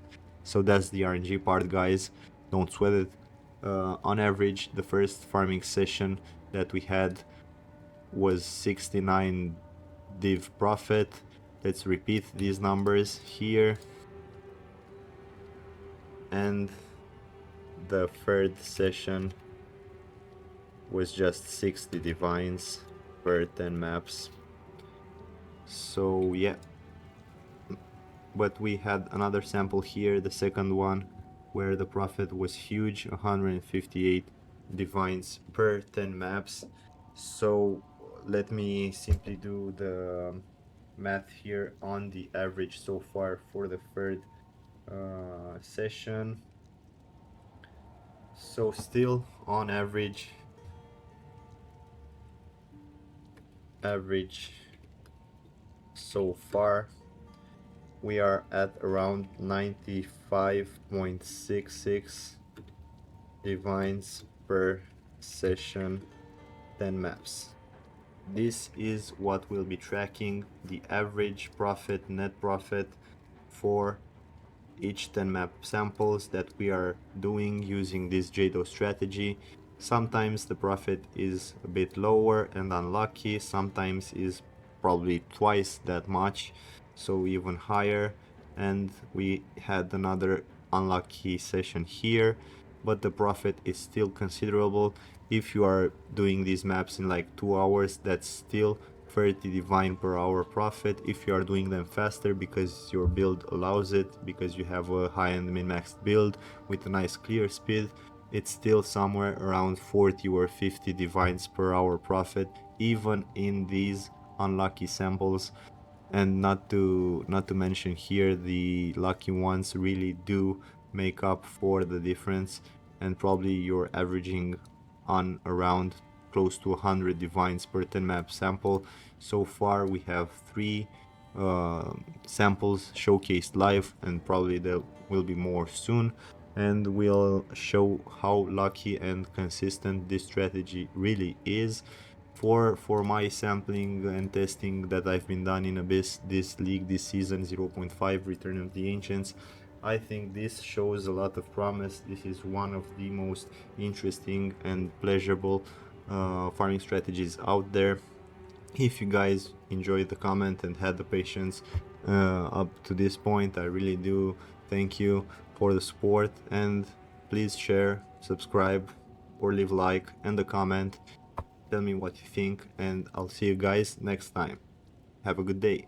So that's the RNG part, guys, don't sweat it. On average, the first farming session that we had was 69 div profit. Let's repeat these numbers here. And the third session was just 60 divines per 10 maps. So yeah, but we had another sample here, the second one, where the profit was huge, 158 divines per 10 maps. So let me simply do the math here on the average so far for the third session. So still on average so far we are at around 95.66 divines per session, 10 maps. This is what we'll be tracking, the average profit, net profit for each 10 map samples that we are doing using this Jado strategy. Sometimes the profit is a bit lower and unlucky, sometimes is probably twice that much, so even higher. And we had another unlucky session here, but the profit is still considerable. If you are doing these maps in like 2 hours, that's still 30 divine per hour profit. If you are doing them faster because your build allows it, because you have a high-end min-maxed build with a nice clear speed, it's still somewhere around 40 or 50 divines per hour profit, even in these unlucky samples. And not to mention here, the lucky ones really do make up for the difference, and probably you're averaging on around close to 100 divines per 10 map sample. So far we have 3 samples showcased live, and probably there will be more soon, and we'll show how lucky and consistent this strategy really is. For my sampling and testing that I've been done in Abyss, this league, this season 0.5 Return of the Ancients, I think this shows a lot of promise. This is one of the most interesting and pleasurable farming strategies out there. If you guys enjoyed the comment and had the patience up to this point, I really do thank you for the support, and please share, subscribe, or leave a like and a comment. Tell me what you think, and I'll see you guys next time. Have a good day.